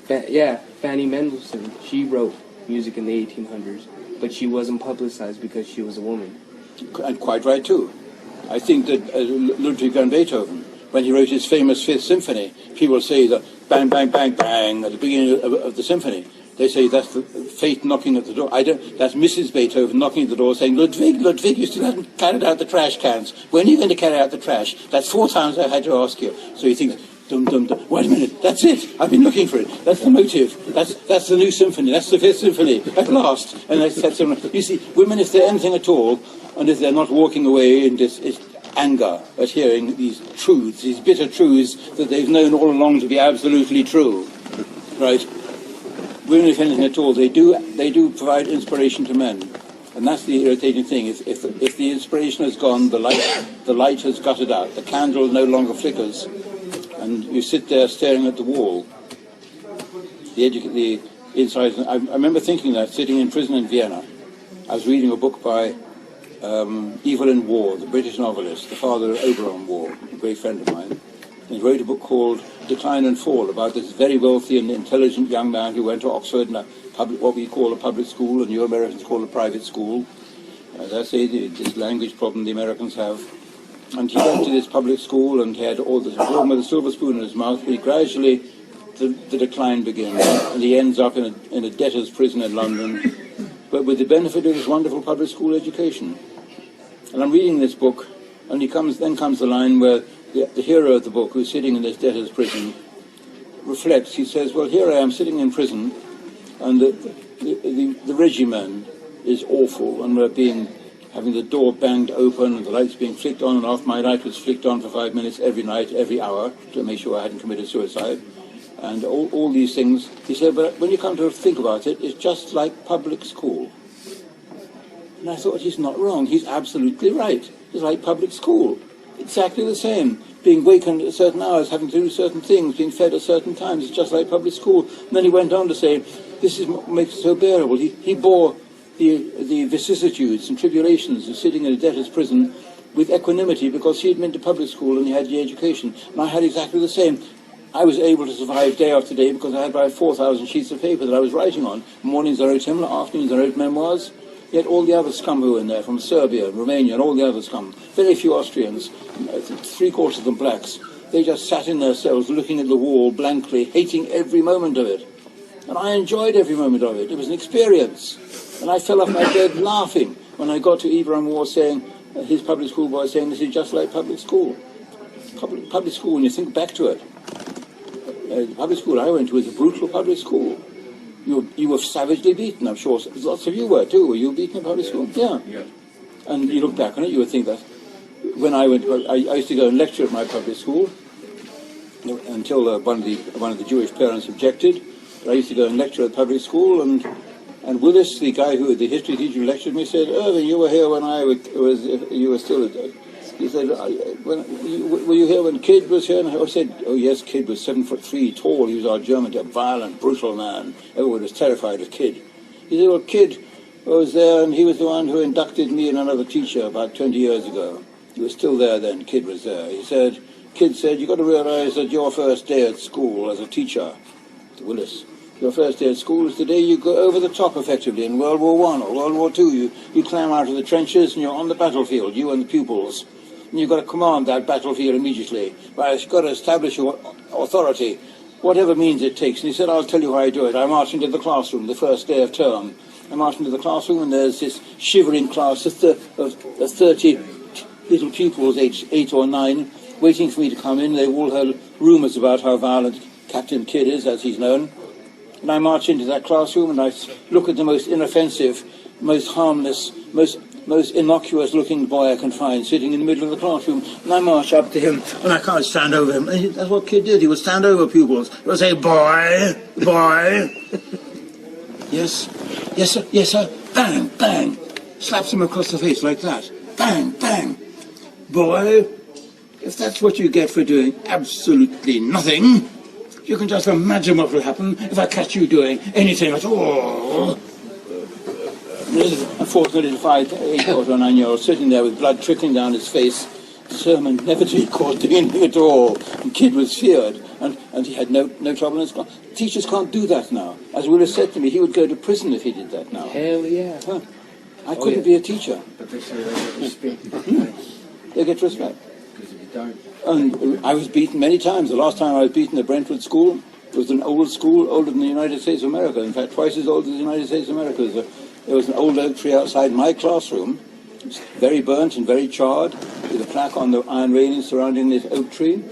Mendelssohn. She wrote music in the 1800s, but she wasn't publicized because she was a woman. And quite right, too. I think that Ludwig van Beethoven, when he wrote his famous Fifth Symphony, people say that bang, bang, bang, bang at the beginning of the symphony. They say that's the fate knocking at the door. That's Mrs. Beethoven knocking at the door saying, Ludwig, you still haven't carried out the trash cans. When are you going to carry out the trash? That's 4 times I've had to ask you. So he thinks, dum, dum, dum. Wait a minute, that's it. I've been looking for it. That's the motive. That's the new symphony. That's the Fifth Symphony. At last. And that's you see, women, if they're anything at all, and if they're not walking away in this anger at hearing these truths, these bitter truths that they've known all along to be absolutely true, right? Women, if anything at all, they do provide inspiration to men, and that's the irritating thing. If the inspiration has gone, the light has gutted out. The candle no longer flickers, and you sit there staring at the wall. The inside. I remember thinking that sitting in prison in Vienna, I was reading a book by Evelyn Waugh, the British novelist, the father of Oberon Waugh, a great friend of mine. He wrote a book called Decline and Fall about this very wealthy and intelligent young man who went to Oxford and what we call a public school, and you Americans call a private school. As I say, this language problem the Americans have. And he went to this public school and he had all this born with a silver spoon in his mouth, but gradually the decline begins, and he ends up in a debtor's prison in London, but with the benefit of his wonderful public school education. And I'm reading this book, and then comes the line where the hero of the book, who's sitting in this debtor's prison, reflects. He says, well, here I am sitting in prison, and the regimen is awful, and we're having the door banged open, and the lights being flicked on and off. My light was flicked on for 5 minutes every night, every hour, to make sure I hadn't committed suicide, and all these things. He said, but when you come to think about it, it's just like public school. And I thought, he's not wrong. He's absolutely right. is like public school. Exactly the same. Being wakened at certain hours, having to do certain things, being fed at certain times. It's just like public school. And then he went on to say, this is what makes it so bearable. He bore the vicissitudes and tribulations of sitting in a debtor's prison with equanimity because he had been to public school and he had the education. And I had exactly the same. I was able to survive day after day because I had about 4,000 sheets of paper that I was writing on. Mornings I wrote Himmler, afternoons I wrote memoirs. Yet all the other scum who were in there, from Serbia, Romania, and all the other scum, very few Austrians, three-quarters of them blacks, they just sat in their cells looking at the wall blankly, hating every moment of it. And I enjoyed every moment of it. It was an experience. And I fell off my bed laughing when I got to Irving War saying, his public school boy saying, this is just like public school. Public school, when you think back to it, the public school I went to was a brutal public school. You were savagely beaten, I'm sure. Lots of you were too. Were you beaten in public school? Yeah. And you look back on it, you would think that when I went, I used to go and lecture at my public school until one of the Jewish parents objected. But I used to go and lecture at public school, and Willis, the guy the history teacher who lectured me, said, "Irving, you were here when you were still." He said, were you here when Kidd was here? And I said, oh yes, Kidd was 7'3" tall. He was our German, a violent, brutal man. Everyone was terrified of Kidd. He said, well, Kidd was there, and he was the one who inducted me and another teacher about 20 years ago. He was still there then, Kidd was there. Kidd said, you've got to realize that your first day at school as a teacher, to Willis, your first day at school is the day you go over the top effectively in World War I or World War II. You climb out of the trenches and you're on the battlefield, you and the pupils. And you've got to command that battlefield immediately. Right, you've got to establish your authority, whatever means it takes. And he said, I'll tell you how I do it. I march into the classroom the first day of term. I march into the classroom and there's this shivering class of 30 little pupils, aged 8 or 9, waiting for me to come in. They've all heard rumours about how violent Captain Kidd is, as he's known. And I march into that classroom and I look at the most inoffensive, most harmless, most innocuous-looking boy I can find sitting in the middle of the classroom, and I march up to him, and I can't stand over him. And that's what Kidd did. He would stand over pupils. He would say, boy, boy. Yes, yes, sir, yes, sir. Bang, bang. Slaps him across the face like that. Bang, bang. Boy, if that's what you get for doing absolutely nothing, you can just imagine what will happen if I catch you doing anything at all. Unfortunately, little 8 or 9-year-old sitting there with blood trickling down his face, determined never to be caught doing anything at all. And Kidd was feared, and he had no trouble in his class. Teachers can't do that now. As Willis said to me, he would go to prison if he did that now. Hell yeah. Huh. I couldn't be a teacher. But they say they get respect. They get respect. Because if you don't... And I was beaten many times. The last time I was beaten at Brentwood School was an old school, older than the United States of America. In fact, twice as old as the United States of America. There was an old oak tree outside my classroom, very burnt and very charred, with a plaque on the iron railing surrounding this oak tree,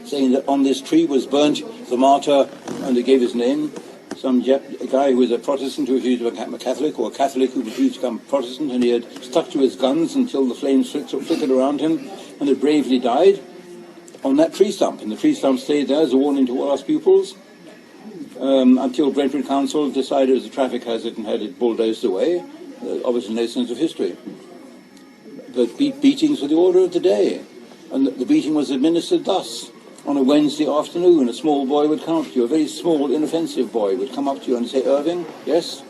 saying that on this tree was burnt the martyr, and they gave his name, a guy who was a Protestant who refused to become a Catholic, or a Catholic who refused to become Protestant, and he had stuck to his guns until the flames flickered around him, and had bravely died on that tree stump. And the tree stump stayed there as a warning to all us pupils, until Brentwood Council decided it was a traffic hazard and had it bulldozed away. Obviously no sense of history. But beatings were the order of the day. And the beating was administered thus. On a Wednesday afternoon, a small boy would come up to you, a very small, inoffensive boy would come up to you and say, Irving, yes,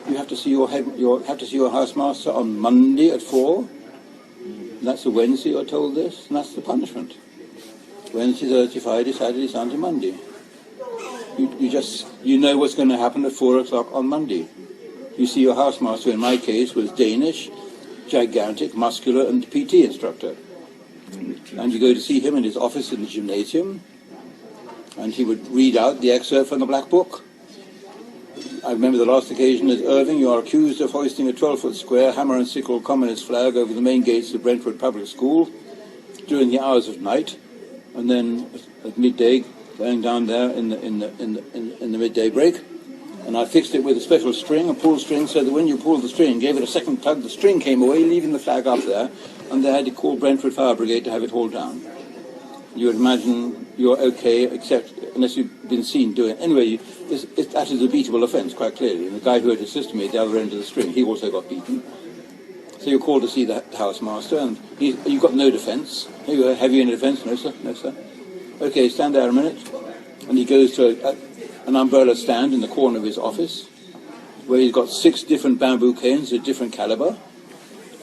you have to see your housemaster on Monday at 4. And that's a Wednesday, you're told this, and that's the punishment. Wednesday, Thursday, Friday, Saturday, Sunday, Monday. You know what's going to happen at 4 o'clock on Monday. You see your housemaster, in my case, was Danish, gigantic, muscular, and PT instructor. And you go to see him in his office in the gymnasium, and he would read out the excerpt from the Black Book. I remember the last occasion as Irving, you are accused of hoisting a 12-foot square hammer and sickle communist flag over the main gates of Brentwood Public School during the hours of night, and then at midday, going down there in the midday break, and I fixed it with a special string, a pull string, so that when you pulled the string, gave it a second tug, the string came away, leaving the flag up there, and they had to call Brentwood Fire Brigade to have it hauled down. You would imagine you're okay, except unless you've been seen doing it. Anyway, that is a beatable offence, quite clearly. And the guy who had assisted me at the other end of the string, he also got beaten. So So you're called to see the housemaster, and you've got no defence. Have you any defence? No, sir. No, sir. Okay, stand there a minute. And he goes to an umbrella stand in the corner of his office, where he's got 6 different bamboo canes of different calibre,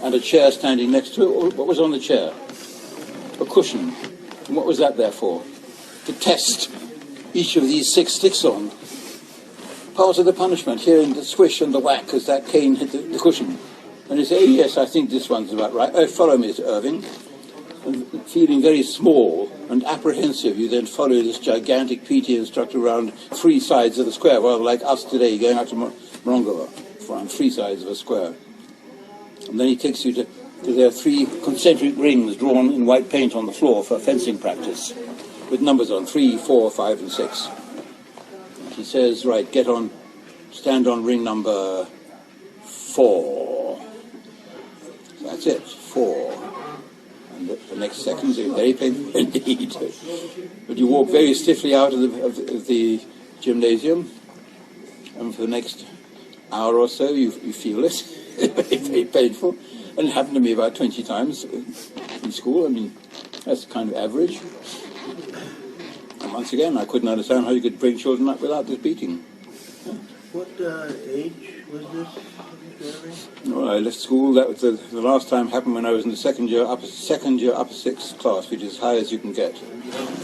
and a chair standing next to it. What was on the chair? A cushion. And what was that there for? To test each of these 6 sticks on. Part of the punishment, hearing the swish and the whack as that cane hit the cushion. And you say, oh, yes, I think this one's about right. Oh, follow me, Mr. Irving. And feeling very small and apprehensive, you then follow this gigantic PT instructor around 3 sides of the square, rather like us today going out to Morongova, around 3 sides of a square. And then he takes you to there are 3 concentric rings drawn in white paint on the floor for fencing practice, with numbers on 3, 4, 5, and 6. And he says, right, stand on ring number 4. That's it, 4. And the next seconds are very painful indeed. But you walk very stiffly out of the gymnasium, and for the next hour or so you feel it. Very, very painful. And it happened to me about 20 times in school. I mean, that's kind of average. And once again, I couldn't understand how you could bring children up without this beating. Yeah. What age was this? Well, I left school. That was the last time happened when I was in the second year upper 6th class, which is as high as you can get.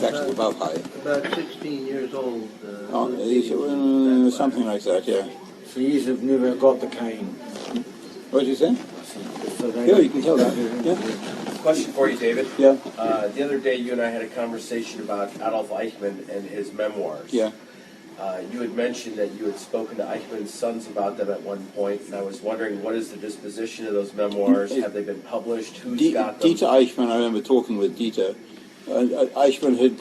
Actually, above high. About 16 years old. Something like that, yeah. So you have never got the cane. What did you say? Yeah, you can tell that. Yeah. Question for you, David. Yeah. The other day, you and I had a conversation about Adolf Eichmann and his memoirs. Yeah. You had mentioned that you had spoken to Eichmann's sons about them at one point, and I was wondering, what is the disposition of those memoirs? Have they been published? Who's got them? Dieter Eichmann, I remember talking with Dieter. Eichmann had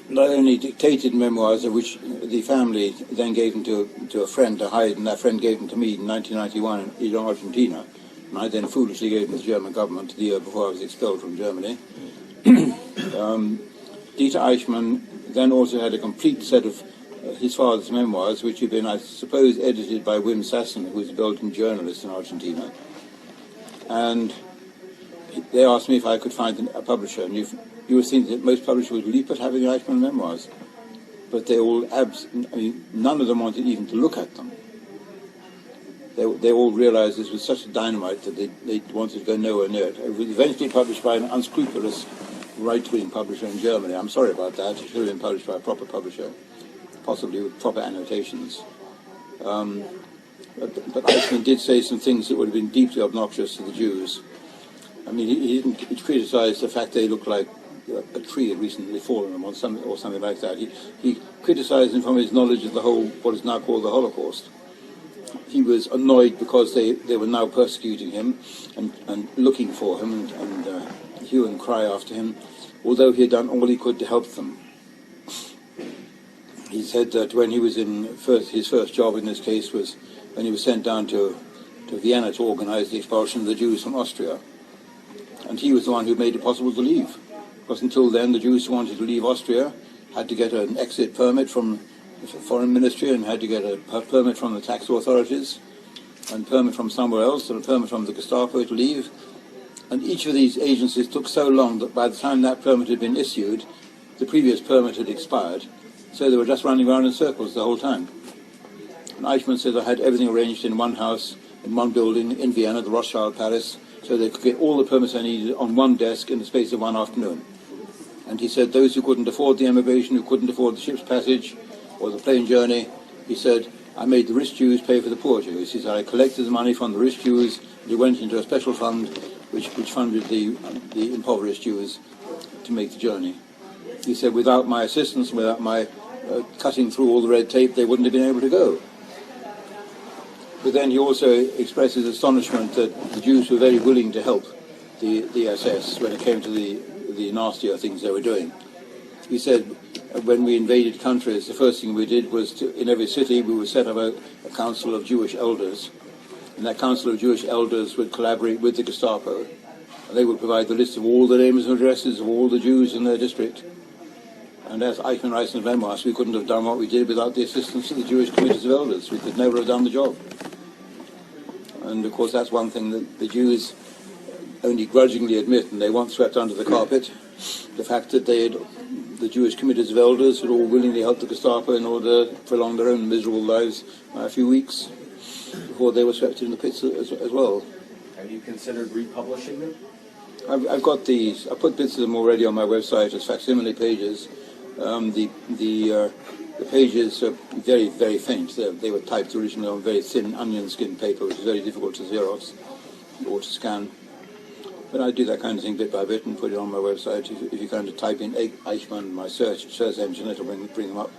not only dictated memoirs, of which the family then gave them to a friend to hide, and that friend gave them to me in 1991 in Argentina. And I then foolishly gave them to the German government the year before I was expelled from Germany. Dieter Eichmann then also had a complete set of his father's memoirs, which had been, I suppose, edited by Wim Sassen, who was a Belgian journalist in Argentina. And they asked me if I could find a publisher. And you would think that most publishers would leap at having Eichmann memoirs. But they all, none of them wanted even to look at them. They all realized this was such a dynamite that they wanted to go nowhere near it. It was eventually published by an unscrupulous right-wing publisher in Germany. I'm sorry about that. It should have been published by a proper publisher, possibly with proper annotations. But Eichmann did say some things that would have been deeply obnoxious to the Jews. I mean, he criticized the fact they looked like a tree had recently fallen on them or something like that. He criticized them from his knowledge of the whole, what is now called the Holocaust. He was annoyed because they were now persecuting him and looking for him and hue and cry after him, although he had done all he could to help them. He said that when he was in his first job in this case was when he was sent down to Vienna to organize the expulsion of the Jews from Austria. And he was the one who made it possible to leave. Because until then, the Jews who wanted to leave Austria had to get an exit permit from the foreign ministry and had to get a permit from the tax authorities and permit from somewhere else and a permit from the Gestapo to leave. And each of these agencies took so long that by the time that permit had been issued, the previous permit had expired. So they were just running around in circles the whole time. And Eichmann said they had everything arranged in one house, in one building in Vienna, the Rothschild Palace, so they could get all the permits they needed on one desk in the space of one afternoon. And he said those who couldn't afford the emigration, who couldn't afford the ship's passage or the plane journey, he said, I made the rich Jews pay for the poor Jews. He said, I collected the money from the rich Jews, and it went into a special fund which funded the impoverished Jews to make the journey. He said, without my assistance, without my cutting through all the red tape, they wouldn't have been able to go. But then he also expresses astonishment that the Jews were very willing to help the SS when it came to the nastier things they were doing. He said, when we invaded countries, the first thing we did was in every city we would set up a council of Jewish elders. And that council of Jewish elders would collaborate with the Gestapo. And they would provide the list of all the names and addresses of all the Jews in their district. And as Eichmann writes in his memoirs, we couldn't have done what we did without the assistance of the Jewish committees of elders. We could never have done the job. And of course, that's one thing that the Jews only grudgingly admit, and they want swept under the carpet. The fact that the Jewish committees of elders had all willingly helped the Gestapo in order to prolong their own miserable lives by a few weeks before they were swept in the pits as well. Have you considered republishing them? I've got these. I put bits of them already on my website as facsimile pages. The pages are very, very faint. They were typed originally on very thin onion skin paper, which is very difficult to Xerox or to scan. But I do that kind of thing bit by bit and put it on my website. If you kind of type in Eichmann in my search engine, it'll bring them up.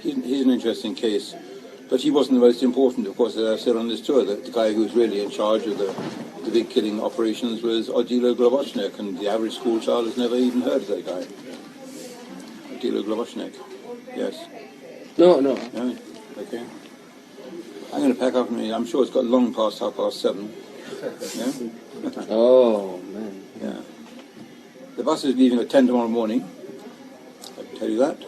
He's an interesting case. But he wasn't the most important, of course, as I said on this tour. The guy who was really in charge of the big killing operations was Odilo Glavochnik, and the average school child has never even heard of that guy. Odilo Glavochnik. Yes. No. Yeah. Okay. I'm going to pack up. I'm sure it's got long past 7:30. Yeah. Oh, man. Yeah. The bus is leaving at 10 tomorrow morning. I can tell you that.